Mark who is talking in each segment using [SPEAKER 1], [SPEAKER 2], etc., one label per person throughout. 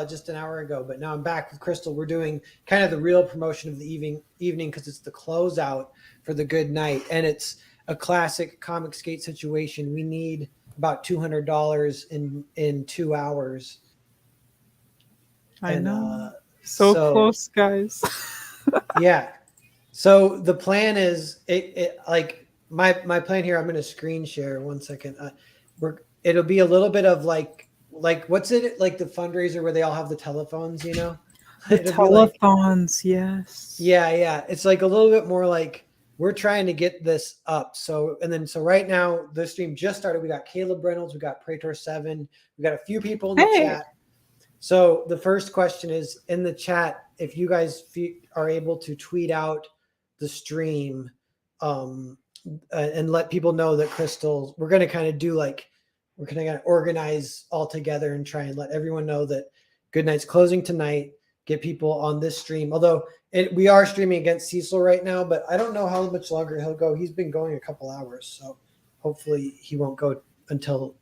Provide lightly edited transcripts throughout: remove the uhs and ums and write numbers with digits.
[SPEAKER 1] just an hour ago, but now I'm back with Crystal. We're doing kind of the real promotion of the evening because it's the closeout for the good night, and it's a classic comic skate situation. We need about $200 in 2 hours.
[SPEAKER 2] I know. So close, guys.
[SPEAKER 1] Yeah. So the plan is it like my plan here. I'm going to screen share 1 second. It'll be a little bit of like what's it like the fundraiser where they all have the telephones, you know?
[SPEAKER 2] The telethons, yes.
[SPEAKER 1] Yeah. It's like a little bit more like we're trying to get this up. So right now the stream just started. We got Caleb Reynolds, we got Praetor7, we got a few people in the chat. So the first question is in the chat, if you guys are able to tweet out the stream and let people know that Crystal, we're going to kind of do like, we're going to organize all together and try and let everyone know that Good Night's closing tonight, get people on this stream. Although we are streaming against Cecil right now, but I don't know how much longer he'll go. He's been going a couple hours, so hopefully he won't go until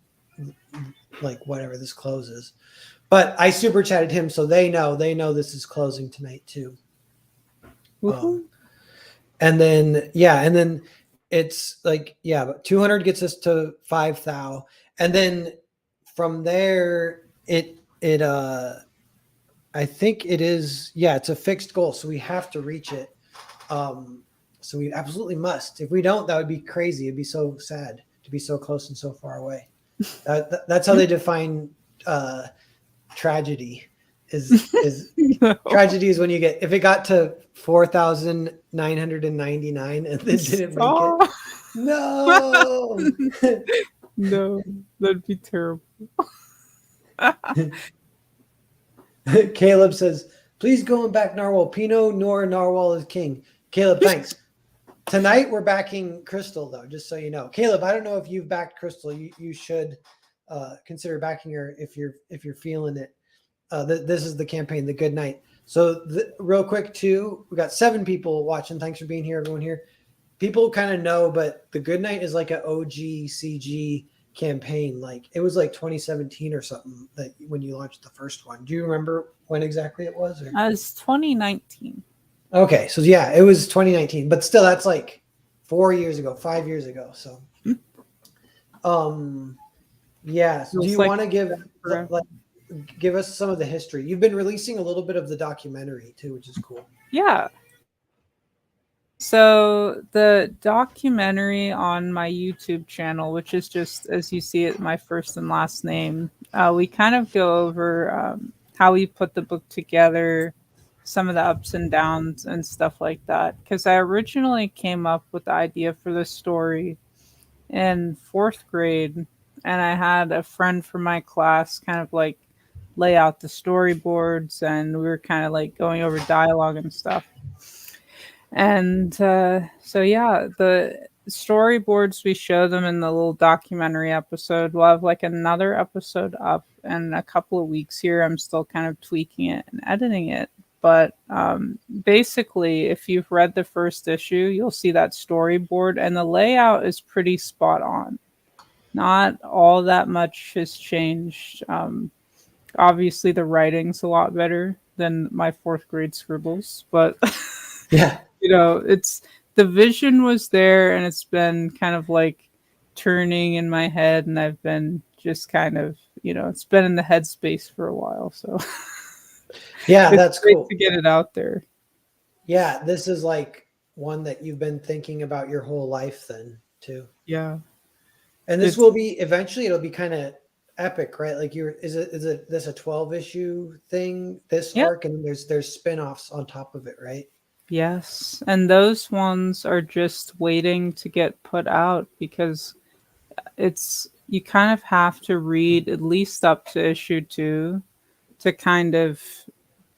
[SPEAKER 1] like whatever this closes. But I super chatted him, so they know this is closing tonight too. And then it's like, but 200 gets us to 5,000, and then from there I think it is, it's a fixed goal, so we have to reach it. So we absolutely must. If we don't, that would be crazy. It'd be so sad to be so close and so far away. That's how they define tragedy is no. Tragedy is when you get, if it got to 4,999 and then didn't make it. No.
[SPEAKER 2] No, that'd be terrible.
[SPEAKER 1] Caleb says, please go and back Narwhal. Pinot Noir Narwhal is king. Caleb, thanks. Tonight we're backing Crystal though, just so you know. Caleb, I don't know if you've backed Crystal. You should consider backing her if you're feeling it. This is the campaign, the Good Night. So real quick too, we got 7 people watching. Thanks for being here, everyone here. People kind of know, but the Good Night is like an OG CG campaign. Like it was like 2017 or something that when you launched the first one. Do you remember when exactly it was?
[SPEAKER 2] It was 2019.
[SPEAKER 1] Okay, so yeah, it was 2019, but still, that's like 4 years ago, 5 years ago. So, yeah. So do you want to give us some of the history? You've been releasing a little bit of the documentary too, which is cool.
[SPEAKER 2] Yeah. So the documentary on my YouTube channel, which is just, as you see it, my first and last name, we kind of go over how we put the book together, some of the ups and downs and stuff like that. Because I originally came up with the idea for the story in 4th grade, and I had a friend from my class kind of like lay out the storyboards, and we were kind of like going over dialogue and stuff. And the storyboards, we show them in the little documentary episode. We'll have like another episode up in a couple of weeks here. I'm still kind of tweaking it and editing it. But basically, if you've read the first issue, you'll see that storyboard, and the layout is pretty spot on. Not all that much has changed. Obviously, the writing's a lot better than my 4th grade scribbles, but
[SPEAKER 1] yeah.
[SPEAKER 2] It's the vision was there, and it's been kind of like turning in my head, and I've been just kind of, it's been in the headspace for a while. So
[SPEAKER 1] yeah, that's cool
[SPEAKER 2] to get it out there.
[SPEAKER 1] Yeah, this is like one that you've been thinking about your whole life then too.
[SPEAKER 2] Yeah.
[SPEAKER 1] And this will be eventually, it'll be kind of epic, right? Like is this a 12 issue thing, this arc, and there's spin-offs on top of it, right?
[SPEAKER 2] Yes, and those ones are just waiting to get put out because you kind of have to read at least up to issue 2 to kind of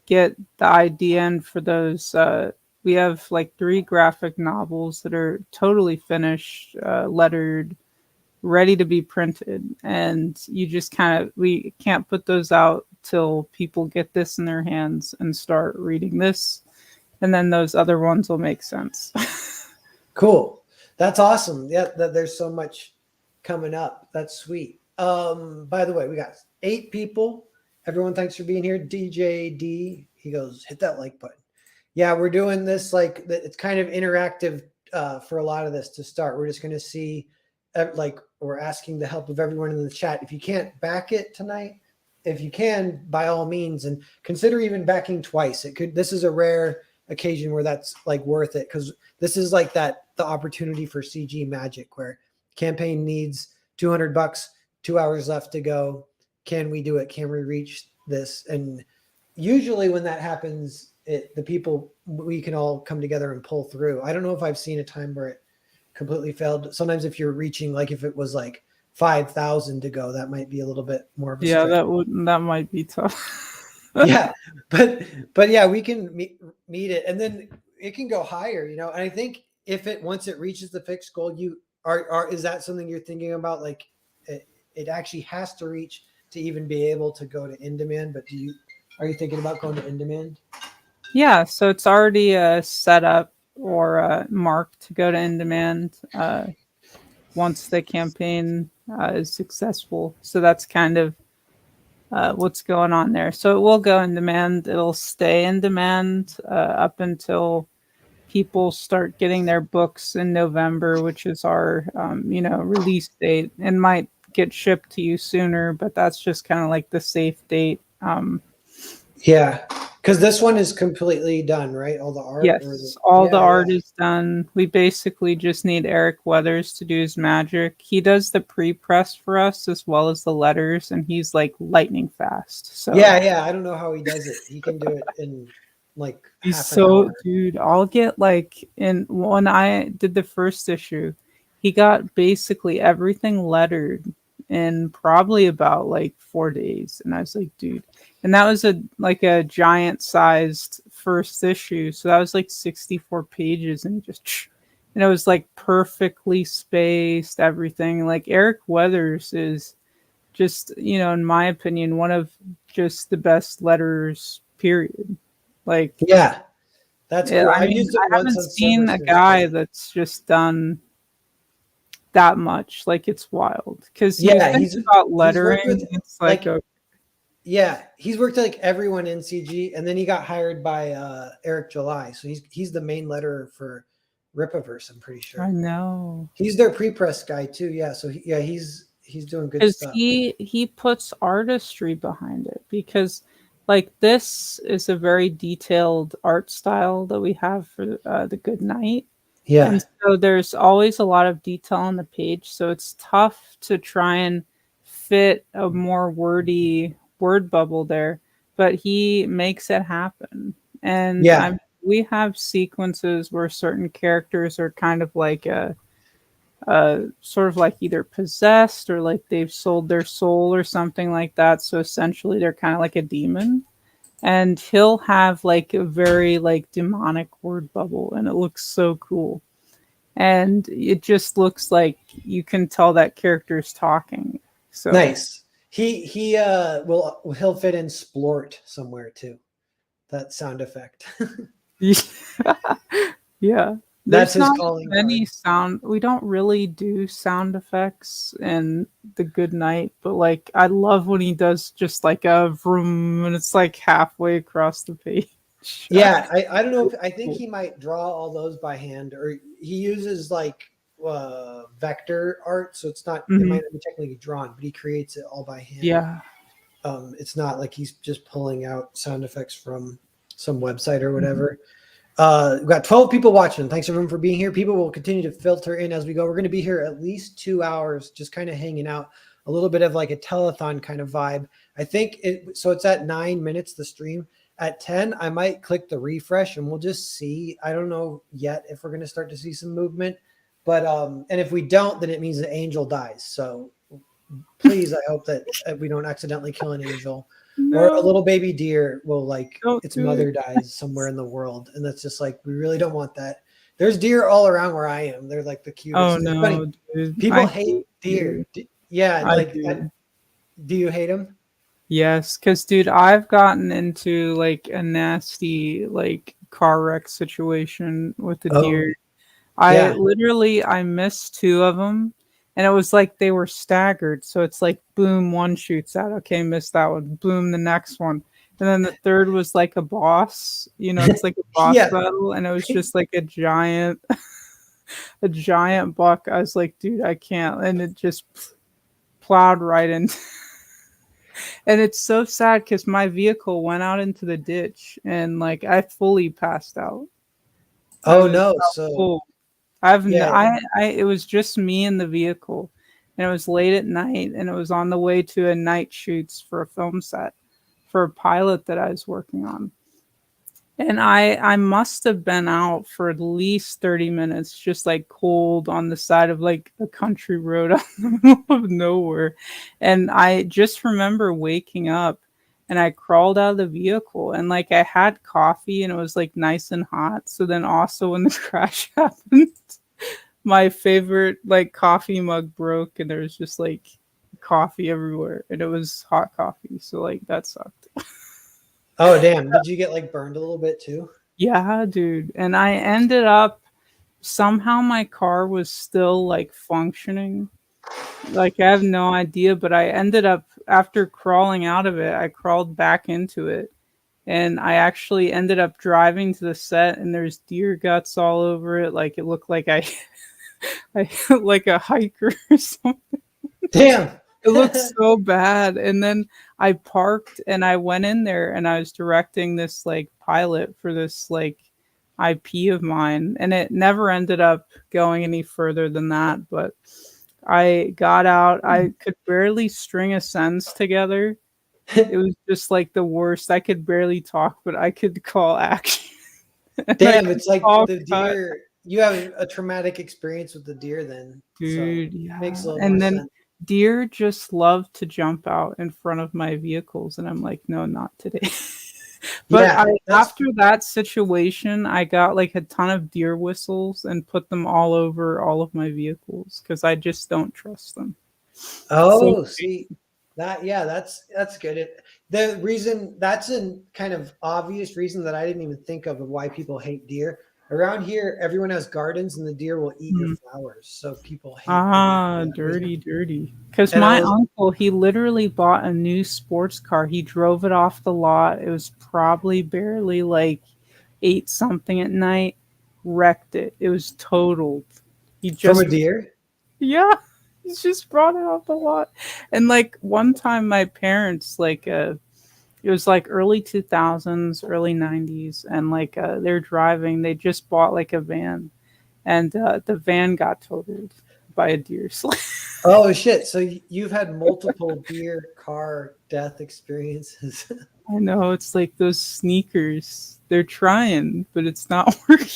[SPEAKER 2] get the idea. And for those, we have like 3 graphic novels that are totally finished, lettered, ready to be printed, and you just we can't put those out till people get this in their hands and start reading this. And then those other ones will make sense.
[SPEAKER 1] Cool. That's awesome. Yeah, there's so much coming up. That's sweet. By the way, we got 8 people Everyone, thanks for being here. DJD, he goes, hit that like button. Yeah, we're doing this like it's kind of interactive for a lot of this to start. We're just going to see, like, we're asking the help of everyone in the chat. If you can't back it tonight, if you can, by all means, and consider even backing twice. It could. This is a rare occasion where that's like worth it, because this is like the opportunity for CG magic where campaign needs $200, 2 hours left to go. Can we do it? Can we reach this? And usually when that happens, the people, we can all come together and pull through. I don't know if I've seen a time where it completely failed. Sometimes if you're reaching, like if it was like 5,000 to go, that might be a little bit more of a
[SPEAKER 2] Yeah,
[SPEAKER 1] stretch.
[SPEAKER 2] that might be tough.
[SPEAKER 1] Yeah, but yeah, we can meet it, and then it can go higher, you know. And I think if once it reaches the fixed goal, you is that something you're thinking about? Like it actually has to reach to even be able to go to in demand. But are you thinking about going to in demand?
[SPEAKER 2] Yeah, so it's already set up or marked to go to in demand once the campaign is successful. So that's kind of what's going on there. So it will go in demand. It'll stay in demand up until people start getting their books in November, which is our release date, and might get shipped to you sooner, but that's just kind of like the safe date.
[SPEAKER 1] Yeah, because this one is completely done, right? All the art.
[SPEAKER 2] Yes, all the art is done. We basically just need Eric Weathers to do his magic. He does the pre-press for us as well as the letters, and he's like lightning fast. So
[SPEAKER 1] yeah. I don't know how he does it. He can do it in like half an hour.
[SPEAKER 2] Dude, I'll get like when I did the first issue, he got basically everything lettered in probably about like 4 days, and I was like, dude. And that was a giant sized first issue. So that was like 64 pages, and it was like perfectly spaced, everything. Like Eric Weathers is just, in my opinion, one of just the best letters, period. Like,
[SPEAKER 1] yeah, that's cool.
[SPEAKER 2] I mean, I haven't seen a guy that's just done that much. Like, it's wild. Because he's about lettering. It's like
[SPEAKER 1] yeah, he's worked like everyone in CG, and then he got hired by Eric July. So he's the main letterer for Ripaverse, I'm pretty sure.
[SPEAKER 2] I know.
[SPEAKER 1] He's their pre-press guy too. Yeah, so he's doing good stuff.
[SPEAKER 2] He puts artistry behind it, because like this is a very detailed art style that we have for the Good Night.
[SPEAKER 1] Yeah.
[SPEAKER 2] And so there's always a lot of detail on the page. So it's tough to try and fit a more wordy word bubble there, but he makes it happen. And we have sequences where certain characters are kind of like sort of like either possessed or like they've sold their soul or something like that. So essentially they're kind of like a demon, and he'll have like a very like demonic word bubble, and it looks so cool. And it just looks like you can tell that character is talking. So
[SPEAKER 1] nice. He'll fit in splort somewhere too. That sound effect.
[SPEAKER 2] Yeah.
[SPEAKER 1] That's
[SPEAKER 2] There's
[SPEAKER 1] his
[SPEAKER 2] not
[SPEAKER 1] calling
[SPEAKER 2] many sound. We don't really do sound effects in the Good Night, but like I love when he does just like a vroom, and it's like halfway across the page.
[SPEAKER 1] Yeah, I don't know. I think he might draw all those by hand, or he uses like vector art, so it's not. It might not be technically drawn, but he creates it all by hand.
[SPEAKER 2] Yeah.
[SPEAKER 1] It's not like he's just pulling out sound effects from some website or whatever. We've got 12 people watching. Thanks everyone for being here. People will continue to filter in as we go. We're going to be here at least 2 hours, just kind of hanging out, a little bit of like a telethon kind of vibe. I think so it's at 9 minutes, the stream. At 10, I might click the refresh and we'll just see. I don't know yet if we're going to start to see some movement, but and if we don't, then it means the angel dies. So please, I hope that we don't accidentally kill an angel. No. Or a little baby deer will its mother dies somewhere in the world. And that's just like, we really don't want that. There's deer all around where I am. They're like the cutest.
[SPEAKER 2] Oh no,
[SPEAKER 1] dude. People hate deer. Yeah. Do you hate them?
[SPEAKER 2] Yes. Cause dude, I've gotten into like a nasty, like car wreck situation with the deer. I missed 2 of them. And it was like they were staggered. So it's like, boom, one shoots out. Okay, missed that one. Boom, the next one. And then the third was like a boss. It's like a boss
[SPEAKER 1] Yeah.
[SPEAKER 2] battle. And it was just like a giant, a giant buck. I was like, dude, I can't. And it just plowed right into. And it's so sad because my vehicle went out into the ditch and like I fully passed out. I
[SPEAKER 1] Oh
[SPEAKER 2] was
[SPEAKER 1] no.
[SPEAKER 2] out
[SPEAKER 1] So
[SPEAKER 2] cold. I've n-
[SPEAKER 1] yeah.
[SPEAKER 2] I it was just me in the vehicle, and it was late at night, and it was on the way to a night shoots for a film set for a pilot that I was working on. And I must have been out for at least 30 minutes, just like cold on the side of like a country road out in the middle of nowhere. And I just remember waking up and I crawled out of the vehicle and like I had coffee and it was like nice and hot. So then also when the crash happened, my favorite like coffee mug broke and there was just like coffee everywhere and it was hot coffee. So like that sucked.
[SPEAKER 1] Oh damn. Did you get like burned a little bit too?
[SPEAKER 2] Yeah, dude. And I ended up somehow my car was still like functioning. Like I have no idea, but I ended up after crawling out of it, I crawled back into it. And I actually ended up driving to the set and there's deer guts all over it. Like it looked like I I like a hiker or something.
[SPEAKER 1] Damn.
[SPEAKER 2] It looked so bad. And then I parked and I went in there and I was directing this like pilot for this like IP of mine. And it never ended up going any further than that. But I got out. I could barely string a sentence together. It was just like the worst. I could barely talk, but I could call action. And I
[SPEAKER 1] Damn,
[SPEAKER 2] could
[SPEAKER 1] it's like
[SPEAKER 2] call
[SPEAKER 1] the
[SPEAKER 2] cut.
[SPEAKER 1] deer. You have a traumatic experience with the deer then. So
[SPEAKER 2] Dude,
[SPEAKER 1] makes
[SPEAKER 2] yeah.
[SPEAKER 1] a little more
[SPEAKER 2] And then
[SPEAKER 1] sense.
[SPEAKER 2] deer just love to jump out in front of my vehicles, and I'm like, no, not today. But
[SPEAKER 1] Yeah, that's
[SPEAKER 2] after that situation, I got like a ton of deer whistles and put them all over all of my vehicles because I just don't trust them. So
[SPEAKER 1] oh, see that yeah, that's good. The reason that's a kind of obvious reason that I didn't even think of why people hate deer. Around here, everyone has gardens and the deer will eat your
[SPEAKER 2] hmm.
[SPEAKER 1] flowers. So people hate the deer for
[SPEAKER 2] Ah,
[SPEAKER 1] that reason.
[SPEAKER 2] dirty, dirty. Because
[SPEAKER 1] And I
[SPEAKER 2] my
[SPEAKER 1] was
[SPEAKER 2] uncle, he literally bought a new sports car. He drove it off the lot. It was probably barely like 8 something at night. Wrecked it. It was totaled. He
[SPEAKER 1] from a
[SPEAKER 2] just,
[SPEAKER 1] deer.
[SPEAKER 2] yeah, he just brought it off the lot. And like one time, my parents, like, it was like early 2000s, early 90s, and like they're driving. They just bought like a van, and the van got totaled by a deer.
[SPEAKER 1] Oh shit! So you've had multiple deer car death experiences.
[SPEAKER 2] I know it's like those sneakers. They're trying, but it's not working.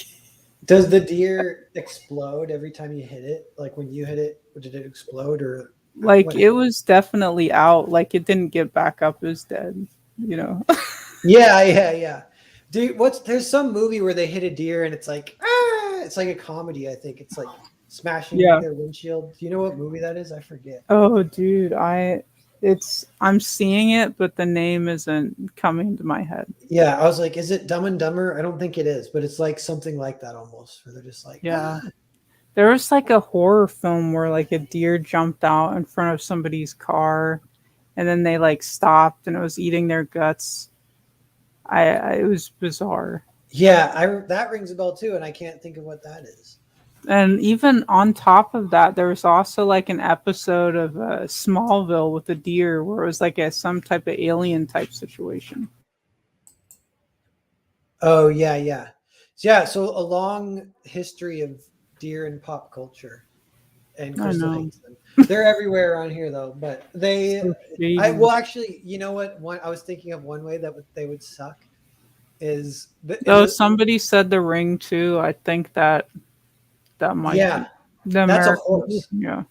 [SPEAKER 1] Does the deer explode every time you hit it? Like when you hit it, did it explode or
[SPEAKER 2] Like
[SPEAKER 1] what
[SPEAKER 2] it
[SPEAKER 1] happened?
[SPEAKER 2] was definitely out. Like it didn't get back up. It was dead. You know.
[SPEAKER 1] Yeah, yeah, yeah. Dude, there's some movie where they hit a deer and it's like it's like a comedy. I think it's like smashing
[SPEAKER 2] Yeah.
[SPEAKER 1] their windshield. Do you know what movie that is? I forget.
[SPEAKER 2] Oh, dude. I'm seeing it, but the name isn't coming to my head.
[SPEAKER 1] Yeah, I was like, is it Dumb and Dumber? I don't think it is, but it's like something like that almost. Where they're just like,
[SPEAKER 2] Yeah. There was like a horror film where like a deer jumped out in front of somebody's car, and then they like stopped and it was eating their guts. It was bizarre.
[SPEAKER 1] yeah, I that rings a bell too, and I can't think of what that is.
[SPEAKER 2] And even on top of that, there was also like an episode of Smallville with a deer where it was like some type of alien type situation.
[SPEAKER 1] Oh yeah, yeah, yeah. So a long history of deer in pop culture, and
[SPEAKER 2] I
[SPEAKER 1] Crystal
[SPEAKER 2] know.
[SPEAKER 1] hates them. They're everywhere around here though, but
[SPEAKER 2] So
[SPEAKER 1] I
[SPEAKER 2] shady.
[SPEAKER 1] well actually, you know what? One I was thinking of one way that they would suck is
[SPEAKER 2] Though
[SPEAKER 1] it
[SPEAKER 2] somebody said the ring too. I think that might be
[SPEAKER 1] yeah,
[SPEAKER 2] the
[SPEAKER 1] that's a
[SPEAKER 2] American.
[SPEAKER 1] horse.
[SPEAKER 2] Yeah.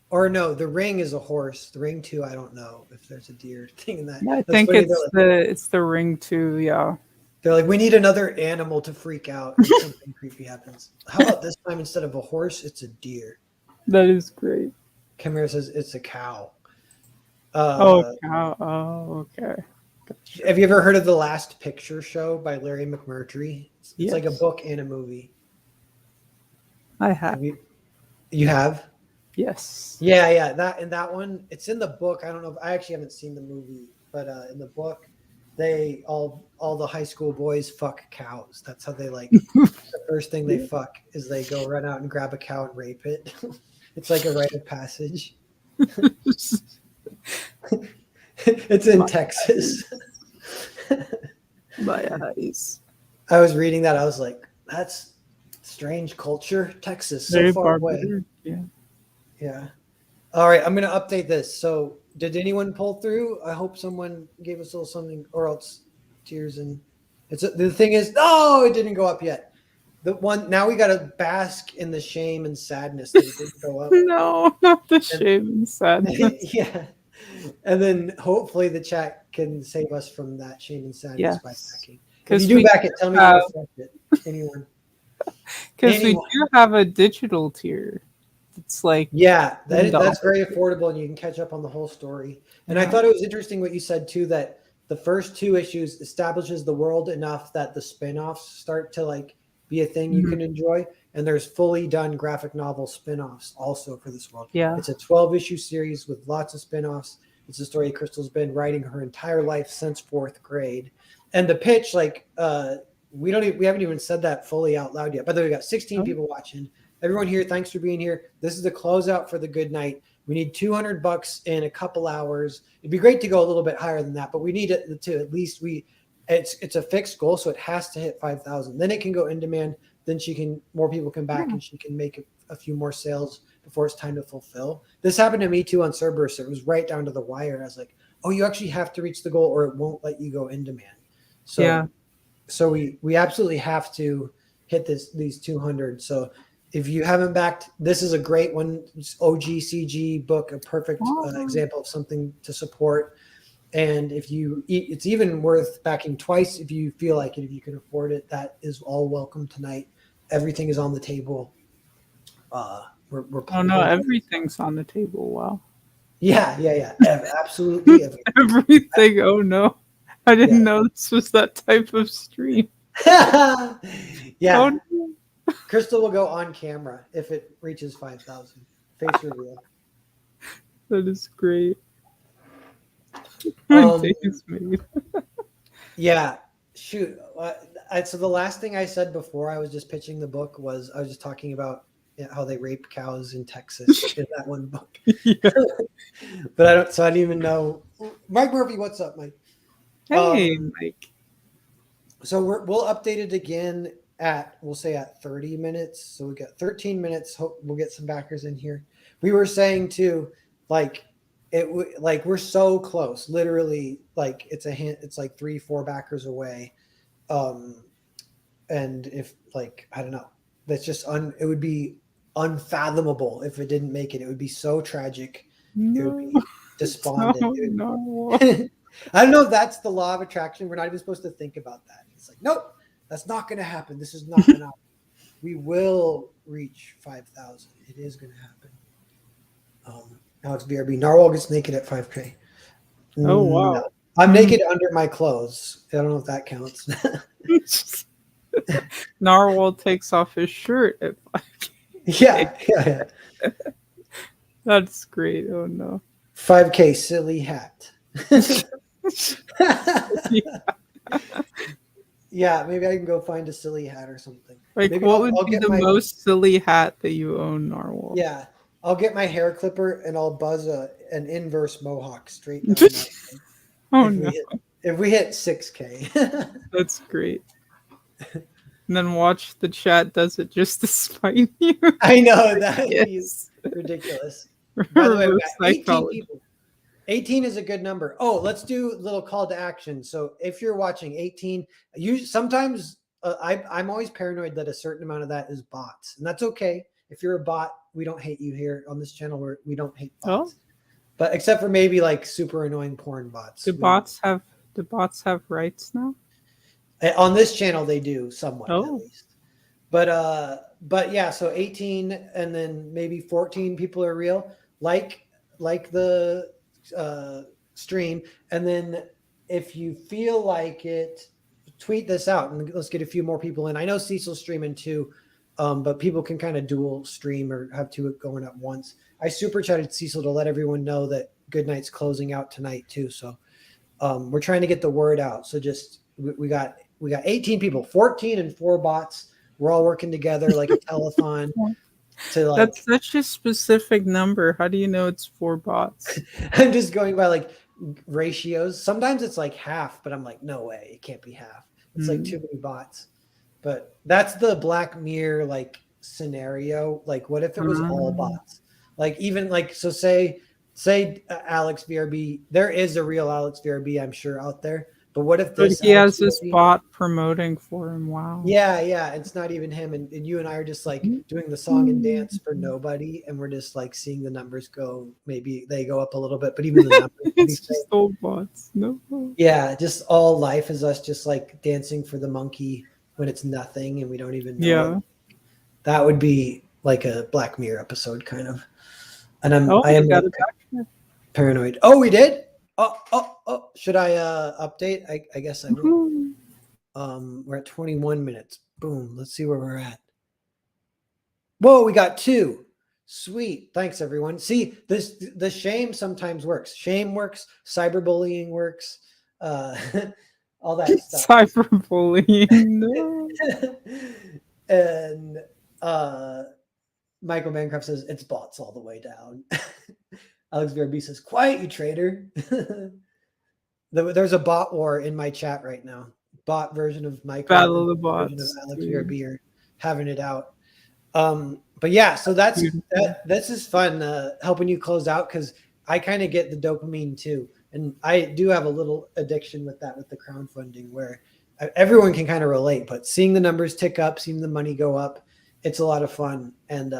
[SPEAKER 1] Or no, the ring is a horse. The ring too, I don't know if there's a deer thing in that.
[SPEAKER 2] Yeah, I
[SPEAKER 1] That's
[SPEAKER 2] think
[SPEAKER 1] funny.
[SPEAKER 2] it's the ring too. Yeah.
[SPEAKER 1] They're like, we need another animal to freak out when something creepy happens. How about this time instead of a horse, it's a deer?
[SPEAKER 2] That is great.
[SPEAKER 1] Chimera says it's a cow.
[SPEAKER 2] Oh,
[SPEAKER 1] Uh,
[SPEAKER 2] cow. Oh, okay.
[SPEAKER 1] have you ever heard of The Last Picture Show by Larry McMurtry? It's like a
[SPEAKER 2] Yes,
[SPEAKER 1] book and a movie.
[SPEAKER 2] I have.
[SPEAKER 1] Have you have?
[SPEAKER 2] Yes.
[SPEAKER 1] Yeah, that one, it's in the book. I don't know. I actually haven't seen the movie, but in the book, they all the high school boys fuck cows. That's how they like. The first thing they fuck is they go run out and grab a cow and rape it. It's like a rite of passage. It's in
[SPEAKER 2] My
[SPEAKER 1] Texas.
[SPEAKER 2] My eyes.
[SPEAKER 1] I was reading that. I was like, that's strange culture. Texas, so
[SPEAKER 2] Very
[SPEAKER 1] far away.
[SPEAKER 2] barbaric. Yeah.
[SPEAKER 1] Yeah. All right, I'm going to update this. So, did anyone pull through? I hope someone gave us a little something, or else tears and the thing is, no, it didn't go up yet. The one now we got to bask in the shame and sadness that it didn't go up.
[SPEAKER 2] No, not the shame and sadness.
[SPEAKER 1] Yeah, and then hopefully the chat can save us from that shame and sadness by
[SPEAKER 2] Yes.
[SPEAKER 1] backing. If
[SPEAKER 2] Because
[SPEAKER 1] you do
[SPEAKER 2] we
[SPEAKER 1] back it, tell me to refresh it. Anyone?
[SPEAKER 2] Because we do have a digital tier. It's like
[SPEAKER 1] Yeah, that's
[SPEAKER 2] $10.
[SPEAKER 1] very affordable, and you can catch up on the whole story. And I
[SPEAKER 2] Yeah.
[SPEAKER 1] thought it was interesting what you said too, that the first two issues establishes the world enough that the spin-offs start to like be a thing you
[SPEAKER 2] Mhm.
[SPEAKER 1] can enjoy. And there's fully done graphic novel spin-offs also for this world.
[SPEAKER 2] Yeah.
[SPEAKER 1] It's a 12-issue series with lots of spin-offs. It's a story Crystal's been writing her entire life since fourth grade. And the pitch, like we haven't even said that fully out loud yet. By the way, we got 16 people watching. Everyone here, thanks for being here. This is the closeout for the good night. We need $200 in a couple hours. It'd be great to go a little bit higher than that, but we need it to at least it's a fixed goal, so it has to hit 5,000. Then it can go in demand. Then more people come back and she can make a few more sales before it's time to fulfill. This happened to me too on Cerberus. It was right down to the wire. I was like, oh, you actually have to reach the goal or it won't let you go in demand. So we absolutely have to hit these 200. So if you haven't backed, this is a great one. It's OGCG book, a perfect example of something to support. And if it's even worth backing twice if you feel like it, if you can afford it. That is all welcome tonight. Everything is on the table. We're
[SPEAKER 2] Oh no, everything's on the table. Wow.
[SPEAKER 1] Yeah. Absolutely everything.
[SPEAKER 2] Everything. Oh no, I didn't know this was that type of stream.
[SPEAKER 1] Yeah.
[SPEAKER 2] Oh, no.
[SPEAKER 1] Crystal will go on camera if it reaches 5,000. Face reveal.
[SPEAKER 2] That is great. My day is made.
[SPEAKER 1] Yeah. Shoot. So the last thing I said before I was just pitching the book was I was just talking about how they rape cows in Texas in that one book. But I didn't even know. Mike Murphy, what's up, Mike?
[SPEAKER 2] Hey, Mike.
[SPEAKER 1] So we'll update it again we'll say at 30 minutes. So we got 13 minutes. Hope we'll get some backers in here. We were saying too, like we're so close, literally, like it's a hint. It's like 3-4 backers away. And if I don't know, that's just it would be unfathomable if it didn't make it. It would be so tragic.
[SPEAKER 2] No.
[SPEAKER 1] It would be despondent.
[SPEAKER 2] No.
[SPEAKER 1] I don't know if that's the law of attraction. We're not even supposed to think about that. It's like, nope, that's not going to happen. This is not going to happen. We will reach 5,000. It is going to happen. Alex BRB. Narwhal gets naked at 5K.
[SPEAKER 2] Oh, wow.
[SPEAKER 1] No. I'm naked under my clothes. I don't know if that counts.
[SPEAKER 2] Narwhal takes off his shirt at 5K.
[SPEAKER 1] Yeah.
[SPEAKER 2] That's great. Oh, no.
[SPEAKER 1] 5K silly hat. Yeah, maybe I can go find a silly hat or something.
[SPEAKER 2] Like,
[SPEAKER 1] maybe
[SPEAKER 2] what would be the most silly hat that you own, Narwhal?
[SPEAKER 1] Yeah, I'll get my hair clipper and I'll buzz an inverse mohawk straight down.
[SPEAKER 2] Oh, no.
[SPEAKER 1] If we hit 6K.
[SPEAKER 2] That's great. And then watch the chat does it just to spite you.
[SPEAKER 1] I know, that is ridiculous. By the way, we got 18 people. 18 is a good number. Oh, let's do a little call to action. So if you're watching 18, sometimes I'm always paranoid that a certain amount of that is bots, and that's okay. If you're a bot, we don't hate you here on this channel. We don't hate bots, but except for maybe like super annoying porn bots.
[SPEAKER 2] Do bots have rights now?
[SPEAKER 1] On this channel, they do somewhat at least. But yeah, so 18 and then maybe 14 people are real, like the stream. And then if you feel like it, tweet this out and let's get a few more people in. I know Cecil's streaming too. But people can kind of dual stream or have two going at once. I super chatted Cecil to let everyone know that Goodnight's closing out tonight too. So we're trying to get the word out. So just we got 18 people, 14 and 4 bots. We're all working together like a telethon to like.
[SPEAKER 2] That's such a specific number. How do you know it's 4 bots?
[SPEAKER 1] I'm just going by like ratios. Sometimes it's like half, but I'm like, no way, it can't be half. It's like too many bots. But that's the Black Mirror like scenario. Like, what if it was all bots? Like, even like, so say Alex VRB, there is a real Alex VRB, I'm sure, out there. But what if this?
[SPEAKER 2] But he
[SPEAKER 1] Alex
[SPEAKER 2] has this
[SPEAKER 1] VRB,
[SPEAKER 2] bot promoting for him. Wow.
[SPEAKER 1] yeah, it's not even him. And you and I are just like doing the song and dance for nobody. And we're just like seeing the numbers go. Maybe they go up a little bit, but even the numbers.
[SPEAKER 2] It's just all bots. No.
[SPEAKER 1] Yeah, just all life is us just like dancing for the monkey when it's nothing and we don't even know.
[SPEAKER 2] Yeah.
[SPEAKER 1] It. That would be like a Black Mirror episode kind of. And I am like paranoid. Oh, we did? Oh. Should I update? I guess I will. We're at 21 minutes. Boom. Let's see where we're at. Whoa, we got 2. Sweet. Thanks, everyone. See, the shame sometimes works. Shame works. Cyberbullying works. All that stuff.
[SPEAKER 2] Cyberbullying. No.
[SPEAKER 1] And Michael Bancroft says it's bots all the way down. Alex VRB says, quiet, you traitor. There's a bot war in my chat right now. Bot version of Michael.
[SPEAKER 2] Battle of the bots.
[SPEAKER 1] Version of Alex VRB are having it out. But yeah, so this is fun helping you close out because I kind of get the dopamine too. And I do have a little addiction with that, with the crowdfunding, where everyone can kind of relate, but seeing the numbers tick up, seeing the money go up, it's a lot of fun. And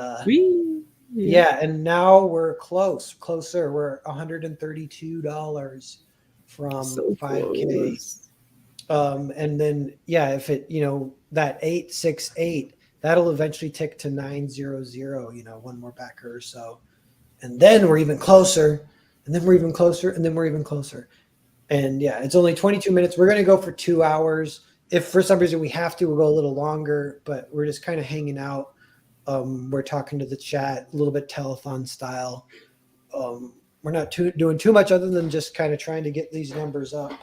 [SPEAKER 1] yeah, and now we're closer. We're $132 from
[SPEAKER 2] so
[SPEAKER 1] 5K.
[SPEAKER 2] Close.
[SPEAKER 1] And then, yeah, if it, that 868, that'll eventually tick to 900, one more backer or so. And then we're even closer, and then we're even closer, and then we're even closer. And yeah, it's only 22 minutes. We're going to go for 2 hours. If for some reason we have to, we'll go a little longer, but we're just kind of hanging out. We're talking to the chat, a little bit telethon style. We're not doing too much other than just kind of trying to get these numbers up.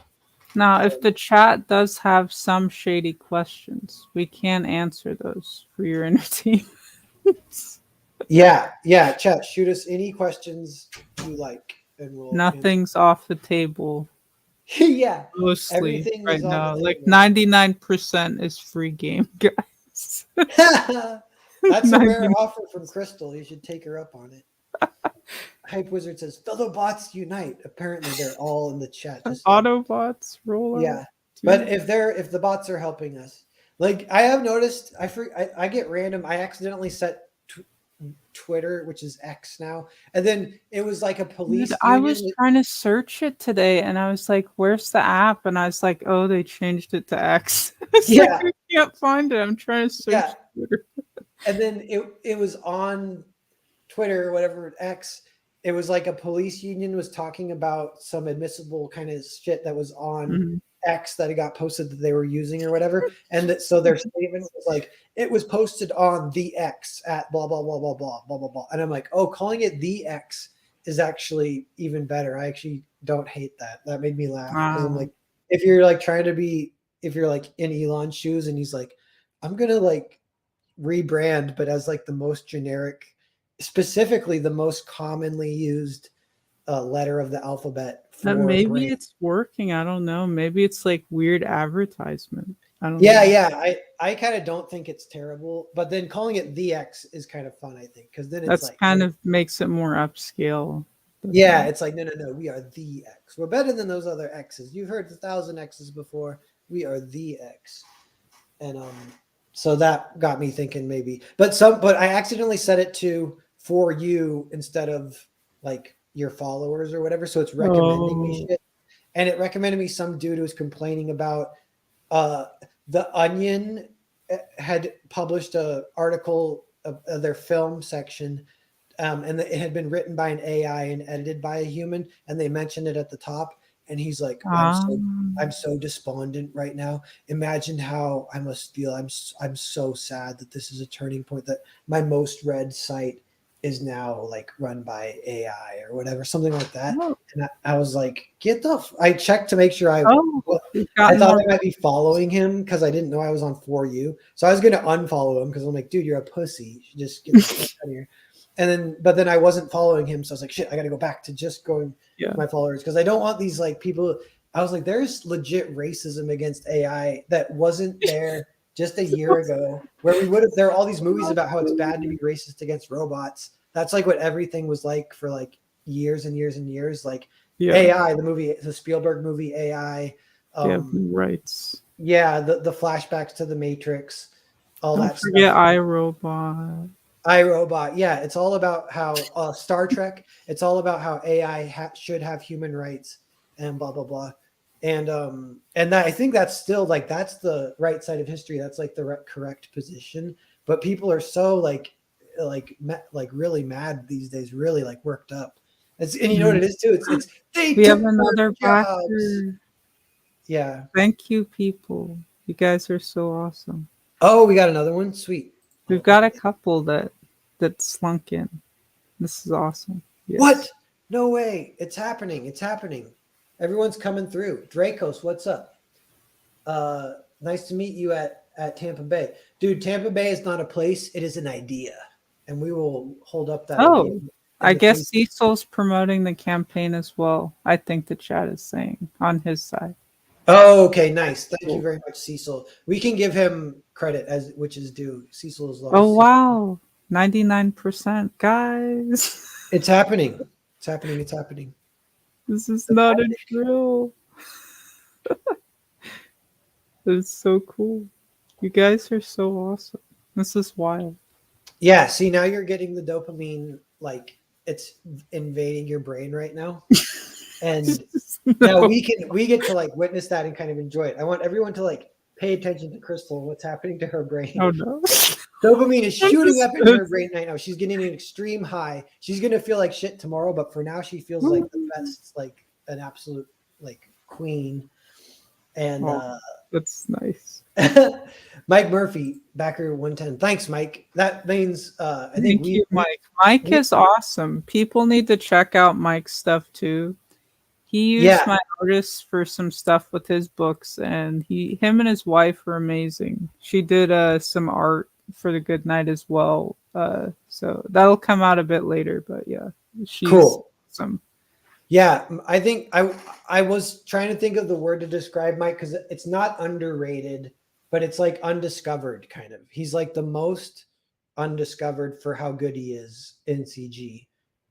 [SPEAKER 2] Now, if the chat does have some shady questions, we can answer those for your entertainment.
[SPEAKER 1] Yeah, chat, shoot us any questions you like, and we'll.
[SPEAKER 2] Nothing's off the table.
[SPEAKER 1] Yeah,
[SPEAKER 2] mostly
[SPEAKER 1] everything
[SPEAKER 2] right
[SPEAKER 1] is on
[SPEAKER 2] now.
[SPEAKER 1] the
[SPEAKER 2] Like
[SPEAKER 1] table.
[SPEAKER 2] 99% is free game, guys.
[SPEAKER 1] That's a rare offer from Crystal. You should take her up on it. Hype Wizard says, fellow bots unite. Apparently they're all in the chat.
[SPEAKER 2] Autobots roll out.
[SPEAKER 1] Yeah. But if the bots are helping us, like I have noticed, I get random. I accidentally set Twitter, which is X now, and then it was like a police.
[SPEAKER 2] Dude, I was trying to search it today, and I was like, "Where's the app?" And I was like, "Oh, they changed it to X."
[SPEAKER 1] Yeah,
[SPEAKER 2] like, I can't find it. I'm trying to search Twitter.
[SPEAKER 1] And then it was on Twitter or whatever, X. It was like a police union was talking about some admissible kind of shit that was on X that it got posted that they were using or whatever. And so their statement was like, it was posted on the X at blah, blah, blah, blah, blah, blah, blah, blah. And I'm like, oh, calling it the X is actually even better. I actually don't hate that. That made me laugh. Because I'm like, if you're like if you're like in Elon's shoes and he's like, I'm going to like rebrand, but as like the most generic, specifically the most commonly used letter of the alphabet.
[SPEAKER 2] Maybe it's working. I don't know. Maybe it's like weird advertisement. I don't know.
[SPEAKER 1] Yeah. I kind of don't think it's terrible, but then calling it the X is kind of fun, I think, because then it's like
[SPEAKER 2] kind of makes it more upscale.
[SPEAKER 1] Yeah, it's like no, we are the X. We're better than those other X's. You've heard 1,000 X's before. We are the X, and so that got me thinking maybe. But I accidentally set it to for you instead of like your followers or whatever. So it's recommending me shit. And it recommended me some dude who was complaining about The Onion had published an article of their film section, and it had been written by an AI and edited by a human, and they mentioned it at the top. and he's like, I'm
[SPEAKER 2] Um,
[SPEAKER 1] so despondent right now. Imagine how I must feel. I'm so sad that this is a turning point, that my most read site is now like run by AI or whatever, something like that.
[SPEAKER 2] oh,
[SPEAKER 1] And I was like, I checked to make sure
[SPEAKER 2] oh,
[SPEAKER 1] well,
[SPEAKER 2] you've
[SPEAKER 1] I
[SPEAKER 2] gotten
[SPEAKER 1] thought
[SPEAKER 2] more.
[SPEAKER 1] I might be following him because I didn't know I was on For You. So I was going to unfollow him because I'm like, dude, you're a pussy. You should just get the fuck out of here. And then, but then I wasn't following him. So I was like, shit, I got to go back to just going
[SPEAKER 2] Yeah.
[SPEAKER 1] my followers because I don't want these like people. I was like, there's legit racism against AI that wasn't there just a year ago, where we would have, there are all these movies about how it's bad to be racist against robots. That's like what everything was like for like years and years and years. Like
[SPEAKER 2] Yeah.
[SPEAKER 1] AI, the movie, the Spielberg movie AI.
[SPEAKER 2] They have rights.
[SPEAKER 1] Yeah, the flashbacks to the Matrix, all
[SPEAKER 2] Don't
[SPEAKER 1] that stuff.
[SPEAKER 2] forget iRobot.
[SPEAKER 1] iRobot, yeah, it's all about how Star Trek. It's all about how AI should have human rights and blah blah blah, and that I think that's still like that's the right side of history. That's like the correct position. But people are so like really mad these days, really like worked up. And you know what it is too. It's they
[SPEAKER 2] We have
[SPEAKER 1] took
[SPEAKER 2] another
[SPEAKER 1] our jobs.
[SPEAKER 2] backer.
[SPEAKER 1] Yeah.
[SPEAKER 2] Thank you, people. You guys are so awesome.
[SPEAKER 1] Oh, we got another one. Sweet.
[SPEAKER 2] We've got a couple that slunk in. This is awesome. Yes.
[SPEAKER 1] What? No way. It's happening. It's happening. Everyone's coming through. Dracos, what's up? Nice to meet you at Tampa Bay. Dude, Tampa Bay is not a place, it is an idea. And we will hold up that idea.
[SPEAKER 2] Oh, I guess Cecil's promoting the campaign as well. I think the chat is saying on his side.
[SPEAKER 1] Oh, okay, nice. Thank you very much, Cecil. We can give him credit as which is due. Cecil is low.
[SPEAKER 2] Oh wow, 99%, guys.
[SPEAKER 1] It's happening. It's happening. It's happening.
[SPEAKER 2] This is not a drill. It's so cool. You guys are so awesome. This is wild.
[SPEAKER 1] Yeah, see now you're getting the dopamine, like it's invading your brain right now. And now we get to like witness that and kind of enjoy it. I want everyone to like pay attention to Crystal and what's happening to her brain.
[SPEAKER 2] Oh no.
[SPEAKER 1] Dopamine is shooting up into her brain right now. She's getting an extreme high. She's gonna feel like shit tomorrow, but for now she feels like the best, like an absolute like queen. And
[SPEAKER 2] that's nice.
[SPEAKER 1] Mike Murphy, backer 110. Thanks, Mike. That means I think
[SPEAKER 2] Thank you, Mike. Mike is awesome. People need to check out Mike's stuff too. He used my artists for some stuff with his books, and him and his wife are amazing. She did some art for the Good Night as well. So that'll come out a bit later, but yeah, she's
[SPEAKER 1] cool.
[SPEAKER 2] Awesome.
[SPEAKER 1] Yeah, I think I was trying to think of the word to describe Mike because it's not underrated, but it's like undiscovered kind of. He's like the most undiscovered for how good he is in CG.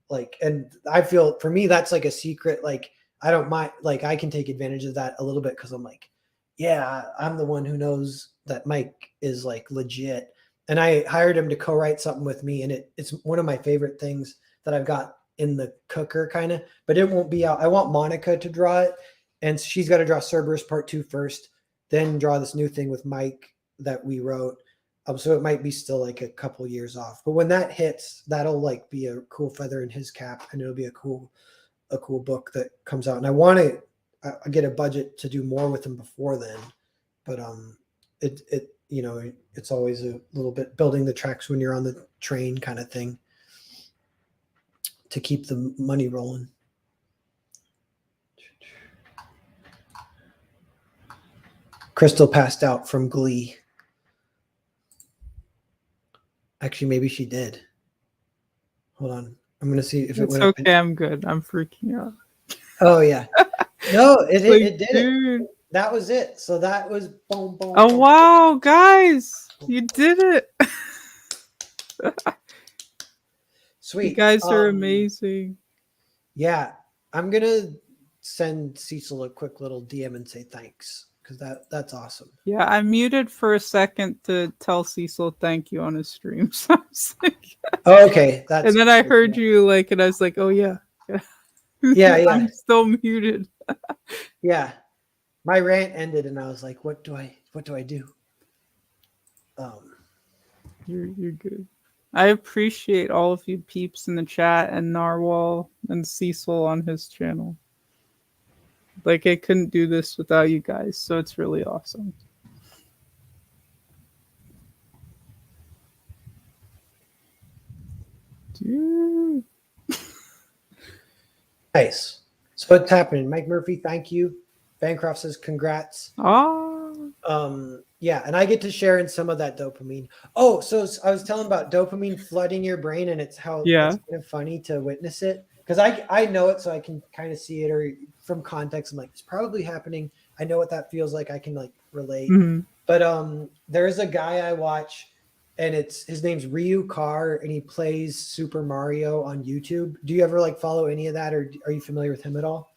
[SPEAKER 1] Like, and I feel for me that's like a secret. Like, I don't mind. Like, I can take advantage of that a little bit because I'm like, yeah, I'm the one who knows that Mike is like legit. And I hired him to co-write something with me, and it's one of my favorite things that I've got in the cooker kind of, but it won't be out. I want Monica to draw it, and she's got to draw Cerberus Part 2 first, then draw this new thing with Mike that we wrote. So it might be still like a couple years off, but when that hits, that'll like be a cool feather in his cap, and it'll be a cool book that comes out. And I want to get a budget to do more with him before then, but it you know, it's always a little bit building the tracks when you're on the train kind of thing to keep the money rolling. Crystal passed out from Glee. Actually, maybe she did. Hold on. I'm going to see if it went
[SPEAKER 2] okay. I'm good. I'm freaking out.
[SPEAKER 1] Oh, yeah. No, it did
[SPEAKER 2] dude.
[SPEAKER 1] it. That was it. So that was boom, boom.
[SPEAKER 2] Oh,
[SPEAKER 1] boom.
[SPEAKER 2] wow, guys. You did it.
[SPEAKER 1] Sweet.
[SPEAKER 2] You guys are amazing.
[SPEAKER 1] Yeah. I'm going to send Cecil a quick little DM and say thanks because that's awesome.
[SPEAKER 2] Yeah, I muted for a second to tell Cecil thank you on his stream. So I was like,
[SPEAKER 1] okay.
[SPEAKER 2] And then I heard you like, and I was like, oh, yeah.
[SPEAKER 1] Yeah.
[SPEAKER 2] I'm still muted.
[SPEAKER 1] Yeah. My rant ended and I was like, what do I do?
[SPEAKER 2] You're good. I appreciate all of you peeps in the chat and Narwhal and Cecil on his channel. Like I couldn't do this without you guys, so it's really awesome. Dude.
[SPEAKER 1] Nice. So what's happening? Mike Murphy, thank you. Bancroft says congrats.
[SPEAKER 2] Ah.
[SPEAKER 1] Yeah, and I get to share in some of that dopamine. Oh, so I was telling about dopamine flooding your brain, and it's how it's
[SPEAKER 2] Yeah.
[SPEAKER 1] kind of funny to witness it because I know it, so I can kind of see it, or from context, I'm like, it's probably happening. I know what that feels like. I can like relate.
[SPEAKER 2] Mm-hmm.
[SPEAKER 1] But there's a guy I watch, and his name's Ryu Carr, and he plays Super Mario on YouTube. Do you ever like follow any of that, or are you familiar with him at all?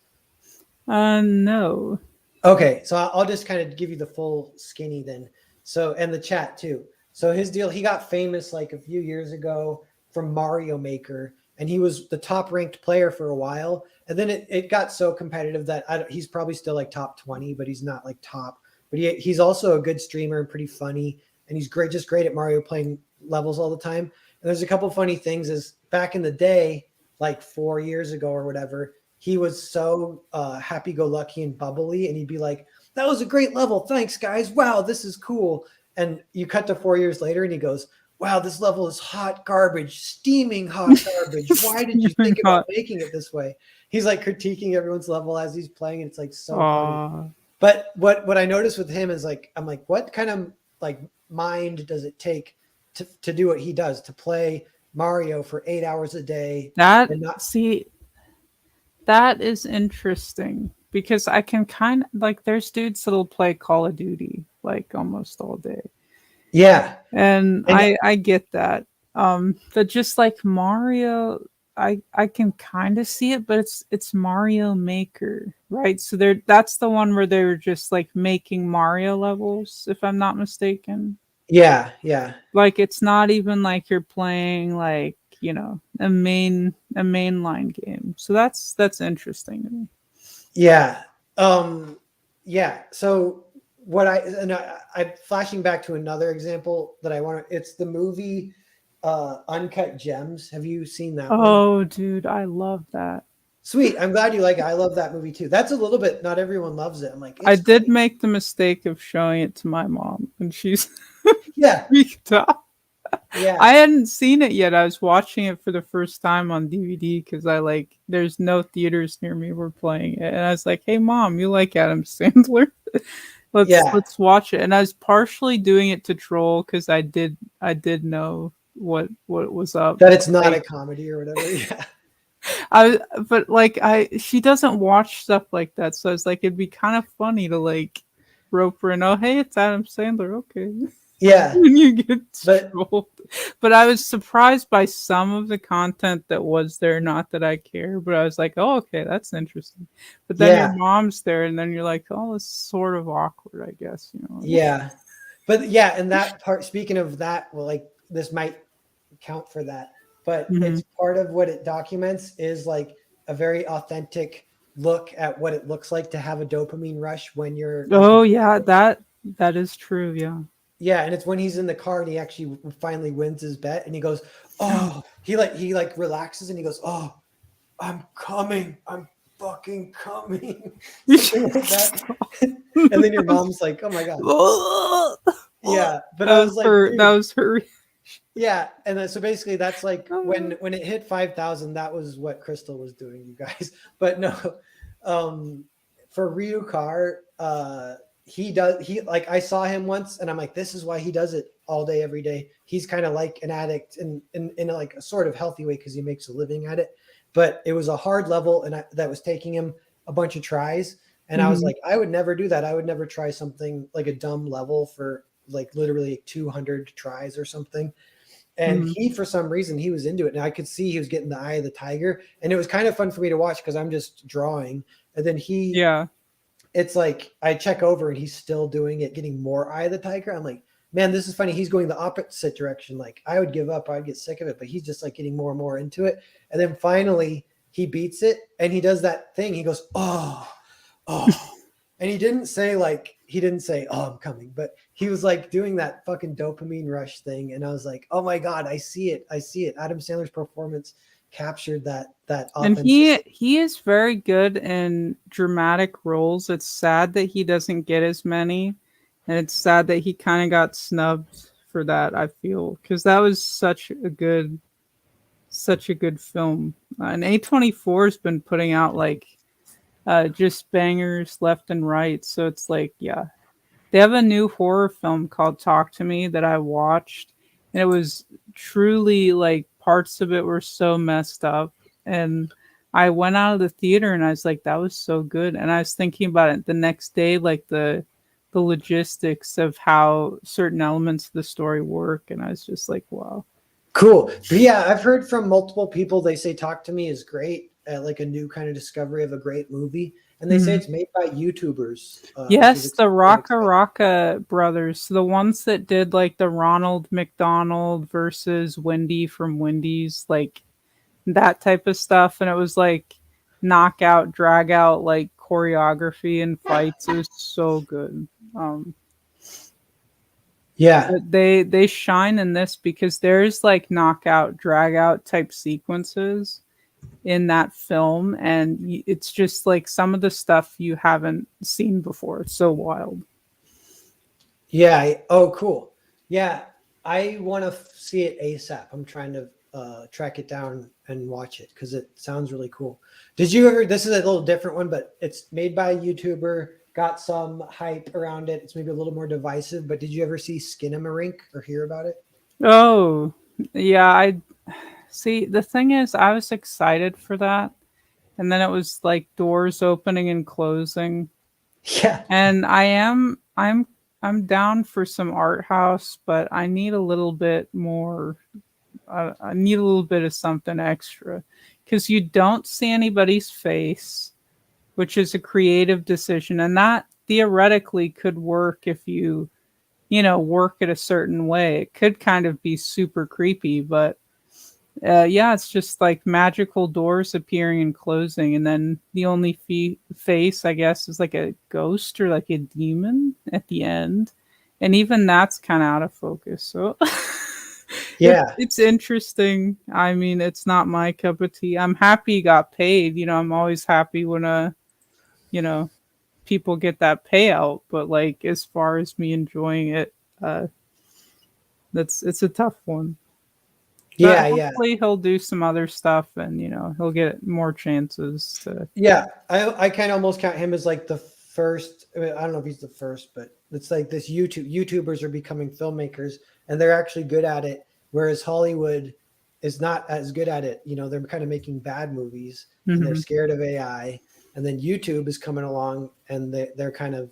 [SPEAKER 2] No.
[SPEAKER 1] Okay, so I'll just kind of give you the full skinny then. So, and the chat too. So his deal, he got famous like a few years ago from Mario Maker, and he was the top ranked player for a while. And then it got so competitive that he's probably still like top 20, but he's not like top. But he's also a good streamer and pretty funny, and he's great, just great at Mario, playing levels all the time. And there's a couple funny things. Is back in the day, like 4 years ago or whatever, he was so happy-go-lucky and bubbly, and he'd be like, that was a great level, thanks guys, wow, this is cool. And you cut to 4 years later and he goes, wow, this level is hot garbage, steaming hot garbage, why did you think about making it this way? He's like critiquing everyone's level as he's playing, and it's like so funny. But what I noticed with him is like, I'm like, what kind of like mind does it take to do what he does, to play Mario for 8 hours a day?
[SPEAKER 2] That
[SPEAKER 1] and not
[SPEAKER 2] see that is interesting because I can kind of like there's dudes that'll play Call of Duty like almost all day.
[SPEAKER 1] Yeah.
[SPEAKER 2] And
[SPEAKER 1] And
[SPEAKER 2] I get that. But just like Mario, I can kind of see it, but it's Mario Maker, right? So that's the one where they were just like making Mario levels, if I'm not mistaken.
[SPEAKER 1] yeah.
[SPEAKER 2] Like it's not even like you're playing like, a mainline game. So that's interesting to me.
[SPEAKER 1] Yeah. Yeah. So what I'm flashing back to another example that I want to, it's the movie Uncut Gems. Have you seen that one?
[SPEAKER 2] Oh, dude, I love that.
[SPEAKER 1] Sweet. I'm glad you like it. I love that movie too. That's a little bit, not everyone loves it. I'm like,
[SPEAKER 2] I
[SPEAKER 1] it's
[SPEAKER 2] did
[SPEAKER 1] great.
[SPEAKER 2] make the mistake of showing it to my mom, and she's
[SPEAKER 1] Yeah.
[SPEAKER 2] freaked out.
[SPEAKER 1] Yeah.
[SPEAKER 2] I hadn't seen it yet. I was watching it for the first time on DVD because there's no theaters near me were playing it, and I was like, "Hey, mom, you like Adam Sandler?
[SPEAKER 1] Yeah.
[SPEAKER 2] Let's watch it." And I was partially doing it to troll because I did know what was up.
[SPEAKER 1] That it's not a
[SPEAKER 2] Like
[SPEAKER 1] comedy or whatever. Yeah.
[SPEAKER 2] but like she doesn't watch stuff like that, so I was like, it'd be kind of funny to like rope her and oh hey, it's Adam Sandler, okay.
[SPEAKER 1] Yeah.
[SPEAKER 2] When you get
[SPEAKER 1] But
[SPEAKER 2] trolled. But I was surprised by some of the content that was there. Not that I care, but I was like, oh, okay, that's interesting. But then your
[SPEAKER 1] yeah.
[SPEAKER 2] mom's there, and then you're like, oh, it's sort of awkward, I guess.
[SPEAKER 1] Yeah. But yeah. And that part, speaking of that, well, like this might count for that, but
[SPEAKER 2] Mm-hmm.
[SPEAKER 1] it's part of what it documents is like a very authentic look at what it looks like to have a dopamine rush when you're like
[SPEAKER 2] Oh yeah, that is true. Yeah.
[SPEAKER 1] yeah, and it's when he's in the car and he actually finally wins his bet and he goes, oh, he relaxes and he goes, oh, I'm coming, I'm fucking coming, something like that. And then your mom's like, oh my god. Yeah, but I was like,
[SPEAKER 2] That
[SPEAKER 1] dude,
[SPEAKER 2] was her.
[SPEAKER 1] yeah, and then, so basically that's like
[SPEAKER 2] Oh.
[SPEAKER 1] when it hit 5,000, that was what Crystal was doing, you guys. But no, um, for Ryu Carr, he like I saw him once, and I'm like, this is why he does it all day, every day. He's kind of like an addict in like a sort of healthy way because he makes a living at it. But it was a hard level, and that was taking him a bunch of tries. And I was
[SPEAKER 2] Mhm.
[SPEAKER 1] like, I would never do that. I would never try something like a dumb level for like literally 200 tries or something. And
[SPEAKER 2] Mhm.
[SPEAKER 1] he, for some reason, he was into it. And I could see he was getting the eye of the tiger. And it was kind of fun for me to watch because I'm just drawing. And then
[SPEAKER 2] Yeah.
[SPEAKER 1] it's like I check over and he's still doing it, getting more eye of the tiger. I'm like, man, this is funny. He's going the opposite direction. Like I would give up, I'd get sick of it, but he's just like getting more and more into it. And then finally he beats it and he does that thing. He goes, oh. And he didn't say, oh, I'm coming, but he was like doing that fucking dopamine rush thing. And I was like, oh my God, I see it. Adam Sandler's performance captured that
[SPEAKER 2] And
[SPEAKER 1] authenticity.
[SPEAKER 2] he is very good in dramatic roles. It's sad that he doesn't get as many, and it's sad that he kind of got snubbed for that. I feel because that was such a good film. And A24 has been putting out like just bangers left and right. So it's like, yeah, they have a new horror film called Talk to Me that I watched, and it was truly like parts of it were so messed up. And I went out of the theater and I was like, that was so good. And I was thinking about it the next day, like the logistics of how certain elements of the story work, and I was just like, wow.
[SPEAKER 1] Cool. But yeah, I've heard from multiple people. They say Talk to Me is great, like a new kind of discovery of a great movie. And they say
[SPEAKER 2] Mhm.
[SPEAKER 1] it's made by YouTubers, which is
[SPEAKER 2] Yes, the Raka
[SPEAKER 1] unexpected.
[SPEAKER 2] Raka brothers, the ones that did like the Ronald McDonald versus Wendy from Wendy's, like that type of stuff. And it was like knockout, drag out, like choreography and fights. It was so good. Um,
[SPEAKER 1] Yeah.
[SPEAKER 2] but they shine in this because there's like knockout, drag out type sequences in that film, and it's just like some of the stuff you haven't seen before. It's so wild.
[SPEAKER 1] Yeah. Oh, cool. Yeah. I want to see it ASAP. I'm trying to track it down and watch it because it sounds really cool. Did you ever? This is a little different one, but it's made by a YouTuber. Got some hype around it. It's maybe a little more divisive. But did you ever see Skinamarink or hear about it?
[SPEAKER 2] Oh, yeah. I see. The thing is, I was excited for that, and then it was like doors opening and closing.
[SPEAKER 1] Yeah.
[SPEAKER 2] And I'm down for some art house, but I need a little bit more. I need a little bit of something extra because you don't see anybody's face, which is a creative decision, and that theoretically could work if you work it a certain way. It could kind of be super creepy, but yeah, it's just like magical doors appearing and closing, and then the only face, I guess, is like a ghost or like a demon at the end, and even that's kind of out of focus. So
[SPEAKER 1] Yeah.
[SPEAKER 2] it's interesting. I mean, it's not my cup of tea. I'm happy he got paid. I'm always happy when you know people get that payout, but like as far as me enjoying it, uh, it's a tough one. But
[SPEAKER 1] Yeah. Yeah.
[SPEAKER 2] hopefully he'll do some other stuff and he'll get more chances to.
[SPEAKER 1] Yeah, I kind of almost count him as like the first. I don't know if he's the first, but it's like this YouTubers are becoming filmmakers and they're actually good at it, whereas Hollywood is not as good at it. They're kind of making bad movies and they're
[SPEAKER 2] Mhm.
[SPEAKER 1] scared of AI. And then YouTube is coming along and they're kind of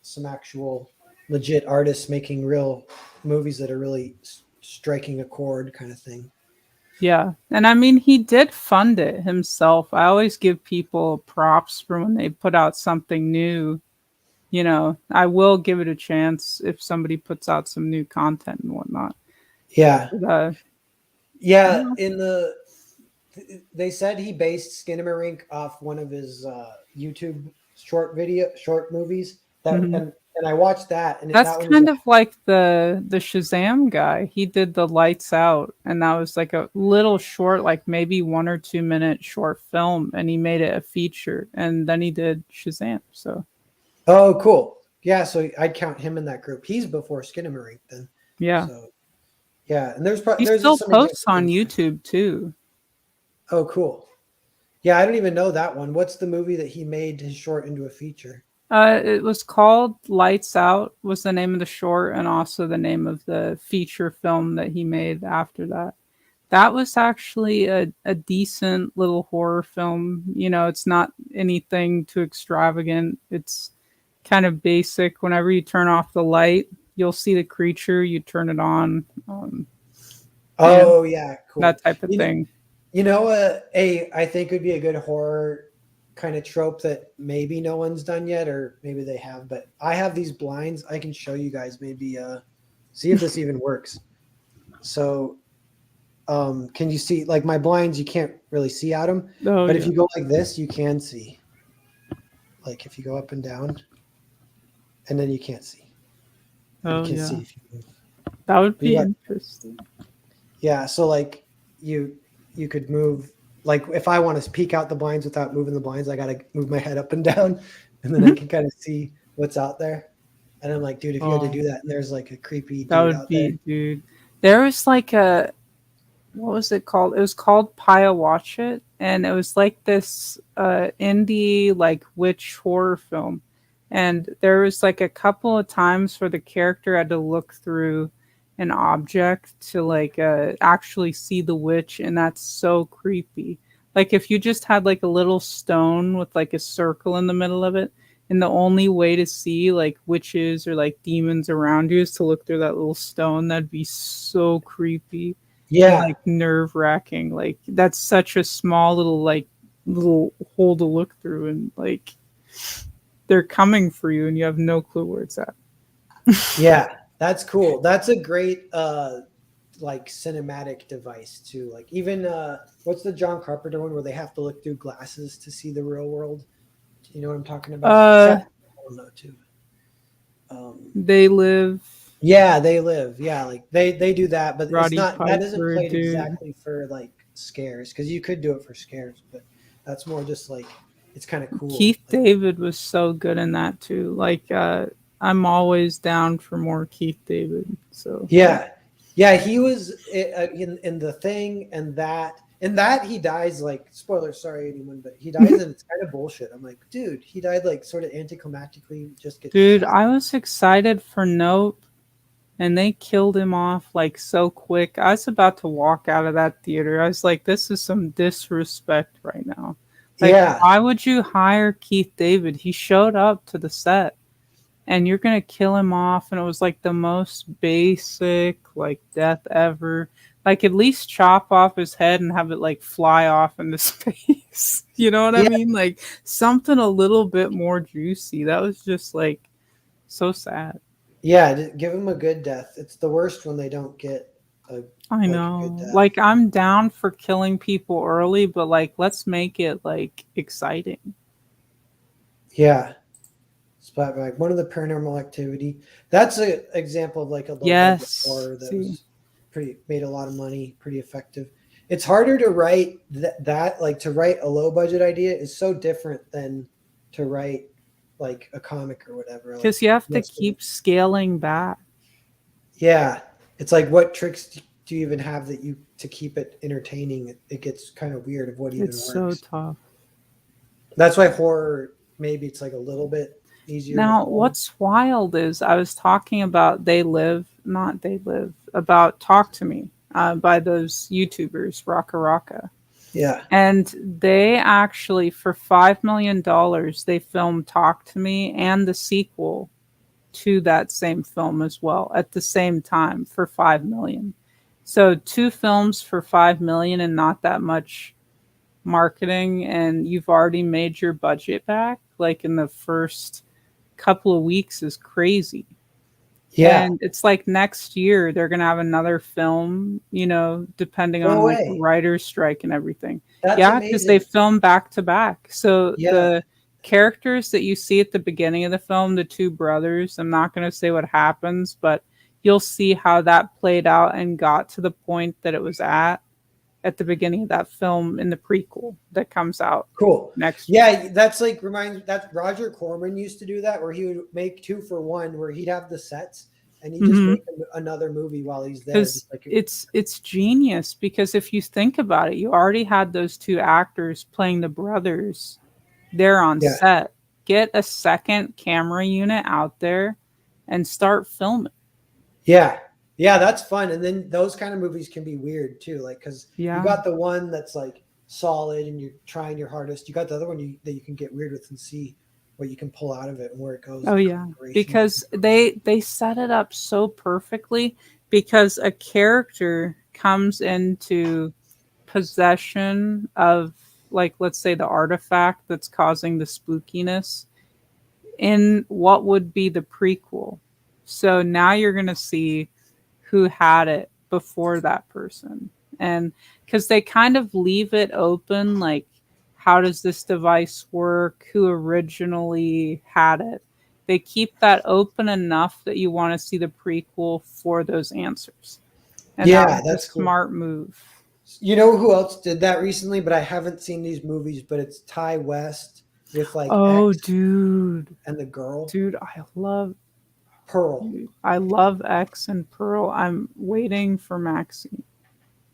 [SPEAKER 1] some actual legit artists making real movies that are really striking a chord, kind of thing.
[SPEAKER 2] Yeah. And I mean, he did fund it himself. I always give people props for when they put out something new. I will give it a chance if somebody puts out some new content and whatnot.
[SPEAKER 1] Yeah,
[SPEAKER 2] But, I don't
[SPEAKER 1] yeah.
[SPEAKER 2] know.
[SPEAKER 1] They said he based Skinamarink off one of his YouTube short movies that
[SPEAKER 2] Mhm.
[SPEAKER 1] and I watched that and
[SPEAKER 2] That's
[SPEAKER 1] that one was
[SPEAKER 2] kind of like the Shazam guy. He did the Lights Out, and that was like a little short, like maybe 1 or 2 minute short film, and he made it a feature, and then he did Shazam. So
[SPEAKER 1] oh cool, yeah, so I'd count him in that group. He's before Skinamarink then.
[SPEAKER 2] yeah,
[SPEAKER 1] So yeah, and
[SPEAKER 2] he
[SPEAKER 1] there's
[SPEAKER 2] still
[SPEAKER 1] some
[SPEAKER 2] posts on
[SPEAKER 1] examples.
[SPEAKER 2] YouTube too.
[SPEAKER 1] Oh cool. Yeah, I don't even know that one. What's the movie that he made his short into a feature?
[SPEAKER 2] It was called Lights Out was the name of the short, and also the name of the feature film that he made after that. That was actually a decent little horror film. It's not anything too extravagant. It's kind of basic. Whenever you turn off the light, you'll see the creature. You turn it on. You know,
[SPEAKER 1] Oh yeah, cool.
[SPEAKER 2] that type of thing.
[SPEAKER 1] I think would be a good horror kind of trope that maybe no one's done yet, or maybe they have. But I have these blinds. I can show you guys. Maybe see if this even works. So, can you see like my blinds? You can't really see out them,
[SPEAKER 2] Oh,
[SPEAKER 1] but if
[SPEAKER 2] yeah.
[SPEAKER 1] you go like this, you can see. Like if you go up and down, and then you can't see, but you
[SPEAKER 2] Oh,
[SPEAKER 1] can see
[SPEAKER 2] yeah.
[SPEAKER 1] if you move.
[SPEAKER 2] That would
[SPEAKER 1] But you
[SPEAKER 2] be
[SPEAKER 1] got
[SPEAKER 2] interesting.
[SPEAKER 1] yeah. So like you you could move, like if I want to peek out the blinds without moving the blinds, I got to move my head up and down, and then I can kind of see what's out there. And I'm like, dude, if you had to
[SPEAKER 2] Oh,
[SPEAKER 1] do that, and there's like a creepy
[SPEAKER 2] that
[SPEAKER 1] dude
[SPEAKER 2] would
[SPEAKER 1] out there.
[SPEAKER 2] be, dude. There was like a, what was it called? It was called Pia Watch It, and it was like this indie like witch horror film. And there was like a couple of times where the character had to look through an object to like actually see the witch, and that's so creepy. Like if you just had like a little stone with like a circle in the middle of it, and the only way to see like witches or like demons around you is to look through that little stone, that'd be so creepy and
[SPEAKER 1] Yeah,
[SPEAKER 2] like nerve wracking. Like that's such a small little like little hole to look through, and like they're coming for you, and you have no clue where it's at.
[SPEAKER 1] yeah, that's cool. That's a great like cinematic device too. Like even what's the John Carpenter one where they have to look through glasses to see the real world? You know what I'm talking about? It's
[SPEAKER 2] Uh,
[SPEAKER 1] got, I don't know too.
[SPEAKER 2] they live.
[SPEAKER 1] Yeah, they live. Yeah, like they do that, but it's
[SPEAKER 2] Roddy
[SPEAKER 1] not, that isn't
[SPEAKER 2] Piper,
[SPEAKER 1] played
[SPEAKER 2] dude.
[SPEAKER 1] exactly for like scares, because you could do it for scares, but that's more just like it's kind of cool.
[SPEAKER 2] Keith
[SPEAKER 1] Like
[SPEAKER 2] David was so good in that too. Like, I'm always down for more Keith David. So yeah.
[SPEAKER 1] yeah, yeah, he was in the thing, and that he dies like, spoiler, sorry anyone, but he dies and it's kind of bullshit. I'm like, dude, he died like sort of anticlimactically, just gets
[SPEAKER 2] Dude,
[SPEAKER 1] shot.
[SPEAKER 2] I was excited for Nope, and they killed him off like so quick. I was about to walk out of that theater. I was like, this is some disrespect right now. Like,
[SPEAKER 1] Yeah,
[SPEAKER 2] why would you hire Keith David? He showed up to the set, and you're gonna kill him off, and it was like the most basic like death ever. Like at least chop off his head and have it like fly off into space. You know what I
[SPEAKER 1] yeah,
[SPEAKER 2] mean? Like something a little bit more juicy. That was just like so sad.
[SPEAKER 1] yeah. Give him a good death. It's the worst when they don't get a
[SPEAKER 2] I
[SPEAKER 1] like a good
[SPEAKER 2] know.
[SPEAKER 1] death.
[SPEAKER 2] Like I'm down for killing people early, but like let's make it like exciting.
[SPEAKER 1] Yeah. Splat like one of the Paranormal Activity. That's an example of like a low budget
[SPEAKER 2] Yes.
[SPEAKER 1] horror that
[SPEAKER 2] See.
[SPEAKER 1] was pretty, made a lot of money, pretty effective. It's harder to write that like to write a low budget idea is so different than to write like a comic or whatever. Like
[SPEAKER 2] Because you have to
[SPEAKER 1] yes,
[SPEAKER 2] keep scaling back.
[SPEAKER 1] yeah, it's like what tricks do you even have that you to keep it entertaining? It gets kind of weird of what even
[SPEAKER 2] It's so
[SPEAKER 1] works.
[SPEAKER 2] tough.
[SPEAKER 1] That's why horror maybe it's like a little bit easier to
[SPEAKER 2] Now,
[SPEAKER 1] film.
[SPEAKER 2] what's wild is I was talking about They Live, not They Live, about Talk to Me by those YouTubers, Raka Raka.
[SPEAKER 1] Yeah.
[SPEAKER 2] And they actually, for $5 million, they filmed Talk to Me and the sequel to that same film as well at the same time for 5 million. So two films for 5 million and not that much marketing, and you've already made your budget back like in the first couple of weeks is crazy.
[SPEAKER 1] Yeah.
[SPEAKER 2] And it's like next year they're gonna have another film, depending on
[SPEAKER 1] No
[SPEAKER 2] like the
[SPEAKER 1] way.
[SPEAKER 2] writer's strike and everything.
[SPEAKER 1] That's
[SPEAKER 2] Yeah, because they
[SPEAKER 1] amazing.
[SPEAKER 2] film back to back. So
[SPEAKER 1] Yeah.
[SPEAKER 2] the characters that you see at the beginning of the film, the two brothers, I'm not gonna say what happens, but you'll see how that played out and got to the point that it was at the beginning of that film in the prequel that comes out
[SPEAKER 1] Cool.
[SPEAKER 2] next year.
[SPEAKER 1] Yeah, that's like reminds that Roger Corman used to do that where he would make 2-for-1 where he'd have the sets and he'd just
[SPEAKER 2] Mm-hmm.
[SPEAKER 1] make another movie while he's there.
[SPEAKER 2] Because
[SPEAKER 1] Just like
[SPEAKER 2] it's genius, because if you think about it, you already had those two actors playing the brothers there on
[SPEAKER 1] yeah.
[SPEAKER 2] set. Get a second camera unit out there and start filming.
[SPEAKER 1] Yeah. Yeah, that's fun. And then those kind of movies can be weird too. Like because you
[SPEAKER 2] Yeah.
[SPEAKER 1] got the one that's like solid and you're trying your hardest. You got the other one that you can get weird with and see what you can pull out of it and where it goes.
[SPEAKER 2] Oh yeah, because they set it up so perfectly, because a character comes into possession of, like, let's say the artifact that's causing the spookiness in what would be the prequel. So now you're going to see who had it before that person. And because they kind of leave it open, like, how does this device work? Who originally had it? They keep that open enough that you want to see the prequel for those answers. And that
[SPEAKER 1] yeah,
[SPEAKER 2] was a
[SPEAKER 1] that's cool.
[SPEAKER 2] smart move.
[SPEAKER 1] You know who else did that recently? But I haven't seen these movies. But it's Ty West with like
[SPEAKER 2] Oh,
[SPEAKER 1] X
[SPEAKER 2] dude,
[SPEAKER 1] and the girl
[SPEAKER 2] dude,
[SPEAKER 1] Pearl.
[SPEAKER 2] I love X and Pearl. I'm waiting for Maxine.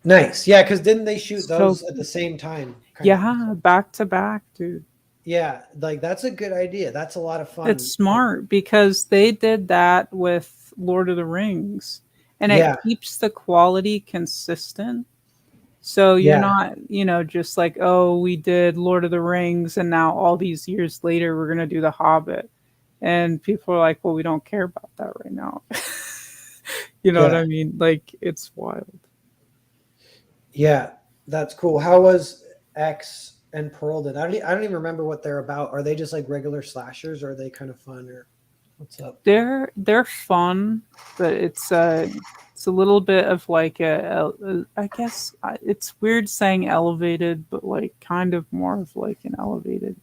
[SPEAKER 1] Nice, yeah. Because didn't they shoot
[SPEAKER 2] So
[SPEAKER 1] those at the same time? Kind of.
[SPEAKER 2] yeah, back to back, dude.
[SPEAKER 1] Yeah, like that's a good idea. That's a lot of
[SPEAKER 2] It's
[SPEAKER 1] fun. Like,
[SPEAKER 2] smart because they did that with Lord of the Rings, and it
[SPEAKER 1] yeah,
[SPEAKER 2] keeps the quality consistent. So you're
[SPEAKER 1] yeah,
[SPEAKER 2] not, just like, oh, we did Lord of the Rings, and now all these years later, we're gonna do The Hobbit, and people are like, well, we don't care about that right now. You know what
[SPEAKER 1] yeah,
[SPEAKER 2] I mean? Like, it's wild.
[SPEAKER 1] yeah. That's cool. How was X and Pearl? I don't even remember what they're about. Are they just like regular slashers, or are they kind of fun, or what's up?
[SPEAKER 2] They're fun, but it's a little bit of like I guess it's weird saying elevated, but like kind of more of like an elevated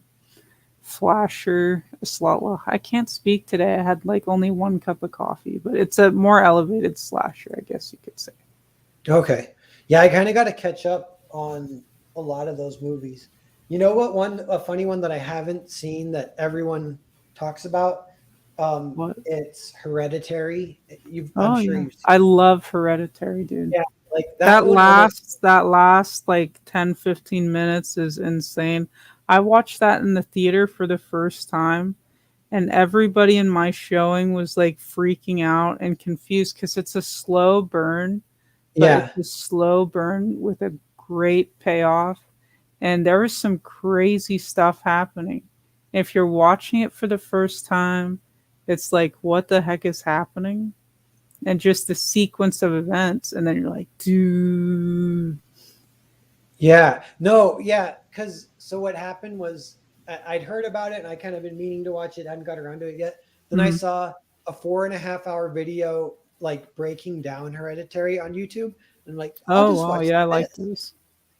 [SPEAKER 2] flasher. A slot. I can't speak today. I had like only one cup of coffee, but it's a more elevated slasher, I guess you could say.
[SPEAKER 1] Okay. Yeah, I kind of got to catch up on a lot of those movies. You know what? A funny one that I haven't seen that everyone talks about.
[SPEAKER 2] What?
[SPEAKER 1] It's Hereditary. I'm
[SPEAKER 2] Oh
[SPEAKER 1] sure
[SPEAKER 2] yeah,
[SPEAKER 1] you've seen.
[SPEAKER 2] I love Hereditary, dude.
[SPEAKER 1] Yeah, like that one almost.
[SPEAKER 2] That last like 10-15 minutes is insane. I watched that in the theater for the first time, and everybody in my showing was like freaking out and confused because it's a slow burn, but
[SPEAKER 1] Yeah,
[SPEAKER 2] it's a slow burn with a great payoff. And there was some crazy stuff happening. If you're watching it for the first time, it's like, what the heck is happening? And just the sequence of events. And then you're like, dude.
[SPEAKER 1] yeah, no, yeah. Because so what happened was I'd heard about it and I kind of been meaning to watch it. I hadn't got around to it yet. Then I
[SPEAKER 2] Mhm.
[SPEAKER 1] saw a 4.5 hour video like breaking down Hereditary on YouTube, and like I'll
[SPEAKER 2] Oh,
[SPEAKER 1] just
[SPEAKER 2] wow.
[SPEAKER 1] watch
[SPEAKER 2] Yeah, I like
[SPEAKER 1] this.
[SPEAKER 2] this.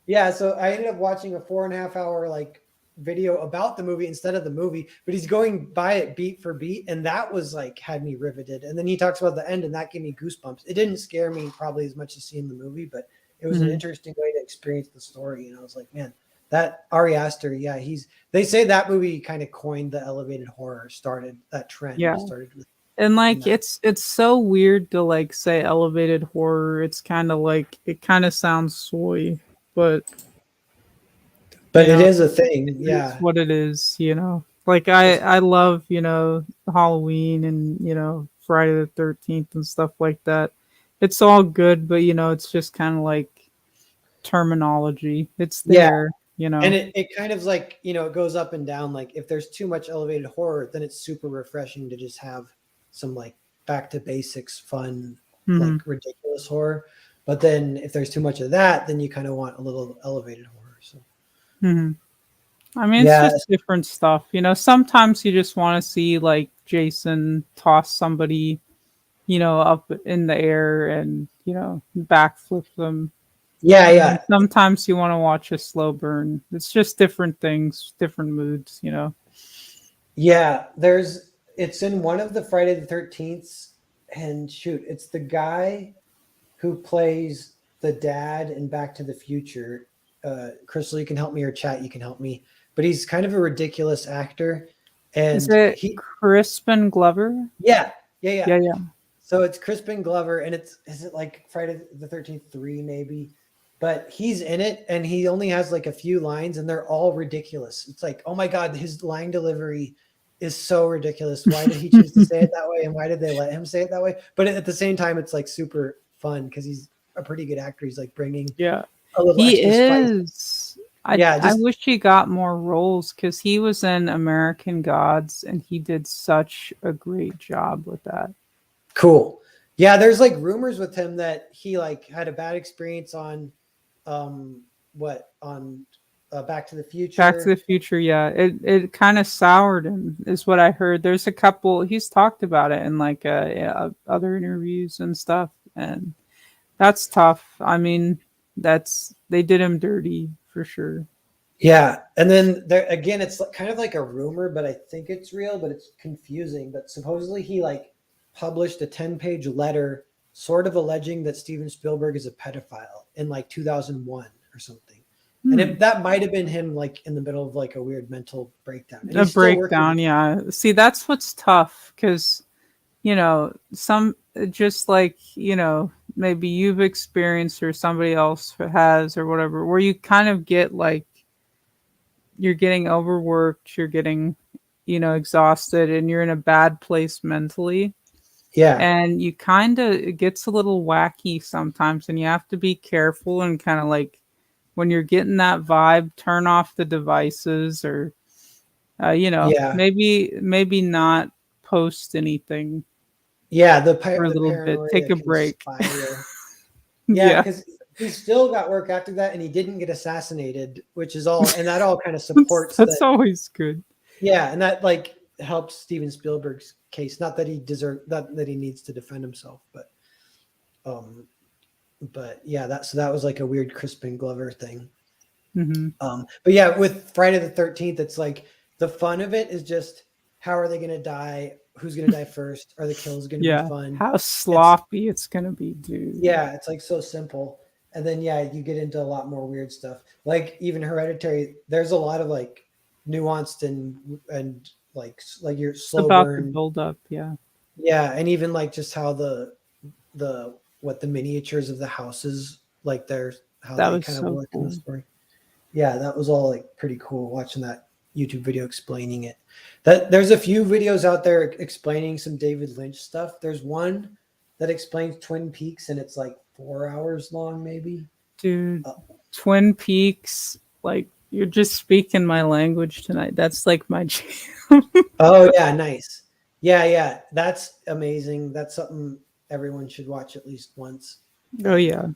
[SPEAKER 1] Yeah, so I ended up watching a 4.5 hour like video about the movie instead of the movie, but he's going by it beat for beat, and that was like had me riveted. And then he talks about the end, and that gave me goosebumps. It didn't scare me probably as much as seeing the movie, but it was an
[SPEAKER 2] Mhm.
[SPEAKER 1] interesting way to experience the story. And I was like, man, that Ari Aster, yeah, he's. They say that movie kind of coined the elevated horror, started that trend,
[SPEAKER 2] Yeah.
[SPEAKER 1] started with
[SPEAKER 2] And
[SPEAKER 1] in
[SPEAKER 2] like
[SPEAKER 1] that.
[SPEAKER 2] it's so weird to like say elevated horror. It's kind of like it kind of sounds soy, but
[SPEAKER 1] But
[SPEAKER 2] you
[SPEAKER 1] it
[SPEAKER 2] know,
[SPEAKER 1] is a
[SPEAKER 2] it
[SPEAKER 1] thing,
[SPEAKER 2] is
[SPEAKER 1] yeah.
[SPEAKER 2] what it is, you know. Like
[SPEAKER 1] It's
[SPEAKER 2] I love, Halloween and, Friday the 13th and stuff like that. It's all good, but it's just kind of like terminology. It's
[SPEAKER 1] yeah.
[SPEAKER 2] there, you
[SPEAKER 1] And
[SPEAKER 2] know.
[SPEAKER 1] it kind of like, it goes up and down. Like if there's too much elevated horror, then it's super refreshing to just have some like back to basics, fun,
[SPEAKER 2] Mhm.
[SPEAKER 1] like ridiculous horror. But then if there's too much of that, then you kind of want a little elevated horror. So
[SPEAKER 2] Mhm. I mean, it's
[SPEAKER 1] yeah,
[SPEAKER 2] just different stuff. Sometimes you just want to see like Jason toss somebody, up in the air and, backflip them.
[SPEAKER 1] yeah,
[SPEAKER 2] And then
[SPEAKER 1] yeah,
[SPEAKER 2] sometimes you want to watch a slow burn. It's just different things, different moods.
[SPEAKER 1] yeah. It's in one of the Friday the 13th, and shoot, it's the guy who plays the dad in Back to the Future. Crystal, you can help me, or chat, you can help me. But he's kind of a ridiculous actor,
[SPEAKER 2] Is
[SPEAKER 1] and
[SPEAKER 2] it
[SPEAKER 1] he,
[SPEAKER 2] Crispin Glover?
[SPEAKER 1] yeah, yeah, yeah.
[SPEAKER 2] Yeah, yeah.
[SPEAKER 1] So it's Crispin Glover, and is it like Friday the 13th 3 maybe? But he's in it, and he only has like a few lines, and they're all ridiculous. It's like, oh my god, his line delivery is so ridiculous. Why did he choose to say it that way, and why did they let him say it that way? But at the same time, it's like super fun because he's a pretty good actor. He's like bringing
[SPEAKER 2] Yeah.
[SPEAKER 1] a little
[SPEAKER 2] He
[SPEAKER 1] extra spice.
[SPEAKER 2] is.
[SPEAKER 1] Yeah,
[SPEAKER 2] I
[SPEAKER 1] just
[SPEAKER 2] wish he got more roles because he was in American Gods and he did such a great job with that.
[SPEAKER 1] cool. Yeah, there's like rumors with him that he like had a bad experience on what on Back to the
[SPEAKER 2] Back to the
[SPEAKER 1] Future.
[SPEAKER 2] Future, yeah, it kind of soured him, is what I heard. There's a couple he's talked about it in like yeah, other interviews and stuff, and that's tough. I mean, that's they did him dirty for sure.
[SPEAKER 1] Yeah, and then there again, it's kind of like a rumor, but I think it's real, but it's confusing. But supposedly he like published a 10-page letter sort of alleging that Steven Spielberg is a pedophile in like 2001 or something.
[SPEAKER 2] Hmm.
[SPEAKER 1] And that might have been him like in the middle of like a weird mental breakdown. And
[SPEAKER 2] A
[SPEAKER 1] he's still working.
[SPEAKER 2] breakdown, yeah. See, that's what's tough because, some just like, maybe you've experienced or somebody else has or whatever, where you kind of get like you're getting overworked, you're getting, exhausted, and you're in a bad place mentally.
[SPEAKER 1] Yeah.
[SPEAKER 2] And you kind of, it gets a little wacky sometimes, and you have to be careful and kind of like when you're getting that vibe, turn off the devices or,
[SPEAKER 1] Yeah.
[SPEAKER 2] maybe not post anything
[SPEAKER 1] Yeah.
[SPEAKER 2] for a
[SPEAKER 1] The
[SPEAKER 2] little bit. Take
[SPEAKER 1] paranoia
[SPEAKER 2] a
[SPEAKER 1] can
[SPEAKER 2] break.
[SPEAKER 1] spiral. Yeah.
[SPEAKER 2] Yeah.
[SPEAKER 1] Because he still got work after that and he didn't get assassinated, which is all, and that all kind of supports
[SPEAKER 2] That's
[SPEAKER 1] that.
[SPEAKER 2] always good.
[SPEAKER 1] Yeah. And that like helps Steven Spielberg's case. Not that not that he needs to defend himself, um, but yeah, that was like a weird Crispin Glover thing.
[SPEAKER 2] Hmm.
[SPEAKER 1] But yeah, with Friday the 13th, it's like the fun of it is just how are they going to die? Who's going to die first? Are the kills going to be
[SPEAKER 2] Yeah.
[SPEAKER 1] fun?
[SPEAKER 2] How
[SPEAKER 1] It's
[SPEAKER 2] sloppy it's going to be, dude.
[SPEAKER 1] yeah, it's like so simple. And then yeah, you get into a lot more weird stuff. Like even Hereditary, there's a lot of like nuanced and like your
[SPEAKER 2] It's
[SPEAKER 1] slow
[SPEAKER 2] about the
[SPEAKER 1] burn.
[SPEAKER 2] build up. Yeah.
[SPEAKER 1] Yeah, and even like just how the miniatures of the houses like they're how
[SPEAKER 2] That
[SPEAKER 1] they
[SPEAKER 2] was
[SPEAKER 1] kind of
[SPEAKER 2] so
[SPEAKER 1] work in the
[SPEAKER 2] cool.
[SPEAKER 1] story. Yeah, that was all like pretty cool watching that YouTube video explaining it. That there's a few videos out there explaining some David Lynch stuff. There's one that explains Twin Peaks and it's like 4 hours long, maybe.
[SPEAKER 2] Dude,
[SPEAKER 1] Uh,
[SPEAKER 2] Twin Peaks, like you're just speaking my language tonight. That's like my jam.
[SPEAKER 1] oh yeah, nice. Yeah, yeah, that's amazing. That's something everyone should watch at least once.
[SPEAKER 2] Oh yeah.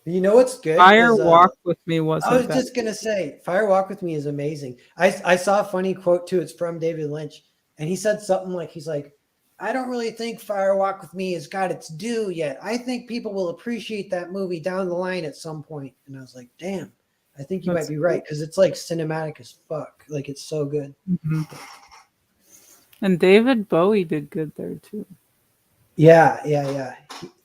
[SPEAKER 1] You know what's good
[SPEAKER 2] Fire
[SPEAKER 1] is
[SPEAKER 2] Walk with Me
[SPEAKER 1] I
[SPEAKER 2] wasn't
[SPEAKER 1] was
[SPEAKER 2] bad.
[SPEAKER 1] just gonna say, Fire Walk with Me is amazing. I saw a funny quote too. It's from David Lynch, and he said something like, "He's like, I don't really think Fire Walk with Me has got its due yet. I think people will appreciate that movie down the line at some point." And I was like, "Damn, I think you might
[SPEAKER 2] That's
[SPEAKER 1] be
[SPEAKER 2] cool.
[SPEAKER 1] right because it's like cinematic as fuck. Like it's so good."
[SPEAKER 2] Mhm. And David Bowie did good there too.
[SPEAKER 1] Yeah, yeah, yeah.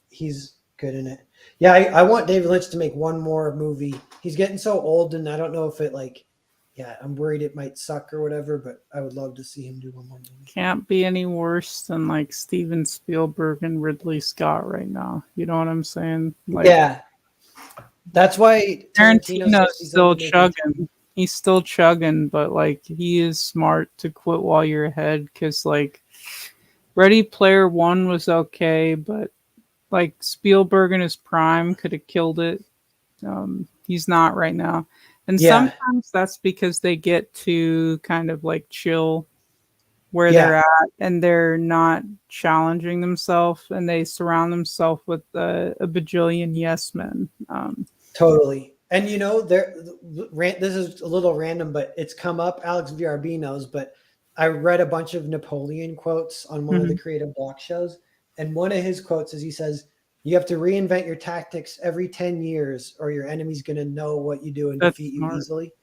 [SPEAKER 1] He's good in it. Yeah, I want David Lynch to make one more movie. He's getting so old, and I don't know if it like, yeah, I'm worried it might suck or whatever. But I would love to see him do one more movie.
[SPEAKER 2] Can't be any worse than like Steven Spielberg and Ridley Scott right now. You know what I'm saying? Like
[SPEAKER 1] Yeah, that's why Tarantino
[SPEAKER 2] Tarantino's
[SPEAKER 1] says he's
[SPEAKER 2] still
[SPEAKER 1] only making.
[SPEAKER 2] chugging. He's still chugging, but like he is smart to quit while you're ahead because like Ready Player One was okay, but like Spielberg in his prime could have killed it. He's not right now. And
[SPEAKER 1] Yeah,
[SPEAKER 2] sometimes that's because they get to kind of like chill where they're
[SPEAKER 1] yeah,
[SPEAKER 2] at and they're not challenging themselves and they surround themselves with a bajillion yes men.
[SPEAKER 1] totally. And you know, this is a little random, but it's come up. Alex VRB knows, but I read a bunch of Napoleon quotes on one of the
[SPEAKER 2] Mhm.
[SPEAKER 1] creative block shows, and one of his quotes is he says, "You have to reinvent your tactics every 10 years, or your enemy's going to know what you do and
[SPEAKER 2] That's
[SPEAKER 1] defeat you
[SPEAKER 2] smart.
[SPEAKER 1] easily."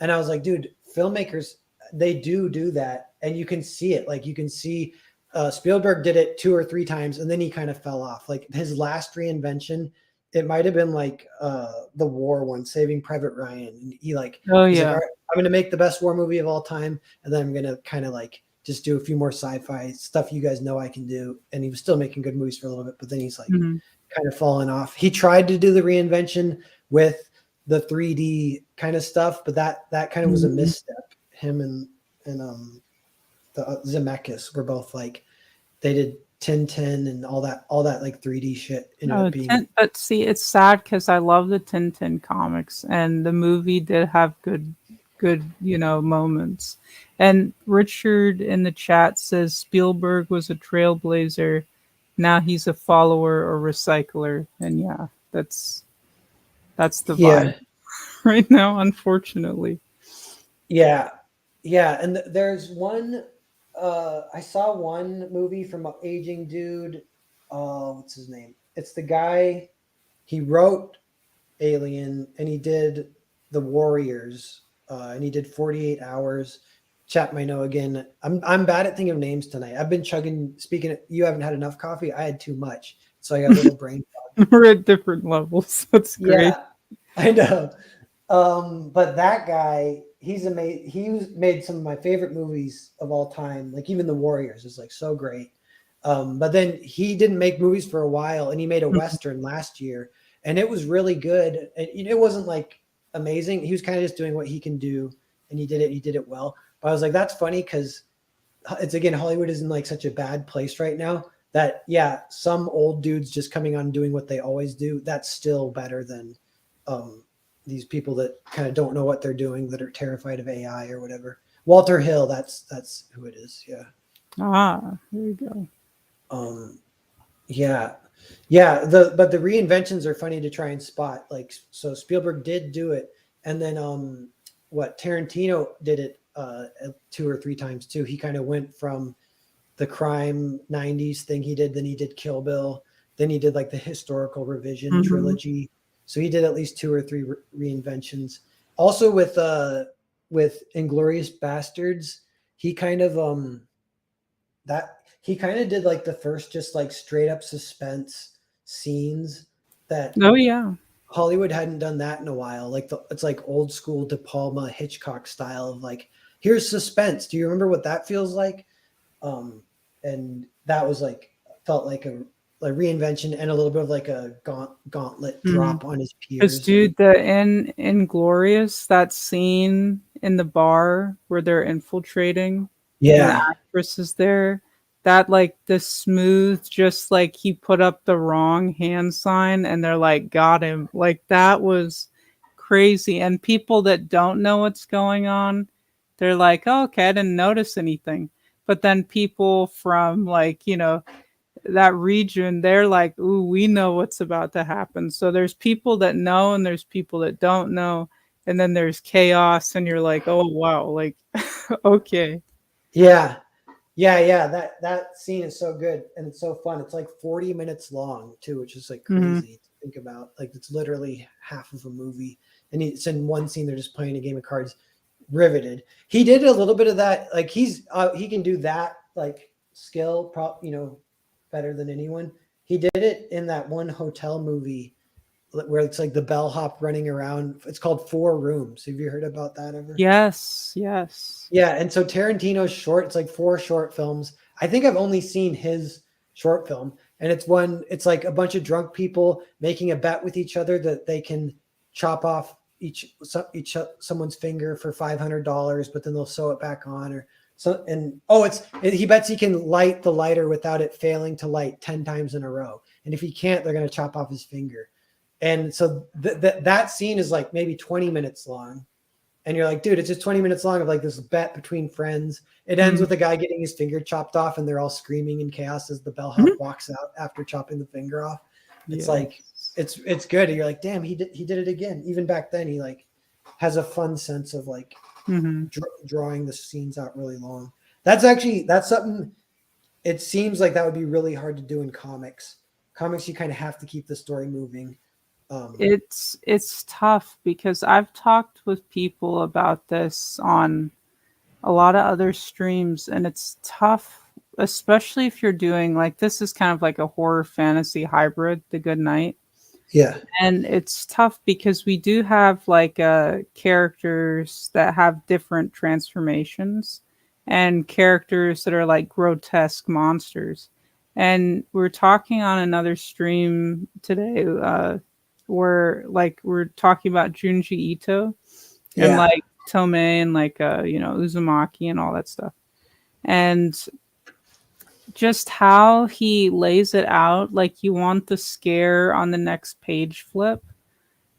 [SPEAKER 1] And I was like, "Dude, filmmakers they do that, and you can see it. Like you can see." Spielberg did it 2 or 3 times, and then he kind of fell off. Like his last reinvention, it might have been like the war one, Saving Private Ryan. And
[SPEAKER 2] Oh
[SPEAKER 1] he's like, all
[SPEAKER 2] yeah.
[SPEAKER 1] right, I'm gonna make the best war movie of all time, and then I'm gonna kind of like just do a few more sci-fi stuff you guys know I can do. And he was still making good movies for a little bit, but then he's like
[SPEAKER 2] Mhm.
[SPEAKER 1] kind of falling off. He tried to do the reinvention with the 3D kind of stuff, but that kind of was a
[SPEAKER 2] Mhm.
[SPEAKER 1] misstep. Him and the Zemeckis were both like they did 1010 and all that like 3D shit ended up
[SPEAKER 2] Oh,
[SPEAKER 1] being
[SPEAKER 2] but see, it's sad because I love the Tintin comics, and the movie did have good, moments. And Richard in the chat says Spielberg was a trailblazer. Now he's a follower or recycler, and yeah, that's the vibe
[SPEAKER 1] yeah.
[SPEAKER 2] right now, unfortunately.
[SPEAKER 1] Yeah, yeah, and there's one. I saw one movie from an aging dude. What's his name? It's the guy. He wrote Alien, and he did The Warriors, and he did 48 Hours. Chat might know again. I'm bad at thinking of names tonight. I've been chugging. Speaking, you haven't had enough coffee. I had too much. So I got a little brain.
[SPEAKER 2] We're at different levels. That's great.
[SPEAKER 1] Yeah, I know. But that guy, he's amazing. Made some of my favorite movies of all time. Like even The Warriors is like so great. But then he didn't make movies for a while, and he made a
[SPEAKER 2] Mhm.
[SPEAKER 1] Western last year, and it was really good. And it wasn't like amazing. He was kind of just doing what he can do, and he did it. He did it well. But I was like, that's funny because it's again, Hollywood is in like such a bad place right now that yeah, some old dudes just coming on and doing what they always do. That's still better than um, these people that kind of don't know what they're doing, that are terrified of AI or whatever. Walter Hill, that's who it is. Yeah.
[SPEAKER 2] Ah, there you go.
[SPEAKER 1] Um, yeah. Yeah. But the reinventions are funny to try and spot. Like, so Spielberg did do it. And then, what Tarantino did it, 2 or 3 times too. He kind of went from the crime 90s thing he did, then he did Kill Bill, then he did like the historical revision
[SPEAKER 2] Hmm.
[SPEAKER 1] trilogy. So he did at least 2 or 3 reinventions. Also with Inglorious Bastards, he kind of that he kind of did like the first just like straight up suspense scenes that
[SPEAKER 2] Oh yeah.
[SPEAKER 1] Hollywood hadn't done that in a while. Like it's like old school De Palma Hitchcock style of like, here's suspense. Do you remember what that feels like? Um, and that was like felt like a like reinvention and a little bit of like a gauntlet drop on his
[SPEAKER 2] Because,
[SPEAKER 1] peers.
[SPEAKER 2] dude, the in Inglorious, that scene in the bar where they're infiltrating and the
[SPEAKER 1] Yeah,
[SPEAKER 2] actress is there, that like the smooth, just like he put up the wrong hand sign and they're like, got him. Like that was crazy. And people that don't know what's going on, they're like, oh, okay, I didn't notice anything. But then people from like, that region, they're like, ooh, we know what's about to happen. So there's people that know and there's people that don't know. And then there's chaos, and you're like, oh, wow. Like, okay.
[SPEAKER 1] yeah, yeah. That scene is so good and it's so fun. It's like 40 minutes long too, which is like
[SPEAKER 2] Hmm.
[SPEAKER 1] crazy to think about. Like it's literally half of a movie, and it's in one scene they're just playing a game of cards. Riveted. He did a little bit of that. Like he can do that like skill, better than anyone. He did it in that one hotel movie where it's like the bellhop running around. It's called Four Rooms. Have you heard about that ever?
[SPEAKER 2] Yes, yes.
[SPEAKER 1] Yeah, and so Tarantino's short, it's like 4 short films. I think I've only seen his short film, and it's like a bunch of drunk people making a bet with each other that they can chop off each someone's finger for $500, but then they'll sew it back on or so. And he bets he can light the lighter without it failing to light 10 times in a row, and if he can't, they're going to chop off his finger. And so that scene is like maybe 20 minutes long, and you're like, dude, it's just 20 minutes long of like this bet between friends. It ends
[SPEAKER 2] Mhm.
[SPEAKER 1] with a guy getting his finger chopped off, and they're all screaming in chaos as the bellhop
[SPEAKER 2] Mhm.
[SPEAKER 1] walks out after chopping the finger off. It's like
[SPEAKER 2] Yes.
[SPEAKER 1] it's good. And you're like, damn, he did it again. Even back then, he like has a fun sense of like
[SPEAKER 2] Hmm.
[SPEAKER 1] drawing the scenes out really long. That's something. It seems like that would be really hard to do in comics. Comics, you kind of have to keep the story moving. Um,
[SPEAKER 2] It's tough because I've talked with people about this on a lot of other streams, and it's tough, especially if you're doing like this is kind of like a horror fantasy hybrid, The Good Night.
[SPEAKER 1] yeah,
[SPEAKER 2] And it's tough because we do have like characters that have different transformations and characters that are like grotesque monsters. And we're talking on another stream today where like we're talking about Junji Ito and
[SPEAKER 1] yeah,
[SPEAKER 2] like Tomei and like Uzumaki and all that stuff. And just how he lays it out, like you want the scare on the next page flip,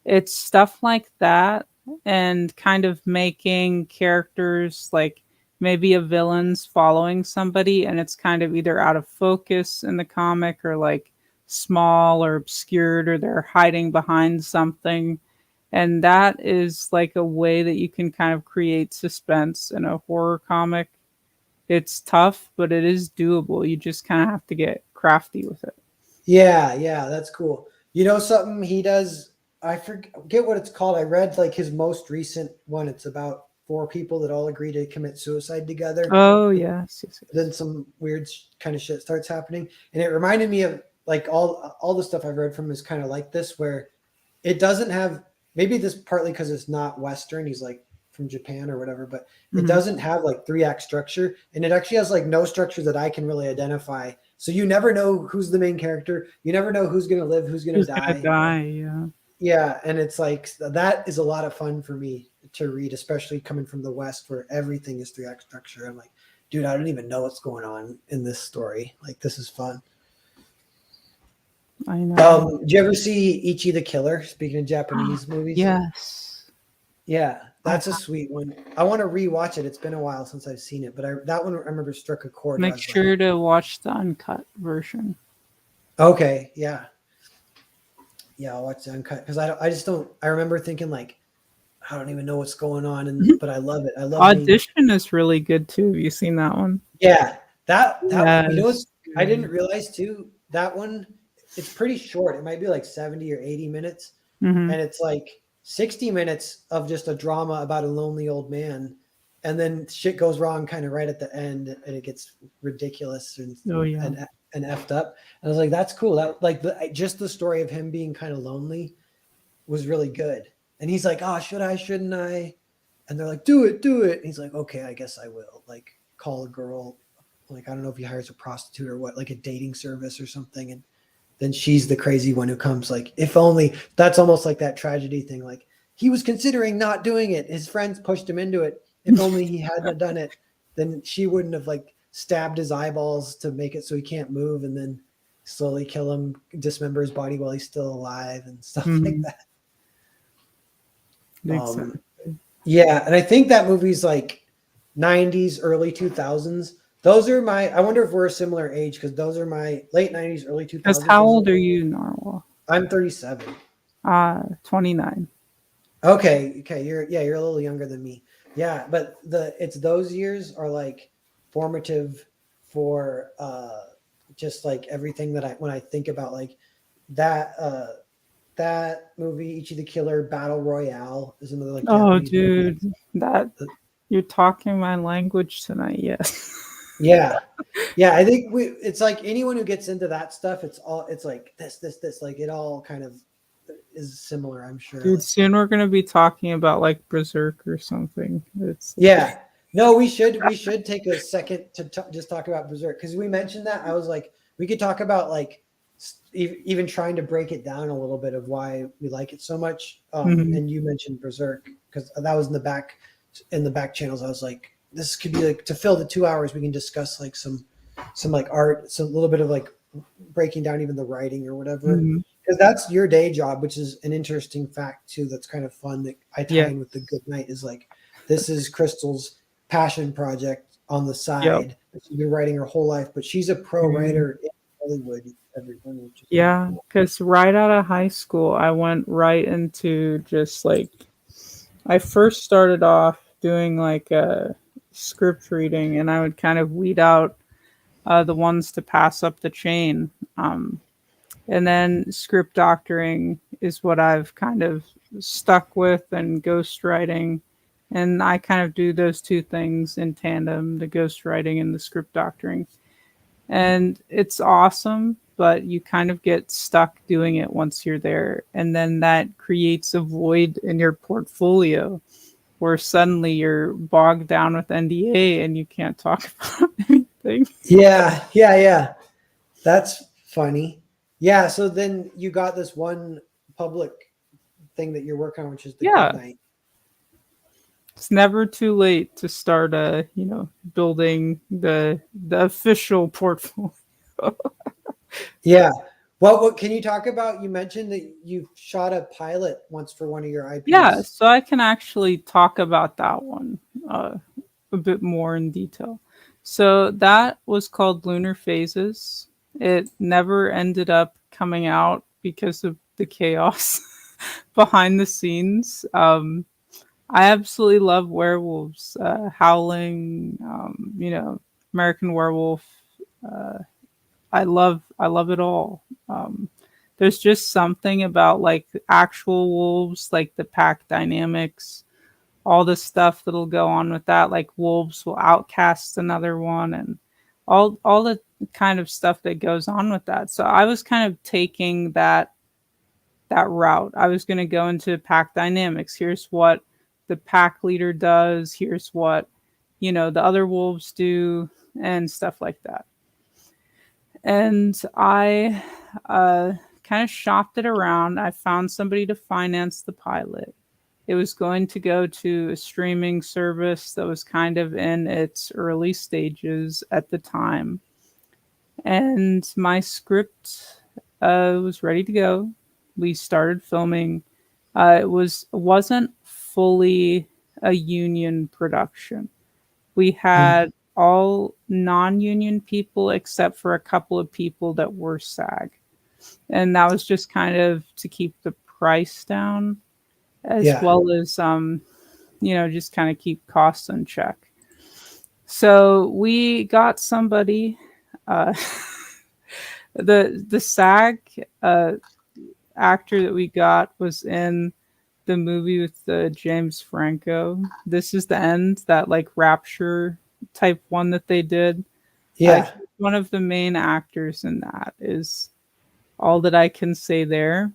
[SPEAKER 2] it's stuff like that, and kind of making characters like maybe a villain's following somebody and it's kind of either out of focus in the comic or like small or obscured or they're hiding behind something. And that is like a way that you can kind of create suspense in a horror comic. It's tough, but it is doable. You just kind of have to get crafty with it.
[SPEAKER 1] yeah. That's cool. You know something he does? I forget what it's called. I read like his most recent one. It's about 4 people that all agree to commit suicide together.
[SPEAKER 2] Oh, yes, yes,
[SPEAKER 1] Then
[SPEAKER 2] yes.
[SPEAKER 1] some weird kind of shit starts happening, and it reminded me of. like all the stuff I've read from him is kind of like this, where it doesn't have, maybe this partly because it's not Western. He's like from Japan or whatever, but it
[SPEAKER 2] Mhm.
[SPEAKER 1] doesn't have like 3 act structure, and it actually has like no structure that I can really identify. So you never know who's the main character. You never know who's gonna live, who's gonna
[SPEAKER 2] Who's gonna
[SPEAKER 1] die.
[SPEAKER 2] die? Yeah.
[SPEAKER 1] Yeah, and it's like that is a lot of fun for me to read, especially coming from the West where everything is 3 act structure. I'm like, dude, I don't even know what's going on in this story. Like, this is fun.
[SPEAKER 2] I know.
[SPEAKER 1] Did you ever see Ichi the Killer? Speaking of Japanese movies,
[SPEAKER 2] Yes.
[SPEAKER 1] yeah,
[SPEAKER 2] I
[SPEAKER 1] that's a sweet one. I want to rewatch it. It's been a while since I've seen it, but that one I remember struck a chord. Where I
[SPEAKER 2] make
[SPEAKER 1] was like,
[SPEAKER 2] sure to watch the uncut version.
[SPEAKER 1] okay, yeah, yeah, I'll watch the uncut because I just don't. I remember thinking like, I don't even know what's going on, but I love it. I love being.
[SPEAKER 2] Audition is really good too. Have you seen that one?
[SPEAKER 1] Yeah, that you know
[SPEAKER 2] Yes.
[SPEAKER 1] what's I didn't realize too, that one, it's pretty short. It might be like 70 or 80 minutes,
[SPEAKER 2] Mm-hmm.
[SPEAKER 1] and it's like 60 minutes of just a drama about a lonely old man, and then shit goes wrong kind of right at the end, and it gets ridiculous
[SPEAKER 2] Oh yeah.
[SPEAKER 1] and effed up. And I was like, that's cool. That like just the story of him being kind of lonely was really good. And he's like, oh, should I, shouldn't I? And they're like, do it, do it. And he's like, okay, I guess I will. Like, call a girl. Like, I don't know if he hires a prostitute or what, like a dating service or something. And then she's the crazy one who comes. Like, if only, that's almost like that tragedy thing. Like, he was considering not doing it. His friends pushed him into it. If only he hadn't done it, then she wouldn't have like stabbed his eyeballs to make it so he can't move, and then slowly kill him, dismember his body while he's still alive and stuff like
[SPEAKER 2] Mm-hmm.
[SPEAKER 1] that.
[SPEAKER 2] Exactly.
[SPEAKER 1] Yeah, and I think that movie's like 90s, early 2000s. Those are my, I wonder if we're a similar age because those are my late 90s, early
[SPEAKER 2] Because
[SPEAKER 1] 2000s.
[SPEAKER 2] how
[SPEAKER 1] Those are,
[SPEAKER 2] old are you, Narwhal?
[SPEAKER 1] I'm 37.
[SPEAKER 2] 29.
[SPEAKER 1] Okay, okay, you're a little younger than me. Yeah, but it's those years are like formative for just like everything that I when I think about like that that movie, Ichi the Killer, Battle Royale is another like
[SPEAKER 2] Oh,
[SPEAKER 1] Japanese
[SPEAKER 2] dude,
[SPEAKER 1] movie.
[SPEAKER 2] that you're talking my language tonight. Yes.
[SPEAKER 1] Yeah. Yeah, I think it's like anyone who gets into that stuff, it's like this, like it all kind of is similar, I'm sure.
[SPEAKER 2] Dude,
[SPEAKER 1] Like,
[SPEAKER 2] soon we're gonna be talking about like Berserk or something. It's
[SPEAKER 1] yeah. No, we should take a second to just talk about Berserk because we mentioned that. I was like, we could talk about like even trying to break it down a little bit of why we like it so much.
[SPEAKER 2] Mhm.
[SPEAKER 1] And you mentioned Berserk because that was in the back channels. I was like, this could be like to fill the 2 hours. We can discuss like some like art, some little bit of like breaking down even the writing or whatever.
[SPEAKER 2] Mhm.
[SPEAKER 1] Because that's your day job, which is an interesting fact too. That's kind of fun that I tie
[SPEAKER 2] Yeah.
[SPEAKER 1] in with the Good Night is like this is Crystal's passion project on the
[SPEAKER 2] Yep.
[SPEAKER 1] side. She's been writing her whole life, but she's a pro
[SPEAKER 2] Mhm.
[SPEAKER 1] writer in Hollywood, everyone, which is kind of
[SPEAKER 2] Yeah,
[SPEAKER 1] cool.
[SPEAKER 2] because right out of high school, I went right into just like I first started off doing like script reading, and I would kind of weed out the ones to pass up the chain. Um, and then script doctoring is what I've kind of stuck with, and ghostwriting. And I kind of do those two things in tandem, the ghostwriting and the script doctoring. And it's awesome, but you kind of get stuck doing it once you're there. And then that creates a void in your portfolio where suddenly you're bogged down with NDA and you can't talk about anything.
[SPEAKER 1] Yeah, yeah, yeah. That's funny. Yeah, so then you got this one public thing that you're working on, which is the Good
[SPEAKER 2] Yeah,
[SPEAKER 1] Night.
[SPEAKER 2] it's never too late to start building the official portfolio.
[SPEAKER 1] Yeah. What can you talk about? You mentioned that you shot a pilot once for one of your
[SPEAKER 2] Yeah,
[SPEAKER 1] IPs.
[SPEAKER 2] so I can actually talk about that one uh, a bit more in detail. So that was called Lunar Phases. It never ended up coming out because of the chaos behind the scenes. I absolutely love werewolves, Howling, American Werewolf. Uh, I love it all. There's just something about like actual wolves, like the pack dynamics, all the stuff that'll go on with that. Like wolves will outcast another one, and all the kind of stuff that goes on with that. So I was kind of taking that route. I was going to go into pack dynamics. Here's what the pack leader does. Here's what, the other wolves do and stuff like that. And I kind of shopped it around. I found somebody to finance the pilot. It was going to go to a streaming service that was kind of in its early stages at the time. And my script was ready to go. We started filming. Wasn't fully a union production. We had all non-union people except for a couple of people that were SAG, and that was just kind of to keep the price down, as well as just kind of keep costs in check. So we got somebody. The SAG actor that we got was in the movie with James Franco. This Is the End, that like Rapture type one that they did. One of the main actors in that is all that I can say there.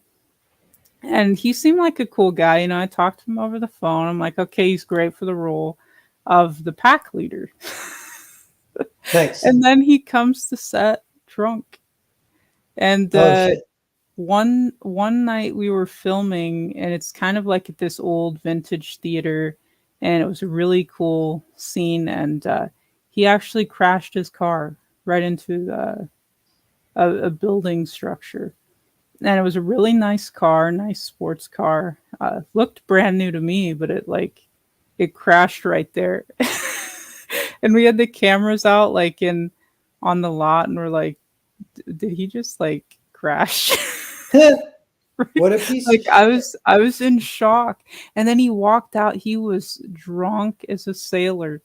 [SPEAKER 2] And he seemed like a cool guy. I talked to him over the phone. I'm like, okay, he's great for the role of the pack leader.
[SPEAKER 1] Nice.
[SPEAKER 2] And then he comes to set drunk. And one night we were filming, and it's kind of like at this old vintage theater, and it was a really cool scene. And he actually crashed his car right into a building structure. And it was a really nice car, nice sports car. Looked brand new to me, but it crashed right there. And we had the cameras out on the lot, and we're like, did he just crash?
[SPEAKER 1] What a piece
[SPEAKER 2] of I was in shock. And then he walked out. He was drunk as a sailor.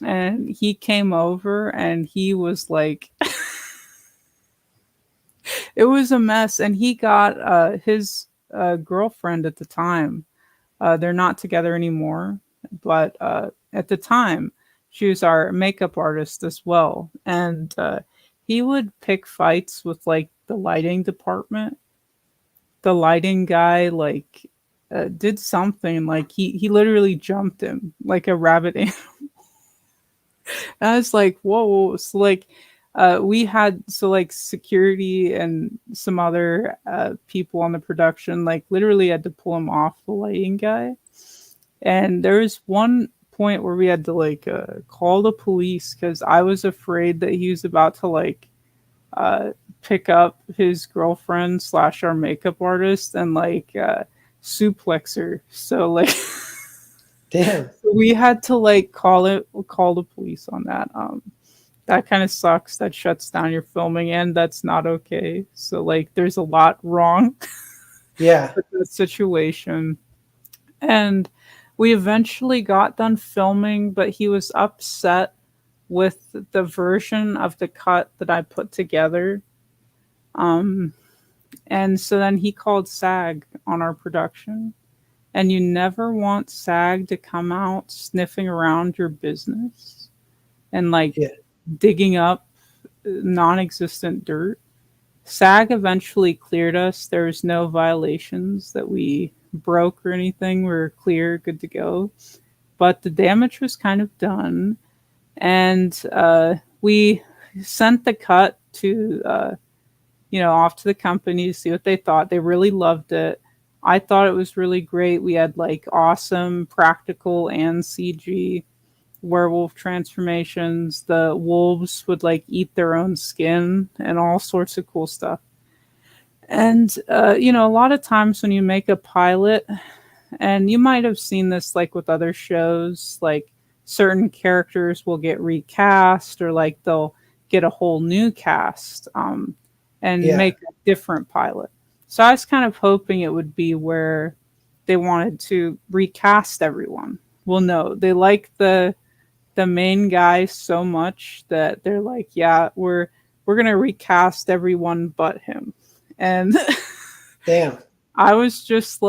[SPEAKER 2] And he came over and he was like it was a mess. And he got his girlfriend at the time. They're not together anymore, but at the time she was our makeup artist as well. And he would pick fights with the lighting department. The lighting guy did something, he literally jumped him like a rabbit animal. I was like, whoa. So we had security and some other people on the production literally had to pull him off the lighting guy. And there was one point where we had to call the police because I was afraid that he was about to pick up his girlfriend / our makeup artist and suplex her. So
[SPEAKER 1] damn,
[SPEAKER 2] we had to call the police on that. That kind of sucks. That shuts down your filming, and that's not okay. So there's a lot wrong with that situation. And we eventually got done filming, but he was upset with the version of the cut that I put together. And so then he called SAG on our production. And you never want SAG to come out sniffing around your business and digging up non-existent dirt. SAG eventually cleared us. There was no violations that we broke or anything. We were clear, good to go. But the damage was kind of done. And we sent the cut to, off to the company to see what they thought. They really loved it. I thought it was really great. We had awesome practical and CG werewolf transformations. The wolves would eat their own skin and all sorts of cool stuff. And, a lot of times when you make a pilot, and you might have seen this with other shows, certain characters will get recast or they'll get a whole new cast and make a different pilot. So I was kind of hoping it would be where they wanted to recast everyone. Well, no, they like the main guy so much that they're we're going to recast everyone but him. And
[SPEAKER 1] damn,
[SPEAKER 2] I was just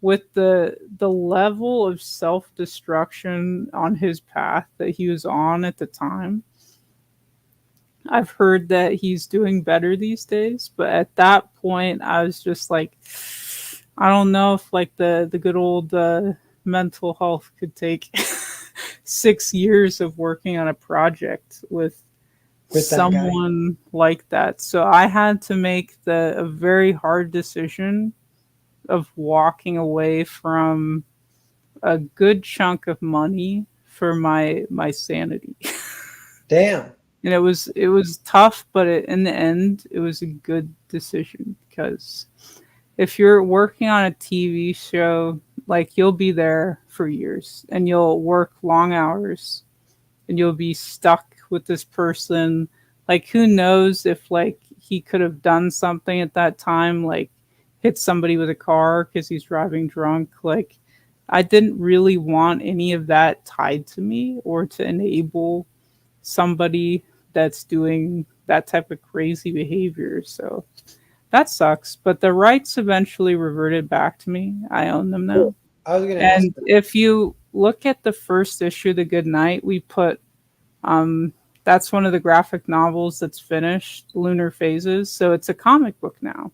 [SPEAKER 2] with the level of self-destruction on his path that he was on at the time, I've heard that he's doing better these days, but at that point, I was just like, I don't know if like the good old mental health could take 6 years of working on a project with
[SPEAKER 1] with that guy.
[SPEAKER 2] someone like that. So I had to make the a very hard decision of walking away from a good chunk of money for my sanity.
[SPEAKER 1] Damn.
[SPEAKER 2] And it was tough, but in the end, it was a good decision because if you're working on a TV show, like you'll be there for years and you'll work long hours and you'll be stuck with this person. Like who knows if like he could have done something at that time, like hit somebody with a car because he's driving drunk. Like I didn't really want any of that tied to me or to enable somebody that's doing that type of crazy behavior. So that sucks. But the rights eventually reverted back to me. I own them now.
[SPEAKER 1] Cool. I was gonna ask
[SPEAKER 2] And
[SPEAKER 1] that.
[SPEAKER 2] if you look at the first issue, The Good Night, we put that's one of the graphic novels that's finished, Lunar Phases. So it's a comic book now.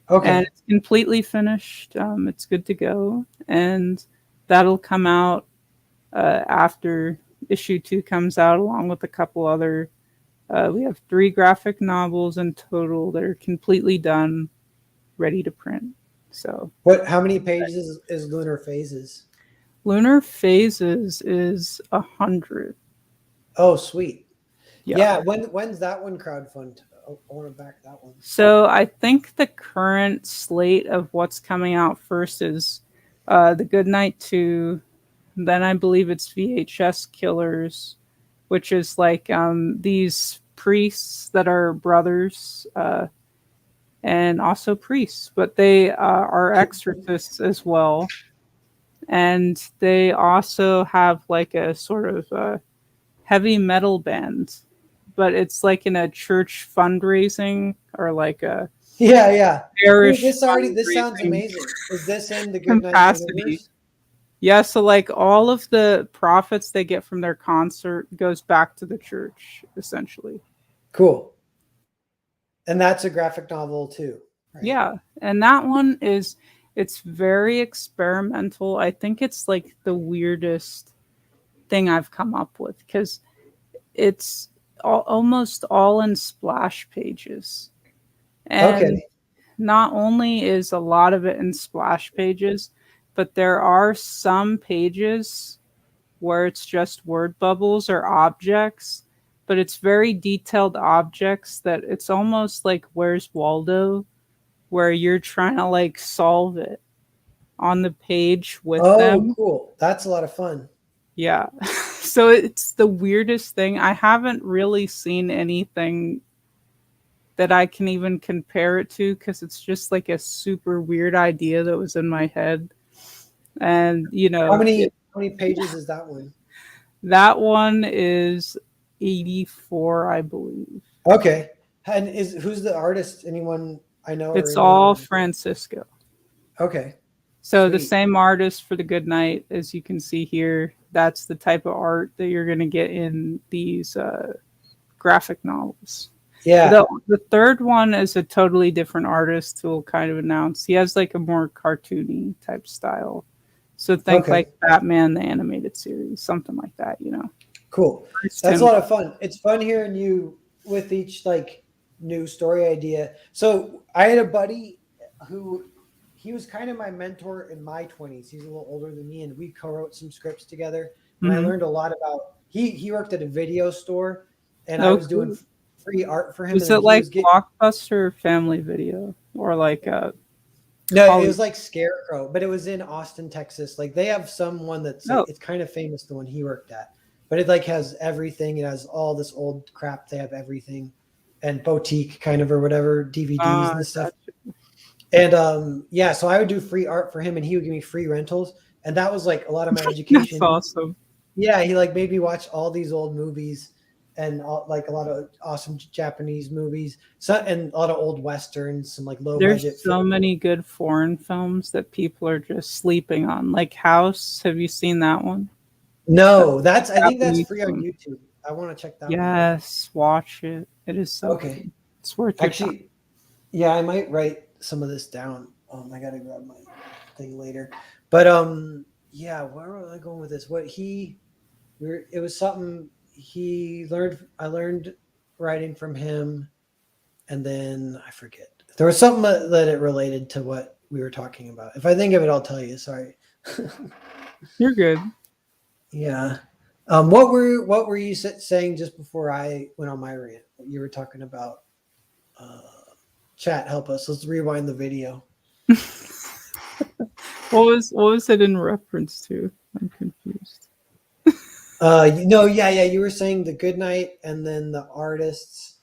[SPEAKER 2] And
[SPEAKER 1] Okay.
[SPEAKER 2] it's completely finished. It's good to go. And that'll come out after issue 2 comes out, along with a couple other. We have 3 graphic novels in total that are completely done, ready to print. So
[SPEAKER 1] What? How many pages is Lunar Phases?
[SPEAKER 2] Lunar Phases is 100.
[SPEAKER 1] Oh, sweet.
[SPEAKER 2] Yeah.
[SPEAKER 1] Yeah. When's that one crowdfund? I want to back that one.
[SPEAKER 2] So I think the current slate of what's coming out first is The Good Night 2. Then I believe it's VHS Killers, which is like these priests that are brothers and also priests, but they are exorcists as well. And they also have like a sort of heavy metal band, but it's like in a church fundraising or like a
[SPEAKER 1] Yeah, yeah. Dude,
[SPEAKER 2] parish
[SPEAKER 1] this sounds
[SPEAKER 2] fundraising
[SPEAKER 1] amazing. Is this in the Good Night
[SPEAKER 2] capacity.
[SPEAKER 1] universe?
[SPEAKER 2] Yeah, so like all of the profits they get from their concert goes back to the church, essentially.
[SPEAKER 1] Cool. And that's a graphic novel too, right?
[SPEAKER 2] Yeah, and that one is it's very experimental. I think it's like the weirdest thing I've come up with because it's almost all in splash pages. And
[SPEAKER 1] Okay.
[SPEAKER 2] not only is a lot of it in splash pages, but there are some pages where it's just word bubbles or objects, but it's very detailed objects that it's almost like Where's Waldo, where you're trying to like solve it on the page with
[SPEAKER 1] Oh,
[SPEAKER 2] them.
[SPEAKER 1] cool. That's a lot of fun.
[SPEAKER 2] Yeah. So it's the weirdest thing. I haven't really seen anything that I can even compare it to because it's just like a super weird idea that was in my head. And,
[SPEAKER 1] How many pages is that one?
[SPEAKER 2] that one is 84, I believe.
[SPEAKER 1] Okay. And who's the artist? Anyone I know or
[SPEAKER 2] It's all
[SPEAKER 1] anyone?
[SPEAKER 2] Francisco.
[SPEAKER 1] Okay.
[SPEAKER 2] So the
[SPEAKER 1] Sweet.
[SPEAKER 2] same artist for the Good Night, as you can see here, that's the type of art that you're going to get in these graphic novels.
[SPEAKER 1] Yeah.
[SPEAKER 2] The third one is a totally different artist who will kind of announce. He has like a more cartoony type style. So think
[SPEAKER 1] Okay.
[SPEAKER 2] like Batman, the animated series, something like that,
[SPEAKER 1] Cool. That's a lot of fun. It's fun hearing you with each like new story idea. So I had a buddy who he was kind of my mentor in my 20s. He's a little older than me, and we co-wrote some scripts together. And I learned a lot about he worked at a video store, and I was doing free art for him.
[SPEAKER 2] Was
[SPEAKER 1] and
[SPEAKER 2] it like Blockbuster Family Video or like
[SPEAKER 1] no, it was like Scarecrow, but it was in Austin, Texas. Like they have someone that's like, it's kind of famous, the one he worked at, but it like has everything. It has all this old crap. They have everything, and boutique kind of or whatever DVDs and stuff. And yeah, so I would do free art for him, and he would give me free rentals, and that was like a lot of my education.
[SPEAKER 2] That's awesome.
[SPEAKER 1] Yeah, he like made me watch all these old movies and like a lot of awesome Japanese movies, and a lot of old westerns, some like low budget.
[SPEAKER 2] There's so many good foreign films that people are just sleeping on. Like House, have you seen that one?
[SPEAKER 1] No, I think that's free on YouTube. I want to check that one out.
[SPEAKER 2] Yes, watch it. It is so
[SPEAKER 1] Okay.
[SPEAKER 2] good. It's worth your time.
[SPEAKER 1] Actually, yeah, I might write some of this down. I gotta grab my thing later. But yeah, where was I going with this? It was something he learned. I learned writing from him, and then I forget. There was something that it related to what we were talking about. If I think of it, I'll tell you. Sorry.
[SPEAKER 2] You're good.
[SPEAKER 1] Yeah. What were you saying just before I went on my rant? You were talking about uh, chat. Help us. Let's rewind the video.
[SPEAKER 2] What was it in reference to? I'm confused.
[SPEAKER 1] Yeah. You were saying the good night and then the artists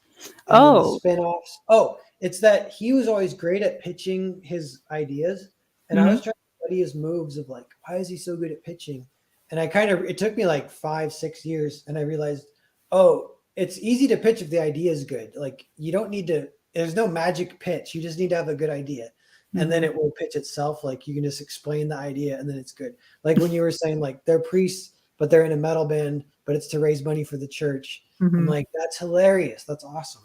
[SPEAKER 1] and then the
[SPEAKER 2] Oh,
[SPEAKER 1] spin-offs. Oh, it's that he was always great at pitching his ideas. And I
[SPEAKER 2] hmm
[SPEAKER 1] was trying to study his moves of like, why is he so good at pitching? And it took me like 5-6 years. And I realized, oh, it's easy to pitch if the idea is good. Like you don't need to, there's no magic pitch. You just need to have a good idea. And then
[SPEAKER 2] hmm
[SPEAKER 1] it will pitch itself. Like you can just explain the idea and then it's good. Like when you were saying like they're priests, but they're in a metal band, but it's to raise money for the church. I'm
[SPEAKER 2] hmm
[SPEAKER 1] like, that's hilarious. That's awesome.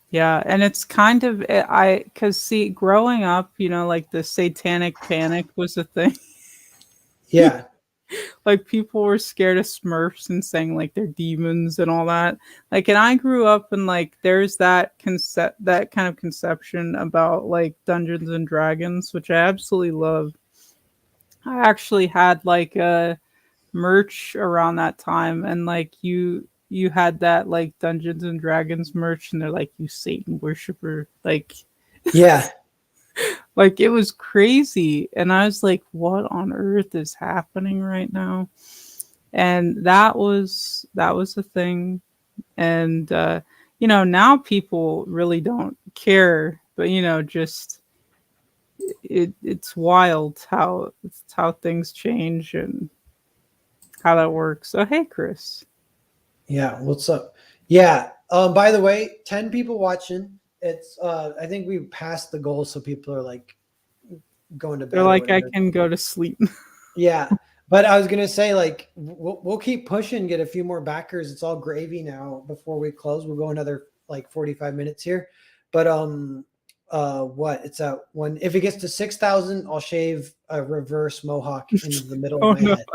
[SPEAKER 2] Yeah, and it's kind of because see, growing up, like the satanic panic was a thing.
[SPEAKER 1] Yeah.
[SPEAKER 2] Like people were scared of Smurfs and saying like they're demons and all that. Like, and I grew up and like there's that kind of conception about like Dungeons and Dragons, which I absolutely love. I actually had like a merch around that time, and like you had that like Dungeons and Dragons merch, and they're like, you Satan worshiper,
[SPEAKER 1] Yeah.
[SPEAKER 2] like it was crazy, and I was like, what on earth is happening right now? And that was a thing. And now people really don't care, but just it's wild how things change and how that works. So hey, Chris.
[SPEAKER 1] Yeah. What's up? Yeah. By the way, 10 people watching. It's I think we passed the goal, so people are like going to
[SPEAKER 2] They're
[SPEAKER 1] bed or
[SPEAKER 2] like, I
[SPEAKER 1] whatever.
[SPEAKER 2] can go to sleep.
[SPEAKER 1] Yeah. But I was gonna say, like, we'll keep pushing, get a few more backers. It's all gravy now before we close. We'll go another like 45 minutes here. But what? It's at one. If it gets to 6,000, I'll shave a reverse mohawk into the middle of
[SPEAKER 2] Oh
[SPEAKER 1] my
[SPEAKER 2] no.
[SPEAKER 1] head.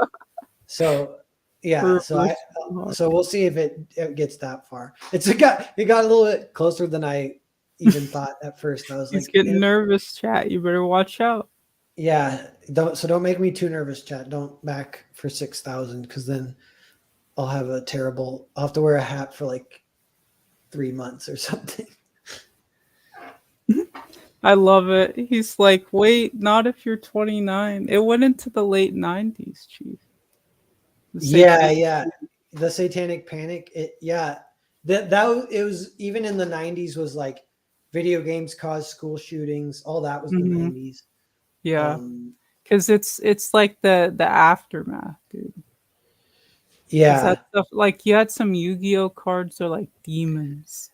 [SPEAKER 1] So yeah,
[SPEAKER 2] Reverse mohawk.
[SPEAKER 1] so we'll see if it gets that far. It got a little bit closer than I even thought at first. I was
[SPEAKER 2] He's
[SPEAKER 1] like,
[SPEAKER 2] getting nervous, chat. You better watch out.
[SPEAKER 1] yeah, don't make me too nervous, chat. Don't back for 6,000 because then I'll have to wear a hat for like 3 months or something.
[SPEAKER 2] I love it. He's like, wait, not if you're 29. It went into the late 90s, Chief.
[SPEAKER 1] Yeah. The satanic panic. It was even in the 90s was like video games caused school shootings. All that was the
[SPEAKER 2] Mhm.
[SPEAKER 1] 90s.
[SPEAKER 2] Yeah, because it's like the aftermath, dude. Because
[SPEAKER 1] Yeah.
[SPEAKER 2] that stuff, like you had some Yu-Gi-Oh cards, are like demons.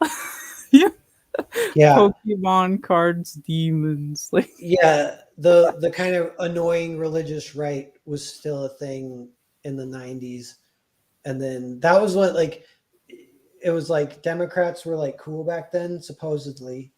[SPEAKER 2] Yeah,
[SPEAKER 1] Yeah.
[SPEAKER 2] Pokemon cards, demons. Like,
[SPEAKER 1] Yeah. The kind of annoying religious right was still a thing in the 90s. And then that was what like it was like Democrats were like cool back then, supposedly.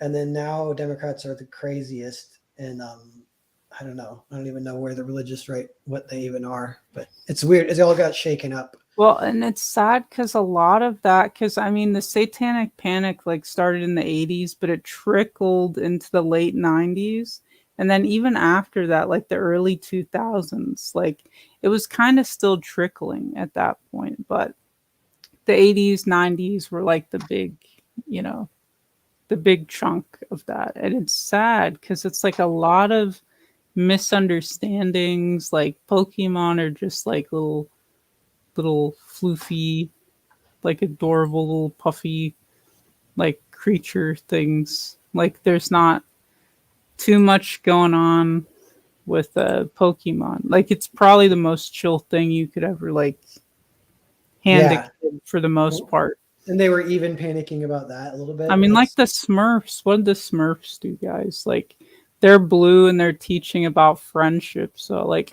[SPEAKER 1] And then now Democrats are the craziest. And I don't know. I don't even know where the religious right what they even are. But it's weird. It all got shaken up.
[SPEAKER 2] well, and it's sad because a lot of that, because I mean, the Satanic Panic like started in the 80s, but it trickled into the late 90s. And then even after that, like the early 2000s, like it was kind of still trickling at that point. But the 80s, 90s were like you know, the big chunk of that. And it's sad because it's like a lot of misunderstandings. Like Pokemon are just like little floofy, like adorable little puffy like creature things. Like there's not too much going on with Pokemon. Like it's probably the most chill thing you could ever like hand a
[SPEAKER 1] Yeah.
[SPEAKER 2] kid for the most part.
[SPEAKER 1] And they were even panicking about that a little
[SPEAKER 2] I
[SPEAKER 1] bit.
[SPEAKER 2] mean, like the Smurfs. What did the Smurfs do, guys? Like they're blue and they're teaching about friendship. So like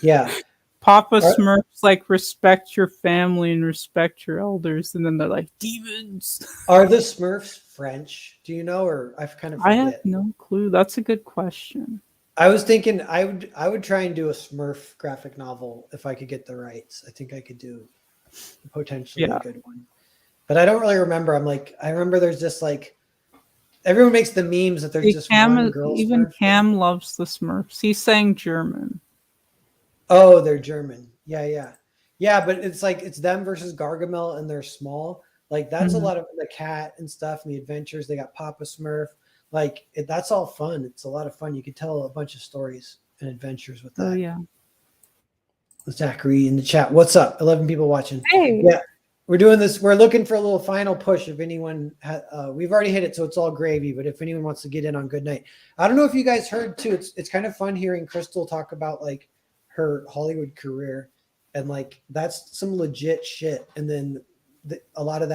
[SPEAKER 1] Yeah.
[SPEAKER 2] Papa
[SPEAKER 1] Are,
[SPEAKER 2] Smurf's like, respect your family and respect your elders, and then they're like, demons.
[SPEAKER 1] are the Smurfs French? Do you know, or I kind of
[SPEAKER 2] I have
[SPEAKER 1] forget?
[SPEAKER 2] no clue. That's a good question.
[SPEAKER 1] I was thinking I would try and do a Smurf graphic novel if I could get the rights. I think I could do potentially a
[SPEAKER 2] Yeah.
[SPEAKER 1] good one. But I don't really remember. I remember there's just like everyone makes the memes that there's
[SPEAKER 2] See,
[SPEAKER 1] just
[SPEAKER 2] Cam,
[SPEAKER 1] one girl
[SPEAKER 2] even
[SPEAKER 1] Smurf.
[SPEAKER 2] Cam loves the Smurfs. He's saying German.
[SPEAKER 1] Oh, they're German. Yeah, yeah. Yeah, but it's like it's them versus Gargamel and they're small. Like that's a
[SPEAKER 2] Mhm.
[SPEAKER 1] lot of the cat and stuff and the adventures. They got Papa Smurf. Like that's all fun. It's a lot of fun. You could tell a bunch of stories and adventures with
[SPEAKER 2] Oh
[SPEAKER 1] that.
[SPEAKER 2] yeah.
[SPEAKER 1] Zachary in the chat. What's up? 11 people watching.
[SPEAKER 2] Hey.
[SPEAKER 1] Yeah, we're doing this. We're looking for a little final push. If anyone, we've already hit it, so it's all gravy. But if anyone wants to get in on Good Night, I don't know if you guys heard too. It's kind of fun hearing Crystal talk about like her Hollywood career, and like that's some legit shit. And then a lot of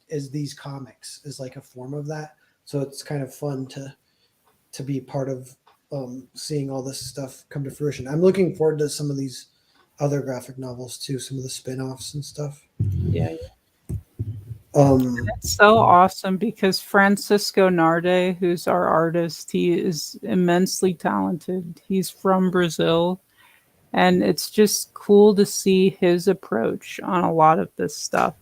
[SPEAKER 1] is these comics is like a form of that. So it's kind of fun to be part of seeing all this stuff come to fruition. I'm looking forward to some of these other graphic novels too, some of the spin-offs and stuff.
[SPEAKER 2] Yeah.
[SPEAKER 1] Um
[SPEAKER 2] It's so awesome because Francisco Narde, who's our artist, he is immensely talented. He's from Brazil, and it's just cool to see his approach on a lot of this stuff.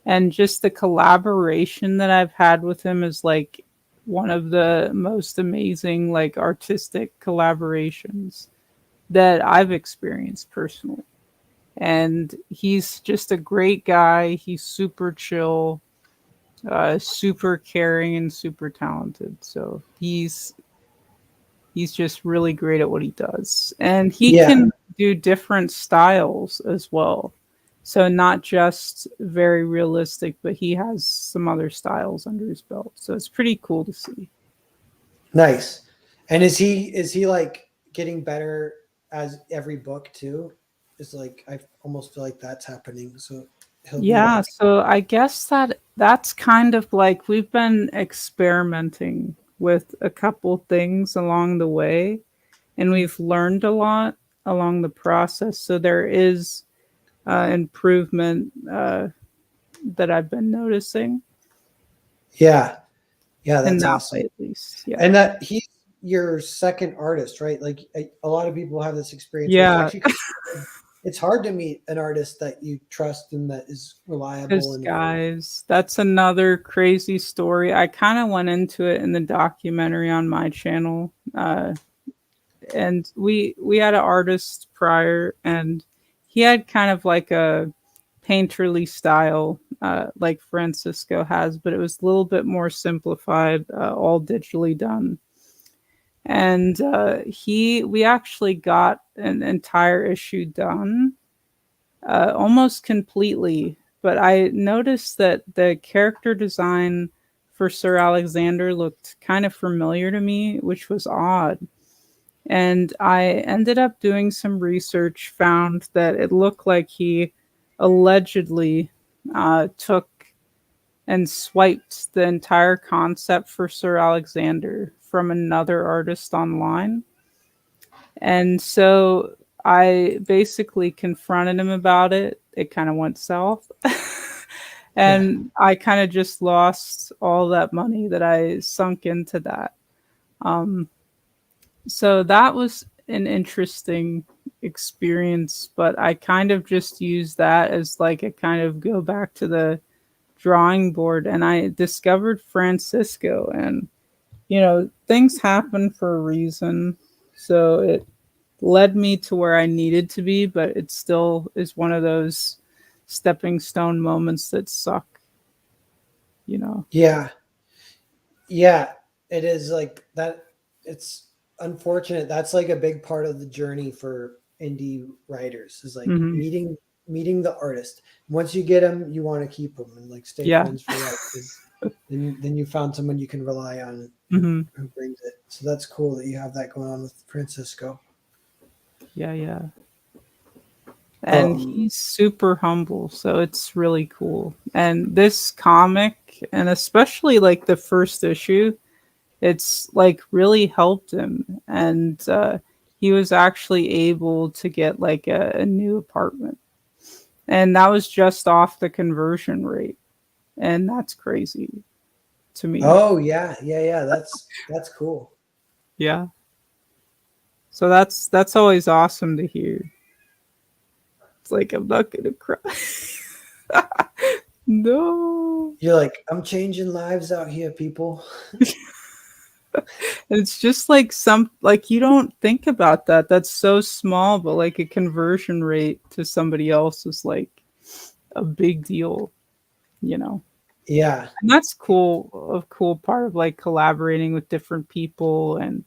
[SPEAKER 2] And just the collaboration that I've had with him is like one of the most amazing like artistic collaborations that I've experienced personally. And he's just a great guy. He's super chill, super caring, and super talented. So he's just really great at what he does, and he
[SPEAKER 1] yeah,
[SPEAKER 2] can do different styles as well. So not just very realistic, but he has some other styles under his belt. So it's pretty cool to see.
[SPEAKER 1] nice. And is he like getting better as every book too? It's like I almost feel like that's happening. So he'll be
[SPEAKER 2] Yeah,
[SPEAKER 1] like,
[SPEAKER 2] so I guess that's kind of like we've been experimenting with a couple things along the way, and we've learned a lot along the process. So there is improvement that I've been noticing
[SPEAKER 1] yeah, yeah,
[SPEAKER 2] in
[SPEAKER 1] that's
[SPEAKER 2] that way,
[SPEAKER 1] awesome.
[SPEAKER 2] at least. Yeah.
[SPEAKER 1] And that he's your second artist, right? Like a lot of people have this experience where it's
[SPEAKER 2] Yeah.
[SPEAKER 1] actually it's hard to meet an artist that you trust and that is reliable
[SPEAKER 2] Because,
[SPEAKER 1] and
[SPEAKER 2] guys, that's another crazy story. I kind of went into it in the documentary on my channel. And we had an artist prior, and he had kind of like a painterly style, like Francisco has, but it was a little bit more simplified, all digitally done. And we actually got an entire issue done, almost completely. But I noticed that the character design for Sir Alexander looked kind of familiar to me, which was odd. And I ended up doing some research, found that it looked like he allegedly took and swiped the entire concept for Sir Alexander from another artist online. And so I basically confronted him about it. It kind of went south.
[SPEAKER 1] yeah.
[SPEAKER 2] And I kind of just lost all that money that I sunk into that. Um, so that was an interesting experience, but I kind of just used that as like a kind of go back to the drawing board, and I discovered Francisco. And things happen for a reason. So it led me to where I needed to be, but it still is one of those stepping stone moments that suck.
[SPEAKER 1] Yeah. Yeah, it is like that. It's unfortunate. That's like a big part of the journey for indie writers is like
[SPEAKER 2] Hmm.
[SPEAKER 1] meeting the artist. Once you get them, you want to keep them and like stay
[SPEAKER 2] Yeah.
[SPEAKER 1] friends for life because then you found someone you can rely on
[SPEAKER 2] Hmm.
[SPEAKER 1] who brings it. So that's cool that you have that going on with Francisco.
[SPEAKER 2] Yeah, yeah. And
[SPEAKER 1] Um,
[SPEAKER 2] he's super humble, so it's really cool. And this comic, and especially like the first issue, it's like really helped him. And he was actually able to get like a new apartment. And that was just off the conversion rate. And that's crazy to me.
[SPEAKER 1] Oh yeah, yeah, yeah. That's cool.
[SPEAKER 2] Yeah. So that's always awesome to hear. It's like I'm not gonna cry. No.
[SPEAKER 1] You're like, I'm changing lives out here, people.
[SPEAKER 2] It's just like some like you don't think about that. That's so small, but like a conversion rate to somebody else is like a big deal, you know.
[SPEAKER 1] Yeah,
[SPEAKER 2] And that's cool. A cool part of like collaborating with different people and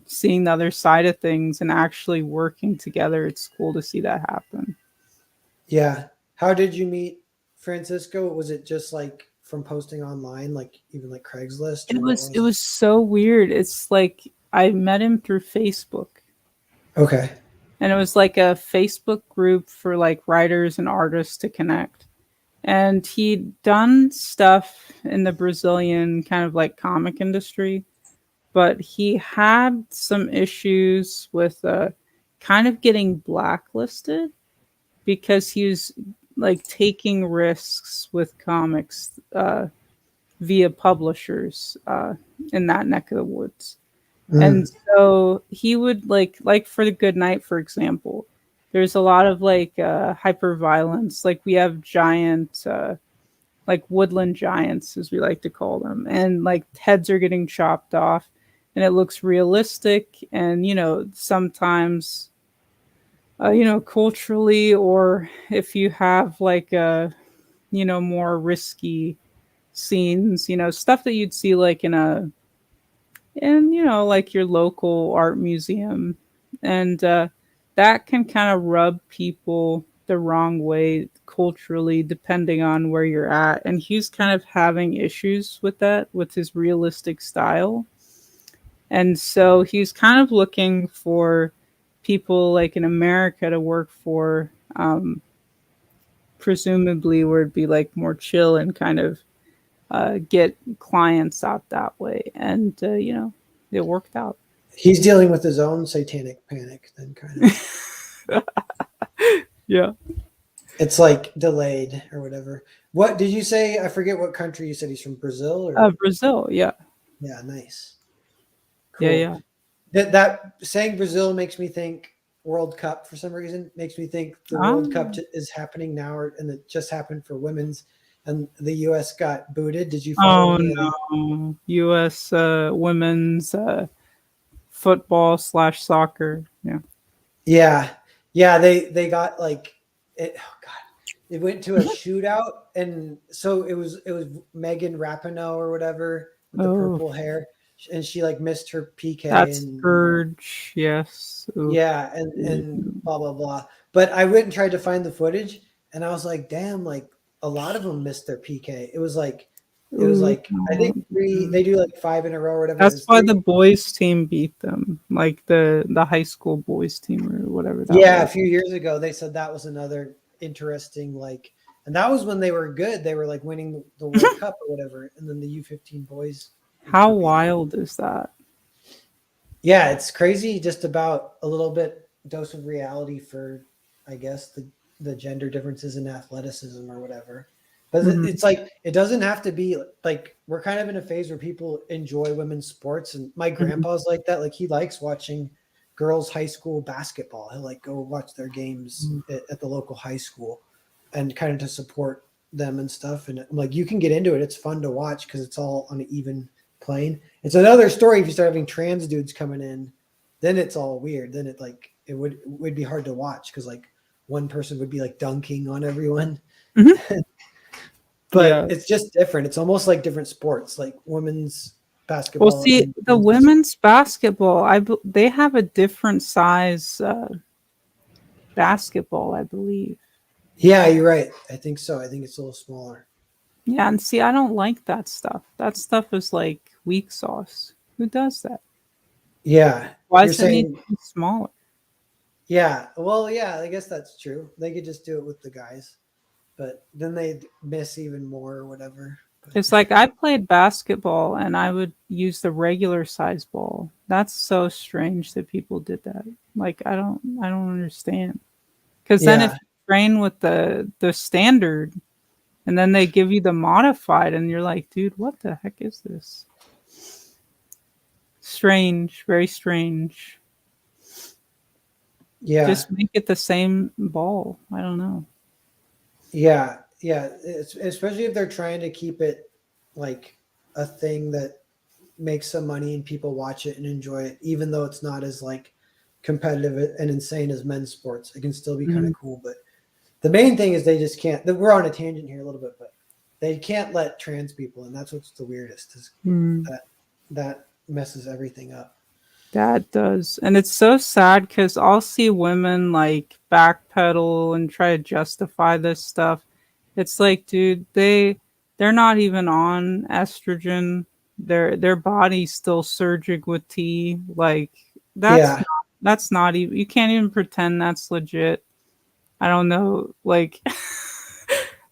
[SPEAKER 2] seeing the other side of things and actually working together. It's cool to see that happen.
[SPEAKER 1] yeah. How did you meet Francisco? Was it just like from posting online, like even like Craigslist,
[SPEAKER 2] It
[SPEAKER 1] or what
[SPEAKER 2] was it
[SPEAKER 1] was it?
[SPEAKER 2] was so weird. It's like I met him through Facebook.
[SPEAKER 1] Okay.
[SPEAKER 2] And it was like a Facebook group for like writers and artists to connect. And he'd done stuff in the Brazilian kind of like comic industry, but he had some issues with kind of getting blacklisted because he was like taking risks with comics via publishers in that neck of the woods. And
[SPEAKER 1] Mm,
[SPEAKER 2] so he would like for the Good Night, for example, there's a lot of like hyper violence. Like we have giant like woodland giants, as we like to call them, and like heads are getting chopped off, and it looks realistic. And sometimes culturally, or if you have like a more risky scenes, stuff that you'd see like in like your local art museum, and that can kind of rub people the wrong way culturally depending on where you're at, and he's kind of having issues with that with his realistic style. And so he's kind of looking for people like in America to work for, presumably where it'd be like more chill and kind of get clients out that way. And it worked out.
[SPEAKER 1] he's dealing with his own satanic panic, then kind of.
[SPEAKER 2] Yeah.
[SPEAKER 1] It's like delayed or whatever. What did you say? I forget what country you said he's from. Brazil or
[SPEAKER 2] Brazil. Yeah.
[SPEAKER 1] yeah, nice,
[SPEAKER 2] Yeah.
[SPEAKER 1] cool.
[SPEAKER 2] Yeah.
[SPEAKER 1] That saying Brazil makes me think World Cup for some reason. Makes me think the World Cup
[SPEAKER 2] Ah.
[SPEAKER 1] is happening now, and it just happened for women's, and the U.S. got booted. Did you follow
[SPEAKER 2] Oh
[SPEAKER 1] any of that?
[SPEAKER 2] no. U.S. Women's football/soccer. Yeah.
[SPEAKER 1] Yeah, yeah. They got like it. Oh God, it went to a shootout, and so it was Megan Rapinoe or whatever with the
[SPEAKER 2] Oh,
[SPEAKER 1] purple hair, and she like missed her PK
[SPEAKER 2] that's
[SPEAKER 1] and
[SPEAKER 2] Purge. Yes. Oof.
[SPEAKER 1] yeah, and blah blah blah. But I went and tried to find the footage, and I was like, damn, like a lot of them missed their PK. It was
[SPEAKER 2] Ooh,
[SPEAKER 1] like I think three. They do like five in a row or whatever. It
[SPEAKER 2] that's
[SPEAKER 1] was
[SPEAKER 2] why
[SPEAKER 1] three.
[SPEAKER 2] the boys team beat them, like the high school boys team or whatever that
[SPEAKER 1] Yeah, a
[SPEAKER 2] was.
[SPEAKER 1] few years ago, they said that was another interesting like, and that was when they were good. They were like winning the World Cup or whatever, and then the U15 boys
[SPEAKER 2] How
[SPEAKER 1] got beat.
[SPEAKER 2] wild is that?
[SPEAKER 1] Yeah, it's crazy. Just about a little bit dose of reality for, I guess the gender differences in athleticism or whatever. But
[SPEAKER 2] Mhm.
[SPEAKER 1] it's like it doesn't have to be like we're kind of in a phase where people enjoy women's sports, and my
[SPEAKER 2] Mhm.
[SPEAKER 1] grandpa's like that. Like he likes watching girls' high school basketball. He'll like go watch their games at the local high school, and kind of to support them and stuff. And like you can get into it. It's fun to watch because it's all on an even plane. It's another story if you start having trans dudes coming in, then it's all weird. Then it would be hard to watch because like one person would be like dunking on everyone.
[SPEAKER 2] Mhm.
[SPEAKER 1] But
[SPEAKER 2] Yeah.
[SPEAKER 1] it's just different. It's almost like different sports, like women's
[SPEAKER 2] Well,
[SPEAKER 1] basketball
[SPEAKER 2] see,
[SPEAKER 1] and
[SPEAKER 2] the
[SPEAKER 1] men's.
[SPEAKER 2] women's basketball, they have a different size basketball, I believe.
[SPEAKER 1] Yeah, you're right. I think so. I think it's a little smaller.
[SPEAKER 2] Yeah, and see, I don't like that stuff. That stuff is like weak sauce. Who does that?
[SPEAKER 1] Yeah,
[SPEAKER 2] Why
[SPEAKER 1] you're
[SPEAKER 2] does it need
[SPEAKER 1] saying
[SPEAKER 2] to be smaller?
[SPEAKER 1] yeah. Well, yeah, I guess that's true. They could just do it with the guys, but then they'd miss even more or whatever.
[SPEAKER 2] It's like I played basketball and I would use the regular size ball. That's so strange that people did that. Like I don't understand. Because then if
[SPEAKER 1] Yeah,
[SPEAKER 2] you train with the standard and then they give you the modified and you're like, dude, what the heck is this? Strange, very strange.
[SPEAKER 1] yeah,
[SPEAKER 2] Just make it the same ball. I don't know.
[SPEAKER 1] yeah. Especially if they're trying to keep it like a thing that makes some money and people watch it and enjoy it, even though it's not as like competitive and insane as men's sports. It can still be kind
[SPEAKER 2] Mhm.
[SPEAKER 1] of cool, but the main thing is they just can't. We're on a tangent here a little bit, but they can't let trans people, and that's what's the weirdest is
[SPEAKER 2] Mm.
[SPEAKER 1] that messes everything up.
[SPEAKER 2] That does. And it's so sad because I'll see women like backpedal and try to justify this stuff. It's like, dude, they're not even on estrogen. Their body's still surging with T. Like
[SPEAKER 1] Yeah,
[SPEAKER 2] that's not even you can't even pretend that's legit. I don't know. Like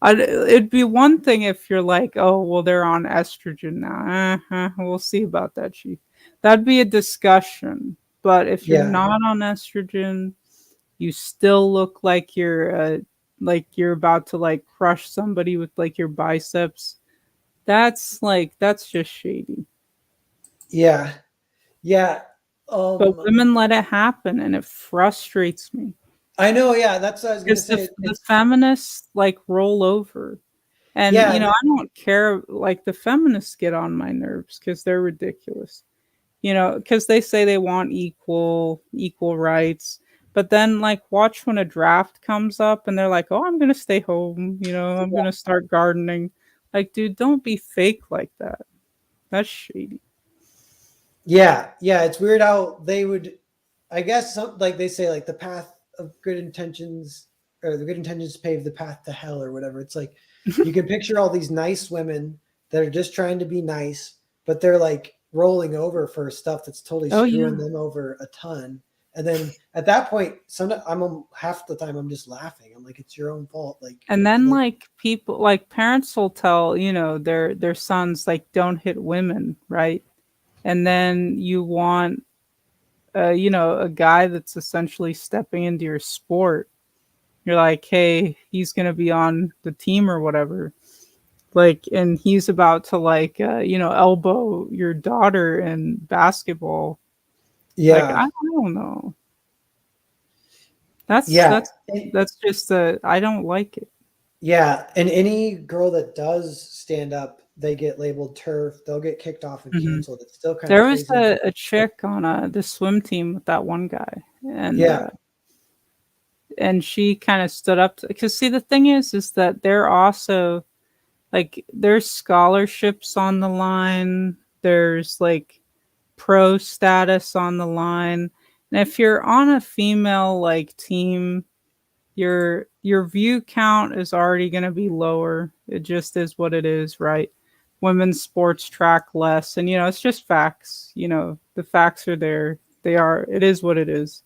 [SPEAKER 2] it'd be one thing if you're like, oh, well, they're on estrogen now. We'll see about that, chief. That'd be a discussion. But if you're
[SPEAKER 1] yeah,
[SPEAKER 2] not on estrogen, you still look like you're about to like crush somebody with like your biceps. That's just shady.
[SPEAKER 1] yeah, yeah.
[SPEAKER 2] But
[SPEAKER 1] Um,
[SPEAKER 2] women let it happen, and it frustrates me
[SPEAKER 1] I know. Yeah, that's what I was gonna
[SPEAKER 2] because
[SPEAKER 1] say.
[SPEAKER 2] the feminists like roll over. And,
[SPEAKER 1] Yeah,
[SPEAKER 2] I don't care, like, the feminists get on my nerves because 'cause they're ridiculous, because they say they want equal rights, but then, like, watch when a draft comes up and they're like, "Oh, I'm gonna stay home, I'm gonna start gardening." Like, dude, don't be fake like that. That's shady.
[SPEAKER 1] yeah. It's weird how they would. I guess like they say, like the path of good intentions or the good intentions pave the path to hell or whatever. It's like you can picture all these nice women that are just trying to be nice, but they're like rolling over for stuff that's totally
[SPEAKER 2] Oh,
[SPEAKER 1] screwing
[SPEAKER 2] yeah.
[SPEAKER 1] them over a ton. And then at that point, half the time I'm just laughing. I'm like, it's your own fault.
[SPEAKER 2] And then,
[SPEAKER 1] Like
[SPEAKER 2] like, people like, parents will tell, their sons, like, "Don't hit women," right? And then you want a guy that's essentially stepping into your sport. You're like, hey, he's gonna be on the team or whatever. Like, and he's about to like, elbow your daughter in basketball. Like,
[SPEAKER 1] yeah,
[SPEAKER 2] I don't know. That's
[SPEAKER 1] yeah.
[SPEAKER 2] that's that's just I don't like it.
[SPEAKER 1] Yeah, and any girl that does stand up, they get labeled turf. They'll get kicked off and
[SPEAKER 2] Hmm.
[SPEAKER 1] canceled. It's still kind of
[SPEAKER 2] There was
[SPEAKER 1] crazy.
[SPEAKER 2] a chick on the swim team with that one guy, and
[SPEAKER 1] Yeah,
[SPEAKER 2] uh, and she kind of stood up because see the thing is that they're also like there's scholarships on the line. There's like pro status on the line. And if you're on a female like team, your view count is already going to be lower. It just is what it is, right? Women's sports track less and it's just facts. The facts are there. It is what it is.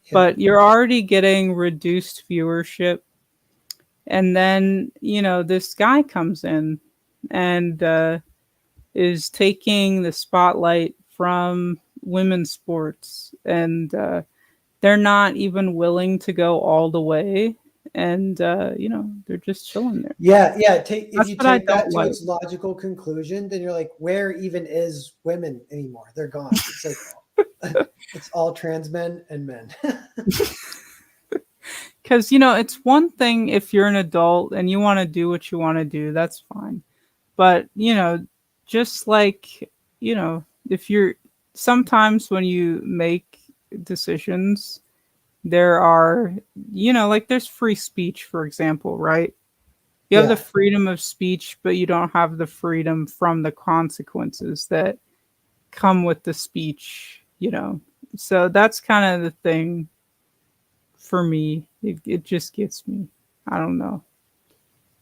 [SPEAKER 1] yeah,
[SPEAKER 2] But you're already getting reduced viewership and then this guy comes in and is taking the spotlight from women's sports and they're not even willing to go all the way and they're just chilling there.
[SPEAKER 1] yeah. If
[SPEAKER 2] That's
[SPEAKER 1] you
[SPEAKER 2] what I
[SPEAKER 1] take
[SPEAKER 2] don't
[SPEAKER 1] that to
[SPEAKER 2] like.
[SPEAKER 1] its logical conclusion, then you're like, where even is women anymore? They're gone. It's like it's all trans men and men.
[SPEAKER 2] Because it's one thing if you're an adult and you want to do what you want to do, that's fine. But just like if you're sometimes when you make decisions there are like there's free speech, for example, right? You have the
[SPEAKER 1] Yeah,
[SPEAKER 2] freedom of speech but you don't have the freedom from the consequences that come with the speech. So that's kind of the thing for me. It just gets me. I don't know,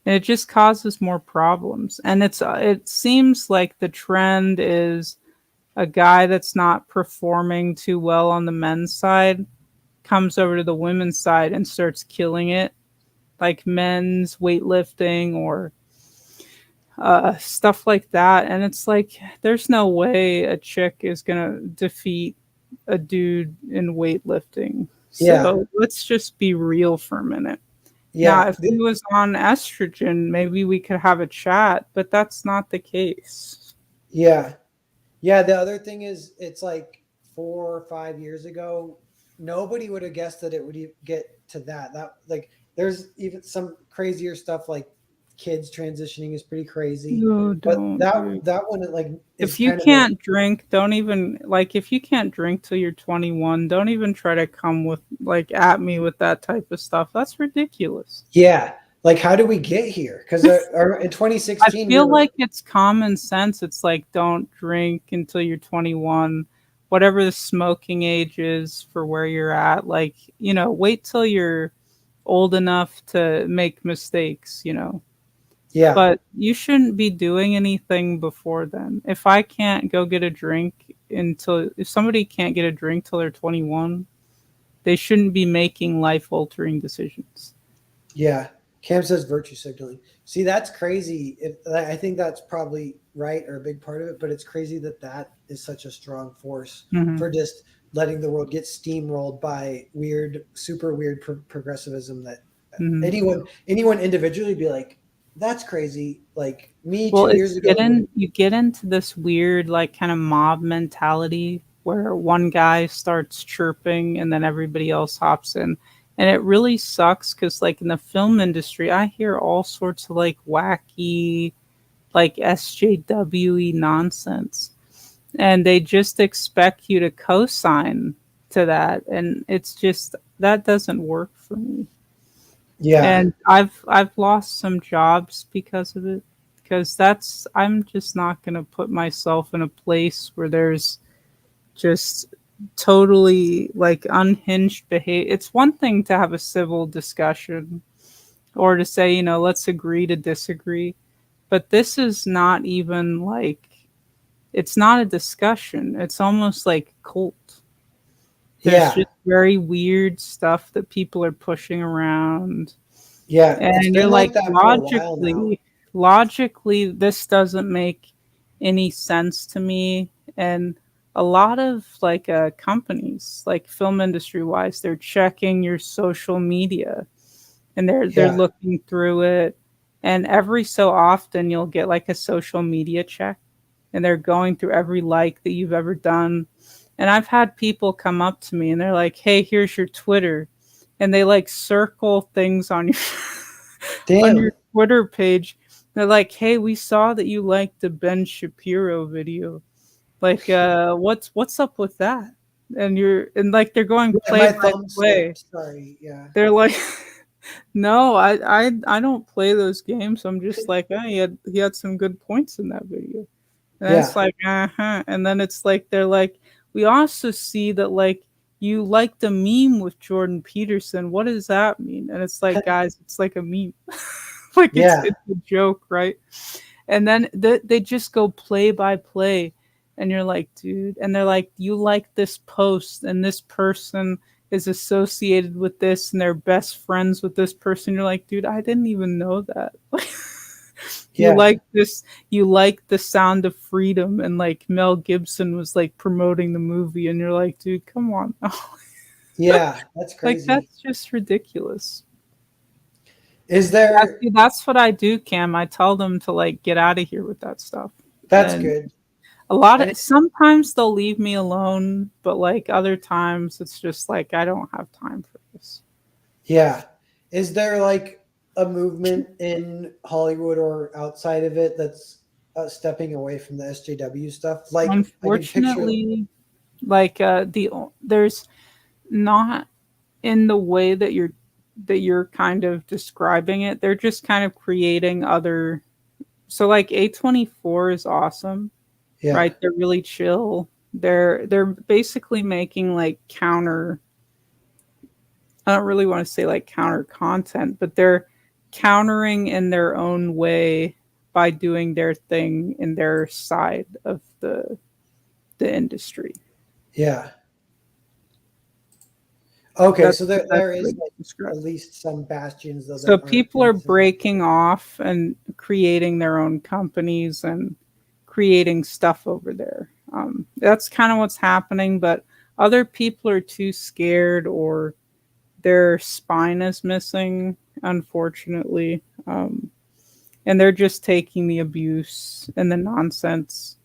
[SPEAKER 2] and it just causes more problems, and it seems like the trend is a guy that's not performing too well on the men's side comes over to the women's side and starts killing it, like men's weightlifting or stuff like that. And it's like, there's no way a chick is gonna defeat a dude in weightlifting.
[SPEAKER 1] Yeah.
[SPEAKER 2] So let's just be real for a minute. Now,
[SPEAKER 1] Yeah.
[SPEAKER 2] if he was on estrogen, maybe we could have a chat, but that's not the case.
[SPEAKER 1] Yeah. Yeah, the other thing is, it's like 4 or 5 years ago, nobody would have guessed that it would get to that. That like, there's even some crazier stuff like kids transitioning is pretty crazy,
[SPEAKER 2] No,
[SPEAKER 1] but
[SPEAKER 2] don't,
[SPEAKER 1] that
[SPEAKER 2] dude.
[SPEAKER 1] that one like is
[SPEAKER 2] If you
[SPEAKER 1] kind of a
[SPEAKER 2] can't drink, don't even like if you can't drink till you're 21, don't even try to come with like at me with that type of stuff. That's ridiculous.
[SPEAKER 1] yeah. Like, how do we get here? Because in
[SPEAKER 2] I
[SPEAKER 1] 2016 we
[SPEAKER 2] feel
[SPEAKER 1] were
[SPEAKER 2] like it's common sense. It's like don't drink until you're 21, whatever the smoking age is for where you're at. Like, wait till you're old enough to make mistakes.
[SPEAKER 1] yeah,
[SPEAKER 2] But you shouldn't be doing anything before then. If I can't go get a drink if somebody can't get a drink till they're 21, they shouldn't be making life altering decisions.
[SPEAKER 1] yeah. Cam says virtue signaling. See, that's crazy. I think that's probably right, or a big part of it, but it's crazy that that is such a strong force
[SPEAKER 2] Hmm.
[SPEAKER 1] for just letting the world get steamrolled by weird, super weird progressivism that
[SPEAKER 2] Hmm.
[SPEAKER 1] anyone individually be like, that's crazy. Like me
[SPEAKER 2] Well,
[SPEAKER 1] 2 years ago would.
[SPEAKER 2] you get into this weird like kind of mob mentality where one guy starts chirping and then everybody else hops in. And it really sucks because like in the film industry, I hear all sorts of like wacky like SJWE nonsense. And they just expect you to co-sign to that. And it's just that doesn't work for me.
[SPEAKER 1] Yeah,
[SPEAKER 2] And I've lost some jobs because of it, because that's I'm just not going to put myself in a place where there's just totally like unhinged behavior. It's one thing to have a civil discussion or to say, let's agree to disagree, but this is not even like it's not a discussion. It's almost like cult. There's
[SPEAKER 1] yeah,
[SPEAKER 2] just very weird stuff that people are pushing around.
[SPEAKER 1] yeah. It's
[SPEAKER 2] And you're
[SPEAKER 1] been
[SPEAKER 2] like,
[SPEAKER 1] like that for a while now.
[SPEAKER 2] logically, this doesn't make any sense to me. And a lot of like companies, like film industry wise, they're checking your social media and they're
[SPEAKER 1] Yeah,
[SPEAKER 2] looking through it. And every so often, you'll get like a social media check, and they're going through every like that you've ever done. And I've had people come up to me and they're like, "Hey, here's your Twitter," and they like circle things on your on your
[SPEAKER 1] damn.
[SPEAKER 2] Twitter page. They're like, "Hey, we saw that you liked the Ben Shapiro video. Like, what's up with that?" And like they're going
[SPEAKER 1] Yeah,
[SPEAKER 2] play
[SPEAKER 1] my
[SPEAKER 2] by
[SPEAKER 1] thumb
[SPEAKER 2] play.
[SPEAKER 1] slipped. Sorry. Yeah.
[SPEAKER 2] They're like, "No, I don't play those games." I'm just like, "Oh, he had some good points in that video." And it's
[SPEAKER 1] Yeah.
[SPEAKER 2] like, uh-huh. And then it's like they're like, we also see that like you liked the meme with Jordan Peterson. What does that mean? And it's like, guys, it's like a meme. Like
[SPEAKER 1] Yeah.
[SPEAKER 2] it's a joke, right? And then they just go play by play. And you're like, dude, and they're like, you like this post, and this person is associated with this, and they're best friends with this person. You're like, dude, I didn't even know that. You
[SPEAKER 1] Yeah.
[SPEAKER 2] like this, you like the Sound of Freedom, and like Mel Gibson was like promoting the movie, and you're like, dude, come on.
[SPEAKER 1] Yeah. That's
[SPEAKER 2] Like
[SPEAKER 1] crazy.
[SPEAKER 2] that's just ridiculous.
[SPEAKER 1] Is there,
[SPEAKER 2] That's what I do, Cam. I tell them to like get out of here with that stuff.
[SPEAKER 1] that's
[SPEAKER 2] And
[SPEAKER 1] good.
[SPEAKER 2] a lot
[SPEAKER 1] And
[SPEAKER 2] of sometimes they'll leave me alone, but like other times it's just like I don't have time for this.
[SPEAKER 1] yeah. Is there like a movement in Hollywood or outside of it that's stepping away from the SJW stuff? Like I can picture,
[SPEAKER 2] Unfortunately, like there's not in the way that you're kind of describing it. They're just kind of creating other. So like A24 is awesome,
[SPEAKER 1] yeah.
[SPEAKER 2] right? They're really chill. They're basically making like counter. I don't really want to say like counter content, but they're countering in their own way by doing their thing in their side of the industry.
[SPEAKER 1] Yeah. Okay,
[SPEAKER 2] That's
[SPEAKER 1] so
[SPEAKER 2] the best
[SPEAKER 1] there
[SPEAKER 2] way
[SPEAKER 1] is
[SPEAKER 2] to
[SPEAKER 1] like
[SPEAKER 2] describe
[SPEAKER 1] at
[SPEAKER 2] it.
[SPEAKER 1] least some bastions though
[SPEAKER 2] So
[SPEAKER 1] that aren't
[SPEAKER 2] people are
[SPEAKER 1] necessarily.
[SPEAKER 2] breaking off and creating their own companies and creating stuff over there. That's kind of what's happening, but other people are too scared or their spine is missing, unfortunately. And they're just taking the abuse and the nonsense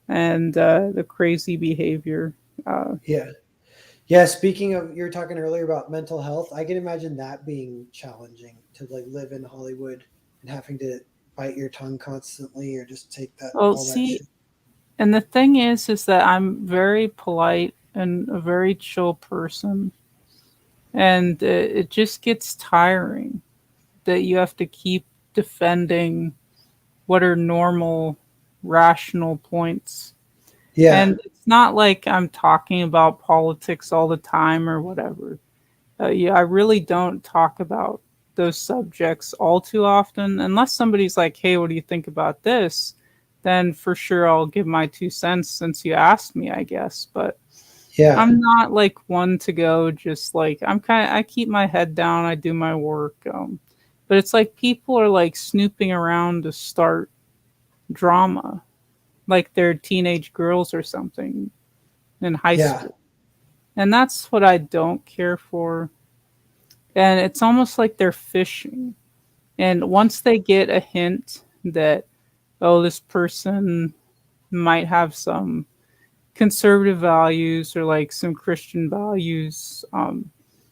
[SPEAKER 2] and the crazy behavior. Uh,
[SPEAKER 1] Yeah. Yeah, speaking of, you were talking earlier about mental health. I can imagine that being challenging to like live in Hollywood and having to bite your tongue constantly or just take that
[SPEAKER 2] well,
[SPEAKER 1] all that
[SPEAKER 2] see,
[SPEAKER 1] shit.
[SPEAKER 2] and the thing is that I'm very polite and a very chill person, and it just gets tiring that you have to keep defending what are normal, rational points.
[SPEAKER 1] Yeah.
[SPEAKER 2] And it's not like I'm talking about politics all the time or whatever. Yeah, I really don't talk about those subjects all too often, unless somebody's like, "Hey, what do you think about this?" Then for sure I'll give my 2 cents since you asked me, I guess. But
[SPEAKER 1] Yeah.
[SPEAKER 2] I'm not like one to go just like I keep my head down, I do my work. But it's like people are like snooping around to start drama, like they're teenage girls or something in high
[SPEAKER 1] Yeah.
[SPEAKER 2] school. And that's what I don't care for. And it's almost like they're fishing. And once they get a hint that, oh, this person might have some conservative values or like some Christian values,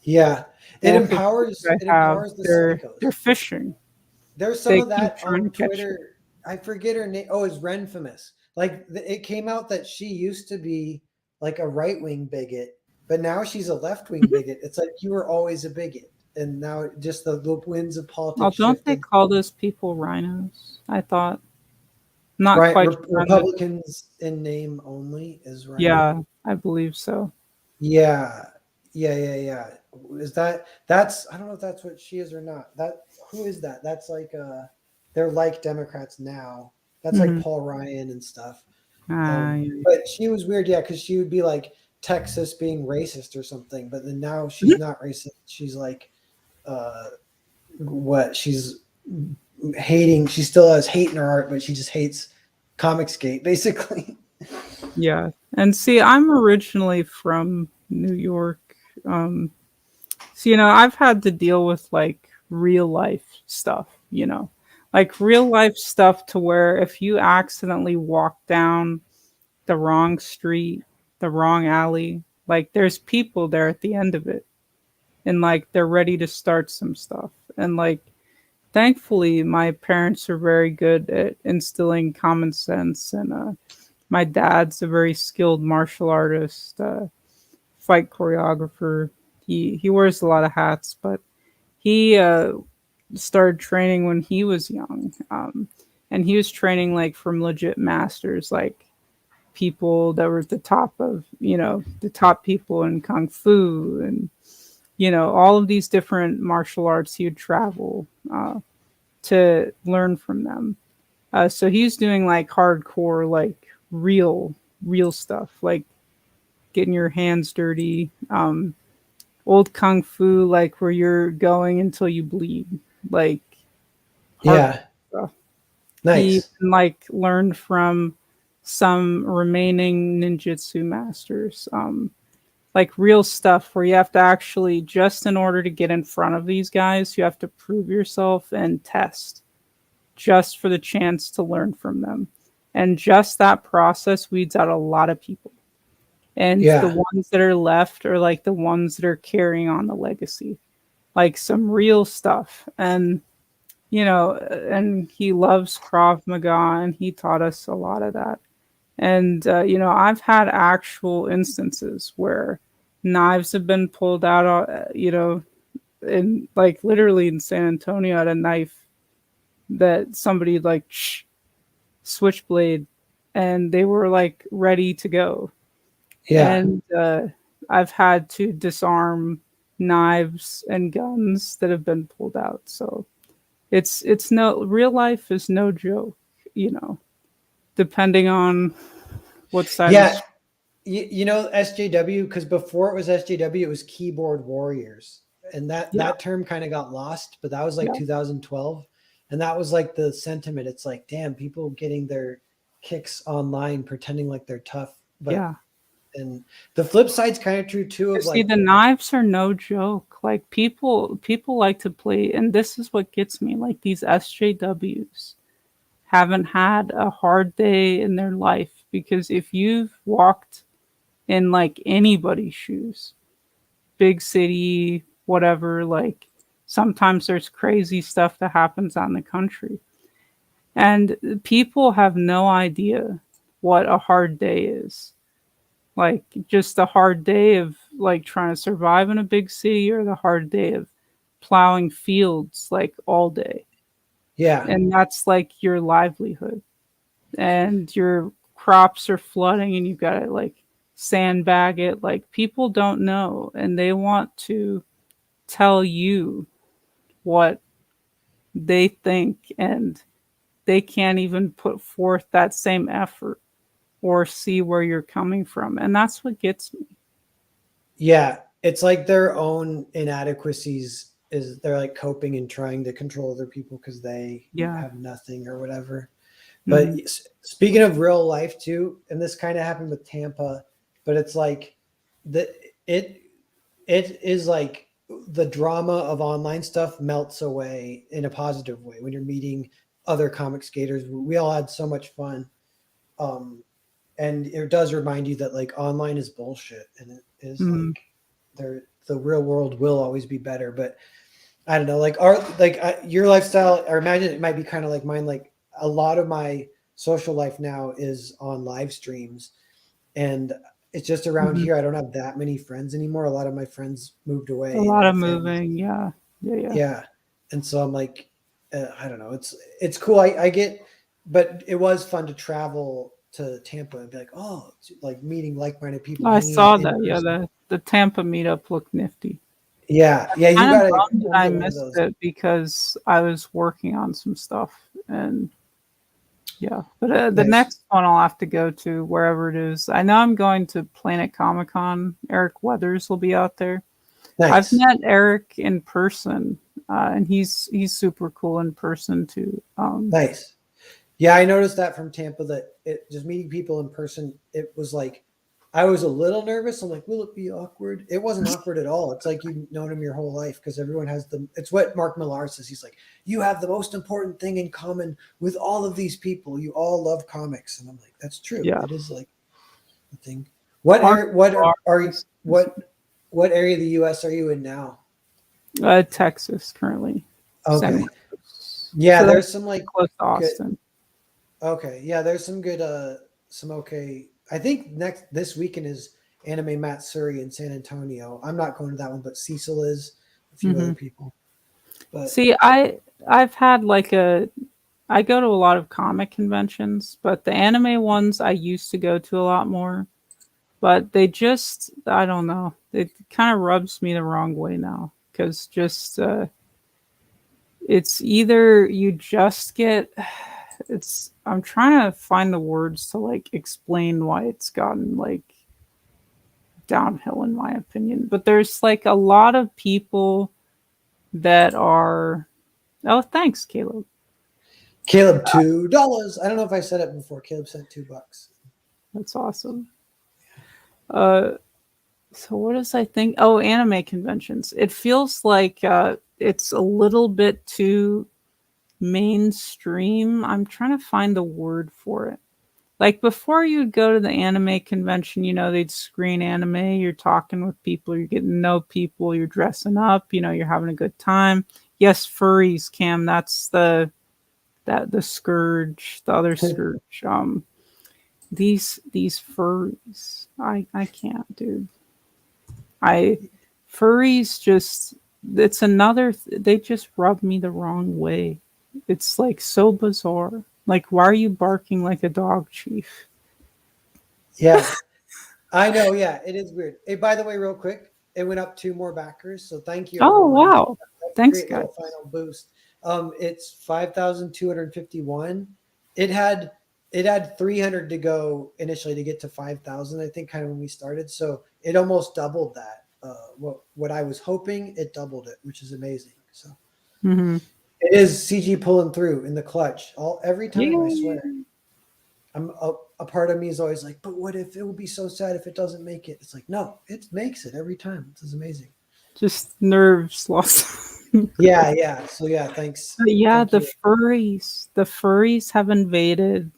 [SPEAKER 1] Yeah.
[SPEAKER 2] both of which I
[SPEAKER 1] It
[SPEAKER 2] have,
[SPEAKER 1] empowers the
[SPEAKER 2] they're
[SPEAKER 1] psychos.
[SPEAKER 2] fishing.
[SPEAKER 1] There's some
[SPEAKER 2] They
[SPEAKER 1] of
[SPEAKER 2] keep
[SPEAKER 1] that
[SPEAKER 2] trying to
[SPEAKER 1] on
[SPEAKER 2] catch it.
[SPEAKER 1] Twitter. I forget her name. Oh, it's Renfamous. Like it came out that she used to be like a right wing bigot, but now she's a left wing
[SPEAKER 2] Mhm.
[SPEAKER 1] bigot. It's like you were always a bigot, and now just the winds of
[SPEAKER 2] Well,
[SPEAKER 1] politics
[SPEAKER 2] don't they
[SPEAKER 1] shifted.
[SPEAKER 2] call those people rhinos? I thought. Not
[SPEAKER 1] Right,
[SPEAKER 2] quite sure on the.
[SPEAKER 1] Republicans in name only is Rhino.
[SPEAKER 2] Yeah, I believe so.
[SPEAKER 1] Yeah, yeah. Is that's I don't know if that's what she is or not. That who is that? That's like they're like Democrats now. That's like
[SPEAKER 2] Hmm.
[SPEAKER 1] Paul Ryan and stuff.
[SPEAKER 2] Yeah.
[SPEAKER 1] But she was weird, yeah, because she would be like Texas being racist or something, but then now she's not racist. She's like uh what she's hating. She still has hate in her heart, but she just hates Comicsgate, basically.
[SPEAKER 2] Yeah. And see, I'm originally from New York. Um, so, I've had to deal with like real life stuff, like real life stuff to where if you accidentally walk down the wrong street, the wrong alley, like there's people there at the end of it and like they're ready to start some stuff. And like, thankfully, my parents are very good at instilling common sense and, my dad's a very skilled martial artist, fight choreographer. He wears a lot of hats, but he started training when he was young, and he was training like from legit masters, like people that were at the top of the top people in kung fu and all of these different martial arts. He would travel to learn from them. So he's doing like hardcore, like real stuff, like getting your hands dirty. Old kung fu, like where you're going until you bleed, like hard
[SPEAKER 1] Yeah,
[SPEAKER 2] stuff. He
[SPEAKER 1] nice.
[SPEAKER 2] like learned from some remaining ninjutsu masters, like real stuff where you have to actually, just in order to get in front of these guys, you have to prove yourself and test just for the chance to learn from them. And just that process weeds out a lot of people. And the
[SPEAKER 1] Yeah,
[SPEAKER 2] ones that are left are like the ones that are carrying on the legacy, like some real stuff. And he loves Krav Maga, and he taught us a lot of that. And I've had actual instances where knives have been pulled out, in like literally in San Antonio, at a knife that somebody like switchblade, and they were like ready to go.
[SPEAKER 1] yeah,
[SPEAKER 2] And I've had to disarm knives and guns that have been pulled out. So it's no real life is no joke, you know, depending on what side of the
[SPEAKER 1] yeah.
[SPEAKER 2] street.
[SPEAKER 1] You know SJW, because before it was SJW, it was Keyboard Warriors, and
[SPEAKER 2] Yeah,
[SPEAKER 1] that term kind of got lost. But that was like
[SPEAKER 2] yeah,
[SPEAKER 1] 2012, and that was like the sentiment. It's like, damn, people getting their kicks online, pretending like they're tough. But
[SPEAKER 2] yeah.
[SPEAKER 1] and the flip side's kind of true too.
[SPEAKER 2] You
[SPEAKER 1] Of
[SPEAKER 2] see,
[SPEAKER 1] like,
[SPEAKER 2] the knives are no joke. Like people like to play, and this is what gets me. Like these SJWs haven't had a hard day in their life because if you've walked in like anybody's shoes, big city, whatever, like sometimes there's crazy stuff that happens out in the country. And people have no idea what a hard day is. Like just a hard day of like trying to survive in a big city or the hard day of plowing fields like all day.
[SPEAKER 1] yeah,
[SPEAKER 2] And that's like your livelihood. And your crops are flooding and you've got to like sandbag it. Like people don't know and they want to tell you what they think and they can't even put forth that same effort or see where you're coming from. And that's what gets me.
[SPEAKER 1] yeah, it's like their own inadequacies is they're like coping and trying to control other people because they
[SPEAKER 2] Yeah.
[SPEAKER 1] have nothing or whatever. But
[SPEAKER 2] Hmm.
[SPEAKER 1] speaking of real life too, and this kind of happened with Tampa, but it's like the it it is like the drama of online stuff melts away in a positive way when you're meeting other comic skaters. We all had so much fun. Um, and it does remind you that like online is bullshit and it is
[SPEAKER 2] Hmm.
[SPEAKER 1] like the real world will always be better. But I don't know, like our your lifestyle, or imagine it might be kind of like mine. Like a lot of my social life now is on live streams, and it's just around
[SPEAKER 2] Hmm.
[SPEAKER 1] here. I don't have that many friends anymore. A lot of my friends moved
[SPEAKER 2] A
[SPEAKER 1] away, and
[SPEAKER 2] lot
[SPEAKER 1] their
[SPEAKER 2] of
[SPEAKER 1] families.
[SPEAKER 2] moving. Yeah. Yeah. Yeah.
[SPEAKER 1] Yeah, and so I'm like, I don't know. It's cool. I get, but it was fun to travel to Tampa and be like, oh, it's like meeting like-minded people,
[SPEAKER 2] I
[SPEAKER 1] hanging out
[SPEAKER 2] saw
[SPEAKER 1] in
[SPEAKER 2] that. Yeah.
[SPEAKER 1] person.
[SPEAKER 2] The Tampa meetup looked nifty.
[SPEAKER 1] Yeah, yeah, you
[SPEAKER 2] Kind of
[SPEAKER 1] gotta
[SPEAKER 2] bummed that
[SPEAKER 1] come
[SPEAKER 2] I
[SPEAKER 1] to one of
[SPEAKER 2] missed
[SPEAKER 1] those.
[SPEAKER 2] it because I was working on some stuff and yeah. But the
[SPEAKER 1] Nice,
[SPEAKER 2] next one I'll have to go to wherever it is. I know I'm going to Planet Comic Con. Eric Weathers will be out there. I've
[SPEAKER 1] nice.
[SPEAKER 2] met Eric in person, and he's super cool in person too.
[SPEAKER 1] Nice. Yeah, I noticed that from Tampa that it just meeting people in person, it was like I was a little nervous. I'm like, will it be awkward? It wasn't awkward at all. It's like you've known him your whole life because everyone has the it's what Mark Millar says. He's like, you have the most important thing in common with all of these people. You all love comics. And I'm like, that's true.
[SPEAKER 2] Yeah,
[SPEAKER 1] It is like the thing. What
[SPEAKER 2] Mark
[SPEAKER 1] area
[SPEAKER 2] is
[SPEAKER 1] what area of the US are you in now?
[SPEAKER 2] Texas currently, San
[SPEAKER 1] Okay.
[SPEAKER 2] Marcos.
[SPEAKER 1] Yeah,
[SPEAKER 2] So that's
[SPEAKER 1] there's some like
[SPEAKER 2] close to
[SPEAKER 1] good.
[SPEAKER 2] Austin.
[SPEAKER 1] Okay, yeah, there's some good, some okay. I think next this weekend is Anime Matsuri in San Antonio. I'm not going to that one, but Cecil is, a few
[SPEAKER 2] Hmm.
[SPEAKER 1] other people. But
[SPEAKER 2] See, I've had like a I go to a lot of comic conventions, but the anime ones I used to go to a lot more. But they just I don't know. It kind of rubs me the wrong way now because just it's either you just get it's I'm trying to find the words to like explain why it's gotten like downhill in my opinion. But there's like a lot of people that are oh thanks Caleb.
[SPEAKER 1] Caleb, $2. I don't know if I said it before. Caleb sent $2.
[SPEAKER 2] That's awesome. Uh so what does I think? Oh, anime conventions. It feels like it's a little bit too mainstream. I'm trying to find the word for it. Like before you'd go to the anime convention, they'd screen anime, you're talking with people, you're getting to know people, you're dressing up, you're having a good time. Yes, furries, Cam, that's the scourge, the other scourge. These furries. I can't, dude. I furries just it's another they just rub me the wrong way. It's like so bizarre. Like why are you barking like a dog, chief?
[SPEAKER 1] Yeah, I know. Yeah, it is weird. Hey, by the way, real quick, it went up two more backers. So thank you,
[SPEAKER 2] Oh
[SPEAKER 1] everyone.
[SPEAKER 2] wow.
[SPEAKER 1] That's a
[SPEAKER 2] Thanks
[SPEAKER 1] great
[SPEAKER 2] guys.
[SPEAKER 1] little final boost. It's 5,251. It had it had 300 to go initially to get to 5,000, I think, kind of when we started. So it almost doubled that. What I was hoping, it doubled it, which is amazing. So
[SPEAKER 2] Mm-hmm.
[SPEAKER 1] it is CG pulling through in the clutch every time. I
[SPEAKER 2] Yeah.
[SPEAKER 1] swear. I'm a part of me is always like, but what if it will be so sad if it doesn't make it? It's like, no, it makes it every time. This is amazing.
[SPEAKER 2] Just nerves lost.
[SPEAKER 1] Yeah, yeah. So yeah, thanks.
[SPEAKER 2] But yeah,
[SPEAKER 1] Thank you.
[SPEAKER 2] the furries have invaded,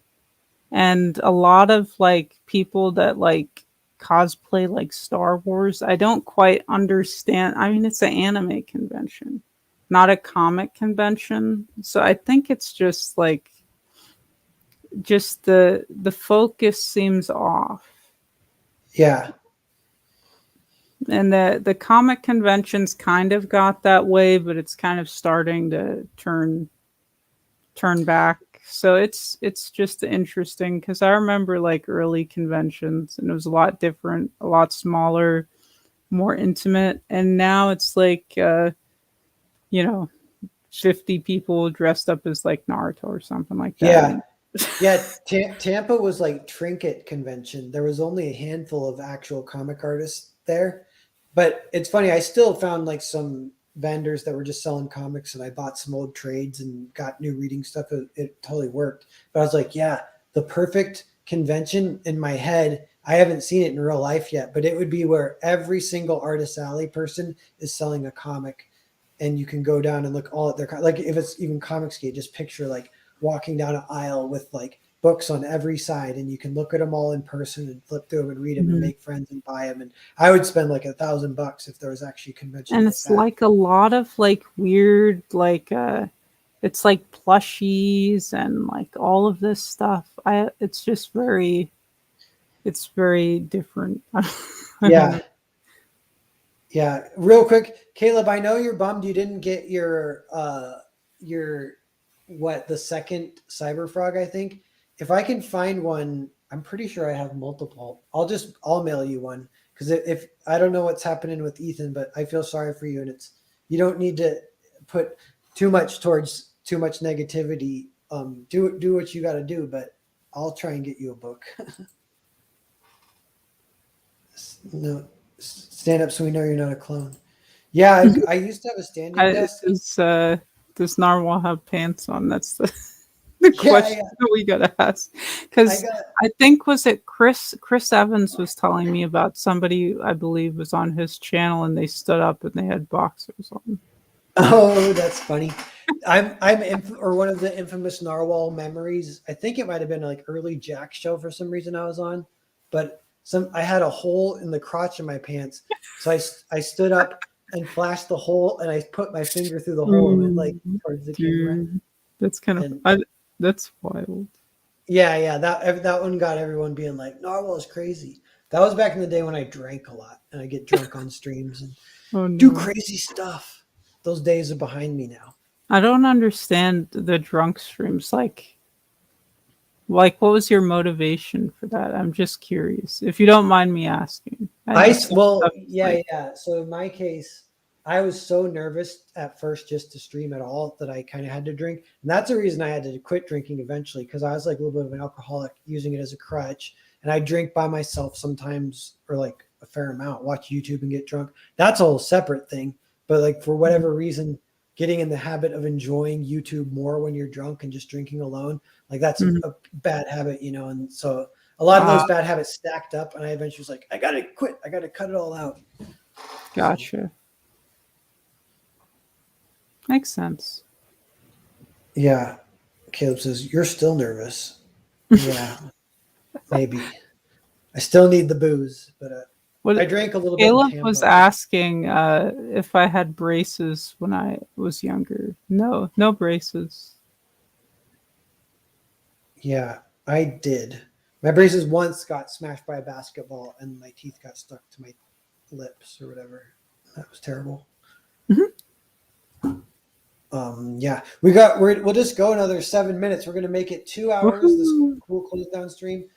[SPEAKER 2] and a lot of like people that like cosplay like Star Wars. I don't quite understand. I mean, it's an anime convention, not a comic convention. So I think it's just like just the focus seems off.
[SPEAKER 1] Yeah.
[SPEAKER 2] And the comic conventions kind of got that way, but it's kind of starting to turn back. So it's just interesting because I remember like early conventions and it was a lot different, a lot smaller, more intimate, and now it's like you know 50 people dressed up as like Naruto or something like that.
[SPEAKER 1] Yeah. Yeah. Tampa was like trinket convention. There was only a handful of actual comic artists there. But it's funny, I still found like some vendors that were just selling comics, and I bought some old trades and got new reading stuff. It totally worked. But I was like, yeah, the perfect convention in my head. I haven't seen it in real life yet, but it would be where every single Artist Alley person is selling a comic, and you can go down and look all at their like if it's even Comicsgate, just picture like walking down an aisle with like books on every side, and you can look at them all in person and flip through them and read them and
[SPEAKER 2] Mhm.
[SPEAKER 1] make friends and buy them. And I would spend like $1,000 if there was actually a convention
[SPEAKER 2] And
[SPEAKER 1] like
[SPEAKER 2] it's
[SPEAKER 1] that.
[SPEAKER 2] like a lot of like weird like it's like plushies and like all of this stuff. I it's just very it's very different. I don't
[SPEAKER 1] Yeah.
[SPEAKER 2] know.
[SPEAKER 1] Yeah. Real quick, Caleb, I know you're bummed you didn't get your what, the second cyber frog, I think. If I can find one, I'm pretty sure I have multiple. I'll mail you one, because if I don't know what's happening with Ethan, but I feel sorry for you, and it's you don't need to put too much towards too much negativity. Do what you got to do, but I'll try and get you a book. No, stand up so we know you're not a clone. Yeah, I used to have a standing
[SPEAKER 2] I,
[SPEAKER 1] desk.
[SPEAKER 2] does Narwhal have pants on? That's the
[SPEAKER 1] Yeah,
[SPEAKER 2] question
[SPEAKER 1] yeah.
[SPEAKER 2] that we gotta ask.
[SPEAKER 1] I
[SPEAKER 2] Because
[SPEAKER 1] got
[SPEAKER 2] I think was it Chris Evans was telling me about somebody I believe was on his channel and they stood up and they had boxers on.
[SPEAKER 1] Oh, that's funny. Or one of the infamous narwhal memories. I think it might have been like early Jack show for some reason I was on, but I had a hole in the crotch of my pants, so I stood up and flashed the hole, and I put my finger through the hole and went like
[SPEAKER 2] Mm,
[SPEAKER 1] towards the camera.
[SPEAKER 2] dude, that's kind of
[SPEAKER 1] And
[SPEAKER 2] that's wild.
[SPEAKER 1] yeah, that one got everyone being like, narwhal is crazy. That was back in the day when I drank a lot, and I get drunk on streams and
[SPEAKER 2] Oh
[SPEAKER 1] do
[SPEAKER 2] no.
[SPEAKER 1] crazy stuff. Those days are behind me now.
[SPEAKER 2] I don't understand the drunk streams. Like what was your motivation for that? I'm just curious. If you don't mind me asking. I know some
[SPEAKER 1] Well,
[SPEAKER 2] stuff is
[SPEAKER 1] yeah,
[SPEAKER 2] like
[SPEAKER 1] yeah. So in my case, I was so nervous at first just to stream at all that I kind of had to drink. And that's the reason I had to quit drinking eventually, because I was like a little bit of an alcoholic using it as a crutch. And I drink by myself sometimes, or like a fair amount, watch YouTube and get drunk. That's a whole separate thing. But like for whatever reason, getting in the habit of enjoying YouTube more when you're drunk and just drinking alone, like that's
[SPEAKER 2] Mhm.
[SPEAKER 1] a bad habit, And so a lot of
[SPEAKER 2] Ah,
[SPEAKER 1] those bad habits stacked up, and I eventually was like, I gotta quit. I gotta cut it all out. So
[SPEAKER 2] gotcha. Makes sense.
[SPEAKER 1] yeah, Caleb says you're still nervous. Yeah, maybe. I still need the booze, but I
[SPEAKER 2] What
[SPEAKER 1] drank a little bit in
[SPEAKER 2] Caleb was
[SPEAKER 1] Tampa.
[SPEAKER 2] asking if I had braces when I was younger. No, no braces.
[SPEAKER 1] Yeah, I did. My braces once got smashed by a basketball, and my teeth got stuck to my lips or whatever. That was terrible.
[SPEAKER 2] Mhm.
[SPEAKER 1] Yeah, we'll just go another 7 minutes. We're gonna make it 2 hours. This
[SPEAKER 2] Woohoo!
[SPEAKER 1] cool close down stream.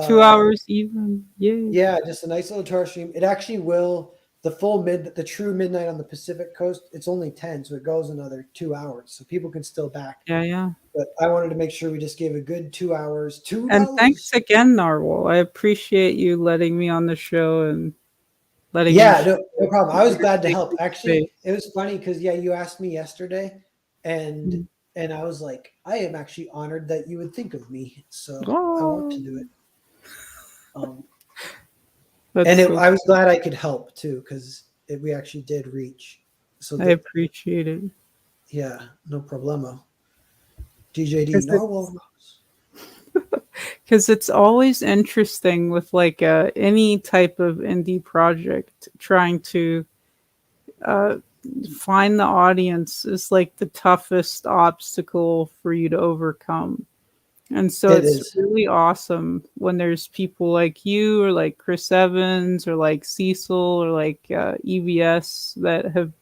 [SPEAKER 2] 2
[SPEAKER 1] Uh,
[SPEAKER 2] hours even. Yay.
[SPEAKER 1] yeah, just a nice little tour stream. It actually will. the true midnight on the Pacific coast, it's only 10, so it goes another 2 hours, so people can still back.
[SPEAKER 2] Yeah, yeah.
[SPEAKER 1] But I wanted to make sure we just gave a good 2 hours,
[SPEAKER 2] And thanks
[SPEAKER 1] $2.
[SPEAKER 2] again, Narwhal. I appreciate you letting me on the show and letting me
[SPEAKER 1] Yeah,
[SPEAKER 2] share
[SPEAKER 1] no problem. I was
[SPEAKER 2] your
[SPEAKER 1] glad to help.
[SPEAKER 2] sacred
[SPEAKER 1] Actually,
[SPEAKER 2] space.
[SPEAKER 1] it was funny because yeah, you asked me yesterday, and
[SPEAKER 2] Mm.
[SPEAKER 1] and I was like, I am actually honored that you would think of me. So I want
[SPEAKER 2] Oh,
[SPEAKER 1] to do it. Um,
[SPEAKER 2] that's
[SPEAKER 1] and
[SPEAKER 2] so
[SPEAKER 1] I was glad I could help too because we actually did reach. So
[SPEAKER 2] I
[SPEAKER 1] that
[SPEAKER 2] appreciate it.
[SPEAKER 1] yeah, no problemo. DJD
[SPEAKER 2] Because
[SPEAKER 1] Narwhal Rose.
[SPEAKER 2] it's always interesting with like any type of indie project trying to uh, find the audience is like the toughest obstacle for you to overcome. And so
[SPEAKER 1] It
[SPEAKER 2] it's
[SPEAKER 1] is.
[SPEAKER 2] really awesome when there's people like you or like Chris Evans or like Cecil or like EBS that have,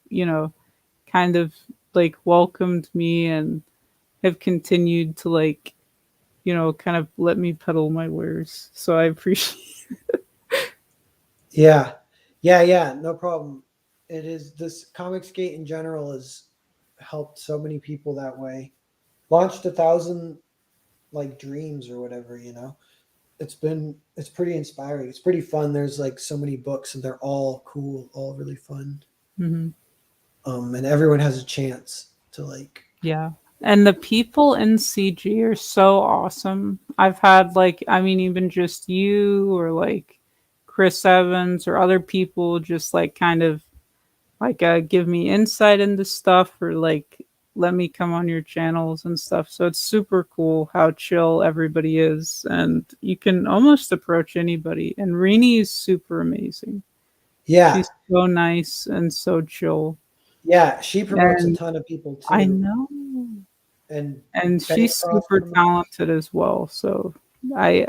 [SPEAKER 2] kind of like welcomed me and have continued to like, kind of let me peddle my wares. So I appreciate.
[SPEAKER 1] Yeah, yeah. No problem. It is this Comics Gate in general has helped so many people that way. Launched 1,000 like dreams or whatever, it's pretty inspiring. It's pretty fun. There's like so many books and they're all cool, all really fun.
[SPEAKER 2] Mm-hmm.
[SPEAKER 1] And everyone has a chance to like.
[SPEAKER 2] Yeah. And the people in CG are so awesome. I've had like, I mean, even just you or like Chris Evans or other people just like kind of like give me insight into stuff or like let me come on your channels and stuff. So it's super cool how chill everybody is. And you can almost approach anybody. And Rini is super amazing.
[SPEAKER 1] Yeah,
[SPEAKER 2] She's so nice and so chill.
[SPEAKER 1] yeah, she promotes a
[SPEAKER 2] And
[SPEAKER 1] ton of people
[SPEAKER 2] I
[SPEAKER 1] too.
[SPEAKER 2] know.
[SPEAKER 1] And
[SPEAKER 2] And
[SPEAKER 1] Benny
[SPEAKER 2] she's
[SPEAKER 1] Cross
[SPEAKER 2] super
[SPEAKER 1] promotes.
[SPEAKER 2] talented as well. So I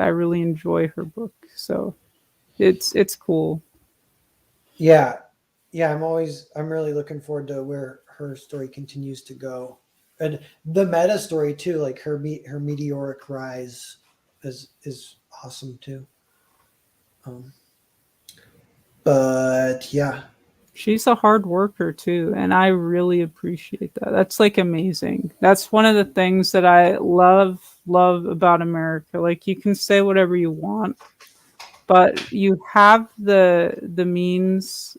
[SPEAKER 2] really enjoy her book. So it's cool.
[SPEAKER 1] Yeah, yeah, I'm really looking forward to where her story continues to go. And the meta story too, like her meteoric rise is awesome too. Um, but yeah,
[SPEAKER 2] She's a hard worker too, and I really appreciate that. That's like amazing. That's one of the things that I love about America. Like you can say whatever you want, but you have the means.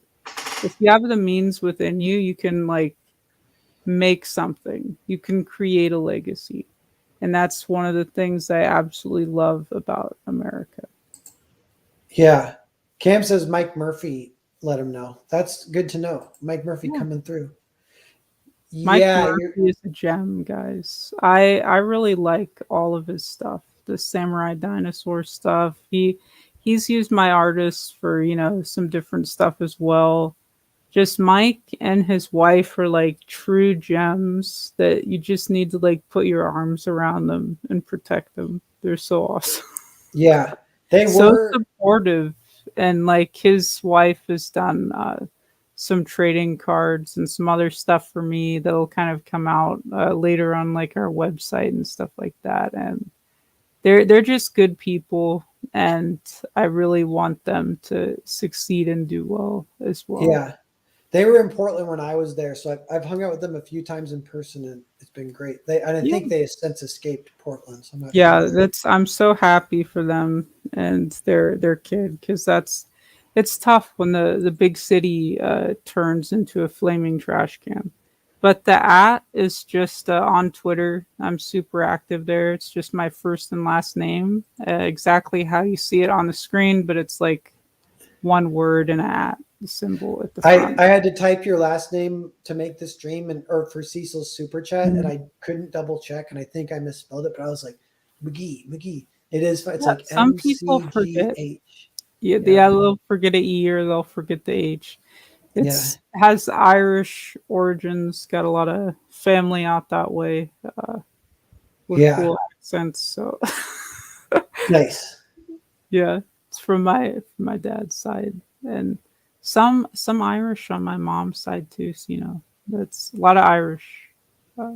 [SPEAKER 2] If you have the means within you, you can like make something. You can create a legacy. And that's one of the things I absolutely love about America.
[SPEAKER 1] yeah. Cam says Mike Murphy let him know. That's good to know. Mike Murphy
[SPEAKER 2] Yeah.
[SPEAKER 1] coming through.
[SPEAKER 2] Mike
[SPEAKER 1] Yeah, you're
[SPEAKER 2] Murphy is a gem, guys. I really like all of his stuff. The samurai dinosaur stuff. He's used my artists for, some different stuff as well. Just Mike and his wife are like true gems that you just need to like put your arms around them and protect them. They're so awesome.
[SPEAKER 1] yeah. They
[SPEAKER 2] So
[SPEAKER 1] were
[SPEAKER 2] supportive, and like his wife has done some trading cards and some other stuff for me that'll kind of come out later on like our website and stuff like that. And they're just good people, and I really want them to succeed and do well as well.
[SPEAKER 1] yeah. They were in Portland when I was there, so I've hung out with them a few times in person, and it's been great. And I
[SPEAKER 2] Yeah.
[SPEAKER 1] think they have since escaped Portland, so I'm not sure
[SPEAKER 2] Yeah,
[SPEAKER 1] where.
[SPEAKER 2] that's I'm so happy for them and their kid, because it's tough when the big city turns into a flaming trash can. But the at is just on Twitter. I'm super active there. It's just my first and last name, exactly how you see it on the screen, but it's like one word and a at, the symbol at the
[SPEAKER 1] I
[SPEAKER 2] front.
[SPEAKER 1] had to type your last name to make the stream and or for Cecil's super chat, and
[SPEAKER 2] Mhm.
[SPEAKER 1] I couldn't double check, and I think I misspelled it, but I was like McGee. It is. It's
[SPEAKER 2] Yeah,
[SPEAKER 1] like
[SPEAKER 2] some people forget.
[SPEAKER 1] MCGH.
[SPEAKER 2] Yeah,
[SPEAKER 1] Yeah,
[SPEAKER 2] they'll forget a E or they'll forget the H.
[SPEAKER 1] yeah,
[SPEAKER 2] It's has Irish origins, got a lot of family out that way with
[SPEAKER 1] yeah.
[SPEAKER 2] cool accents. So
[SPEAKER 1] Nice.
[SPEAKER 2] yeah, it's from my dad's side, and some Irish on my mom's side too. So, that's a lot of Irish. Uh,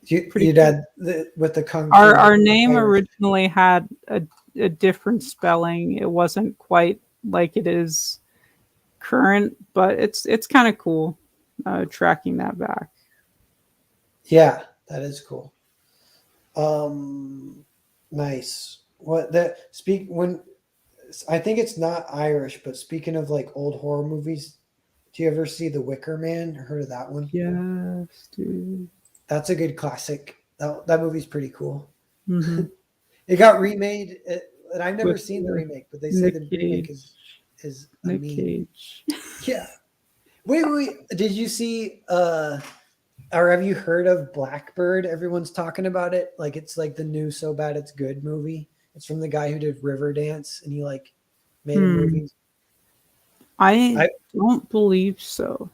[SPEAKER 2] Pretty
[SPEAKER 1] Your
[SPEAKER 2] cool.
[SPEAKER 1] dad with the kung
[SPEAKER 2] Our
[SPEAKER 1] fu
[SPEAKER 2] name
[SPEAKER 1] Irish.
[SPEAKER 2] originally had a different spelling. It wasn't quite like it is current, but it's kind of cool tracking that back.
[SPEAKER 1] Yeah, that is cool. Nice. What that speak when I think it's not Irish, but speaking of like old horror movies, do you ever see The Wicker Man? Heard of that one?
[SPEAKER 2] Yes, dude.
[SPEAKER 1] That's a good classic. That movie's pretty cool.
[SPEAKER 2] Mm-hmm.
[SPEAKER 1] It got remade, and I've never
[SPEAKER 2] With
[SPEAKER 1] seen the remake, but they say
[SPEAKER 2] Nick
[SPEAKER 1] the remake
[SPEAKER 2] Cage.
[SPEAKER 1] is a
[SPEAKER 2] Nick
[SPEAKER 1] meme.
[SPEAKER 2] Cage.
[SPEAKER 1] Yeah. Wait. Did you see or have you heard of Blackbird? Everyone's talking about it. Like it's like the new So Bad It's Good movie. It's from the guy who did Riverdance, and he like made a movie.
[SPEAKER 2] I don't believe so.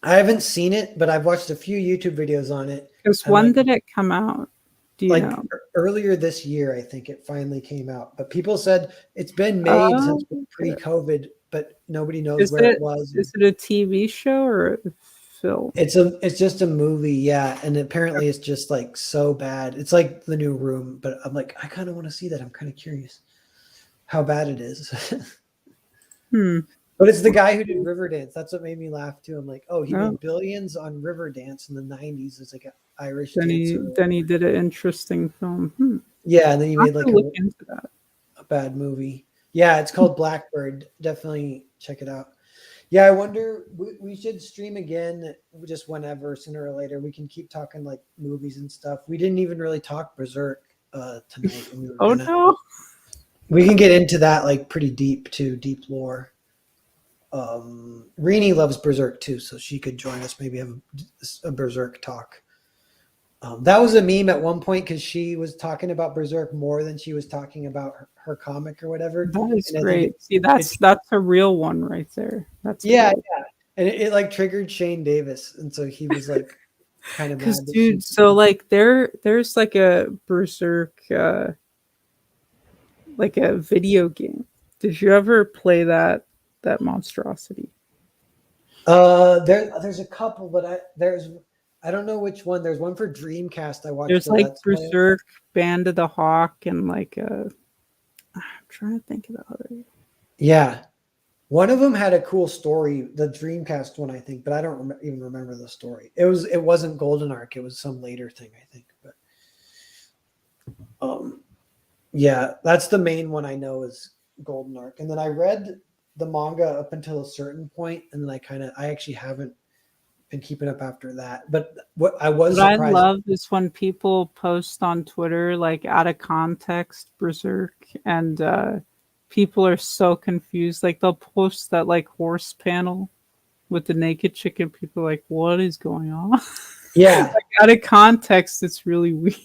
[SPEAKER 1] I haven't seen it, but I've watched a few YouTube videos on it.
[SPEAKER 2] Because
[SPEAKER 1] And
[SPEAKER 2] when
[SPEAKER 1] like,
[SPEAKER 2] did it come out? Do you know?
[SPEAKER 1] Earlier this year, I think it finally came out. But people said it's been made
[SPEAKER 2] Oh,
[SPEAKER 1] since pre-COVID, but nobody knows
[SPEAKER 2] is
[SPEAKER 1] where
[SPEAKER 2] it
[SPEAKER 1] it was.
[SPEAKER 2] is it a TV show or a film?
[SPEAKER 1] It's just a movie, yeah. And apparently it's just like so bad. It's like The New Room, but I'm like, I kind of want to see that. I'm kind of curious how bad it is. But it's the guy who did Riverdance. That's what made me laugh too. I'm like, oh, he made billions on Riverdance in the 90s as like an Irish dancer.
[SPEAKER 2] Then he did an interesting film.
[SPEAKER 1] Yeah, and then he made like
[SPEAKER 2] look into that.
[SPEAKER 1] A bad movie. Yeah, it's called Blackbird. Definitely check it out. Yeah, I wonder we should stream again just whenever, sooner or later. We can keep talking like movies and stuff. We didn't even really talk Berserk tonight. And
[SPEAKER 2] no.
[SPEAKER 1] We can get into that like pretty deep too, deep lore. Rini loves Berserk too, so she could join us, maybe have a Berserk talk. That was a meme at one point because she was talking about Berserk more than she was talking about her comic or whatever.
[SPEAKER 2] That is great. See, that's a real one right there. That's
[SPEAKER 1] yeah. And it like triggered Shane Davis, and so he was like kind of mad.
[SPEAKER 2] Dude, so like there's like a Berserk like a video game. Did you ever play that monstrosity?
[SPEAKER 1] There's a couple, but I don't know which one. There's one for Dreamcast I watched.
[SPEAKER 2] There's like Berserk, Band of the Hawk, and like I'm trying to think of the other.
[SPEAKER 1] Yeah, one of them had a cool story. The Dreamcast one, I think, but I don't even remember the story. It wasn't Golden Ark. It was some later thing, I think. But yeah, that's the main one I know is Golden Ark. And then I read the manga up until a certain point, and then I actually haven't been keeping up after that. But what I love
[SPEAKER 2] is when people post on Twitter like out of context Berserk, and people are so confused. Like they'll post that like horse panel with the naked chicken. People are like, what is going on?
[SPEAKER 1] Yeah,
[SPEAKER 2] like, out of context, it's really weird.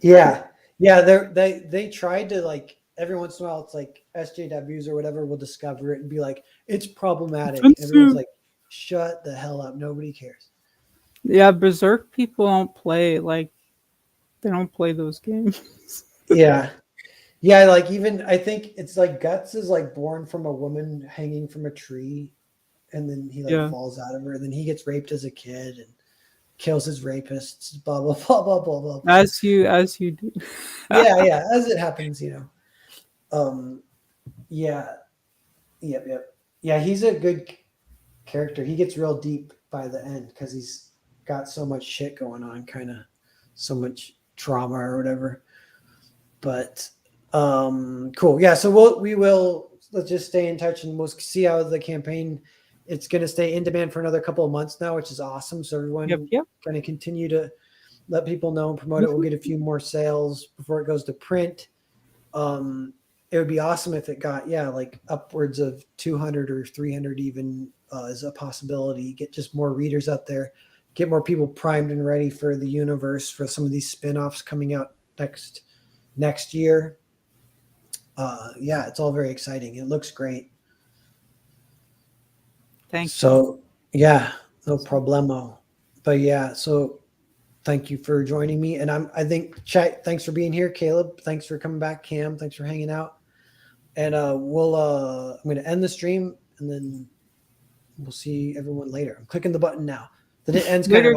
[SPEAKER 1] Yeah, they tried to like every once in a while. It's like SJWs or whatever will discover it and be like, it's problematic. Everyone's like, shut the hell up. Nobody cares.
[SPEAKER 2] Yeah, Berserk people don't play they don't play those games.
[SPEAKER 1] Yeah. Like even I think it's like Guts is like born from a woman hanging from a tree, and then he falls out of her, and then he gets raped as a kid and kills his rapists. Blah blah blah blah blah blah.
[SPEAKER 2] As you do.
[SPEAKER 1] yeah, as it happens, Yep. Yeah, he's a good character. He gets real deep by the end because he's got so much shit going on, kind of so much trauma or whatever. But cool. Yeah, so let's just stay in touch and we'll see how the campaign. It's going to stay in demand for another couple of months now, which is awesome. So everyone going to continue to let people know and promote it. We'll get a few more sales before it goes to print. It would be awesome if it got like upwards of 200 or 300 even is a possibility. Get just more readers out there, get more people primed and ready for the universe for some of these spin-offs coming out next year. It's all very exciting. It looks great.
[SPEAKER 2] Thanks.
[SPEAKER 1] So no problemo. But so thank you for joining me. And I think chat, thanks for being here, Caleb. Thanks for coming back, Cam. Thanks for hanging out. And I'm going to end the stream and then we'll see everyone later. I'm clicking the button now. Then it ends kind of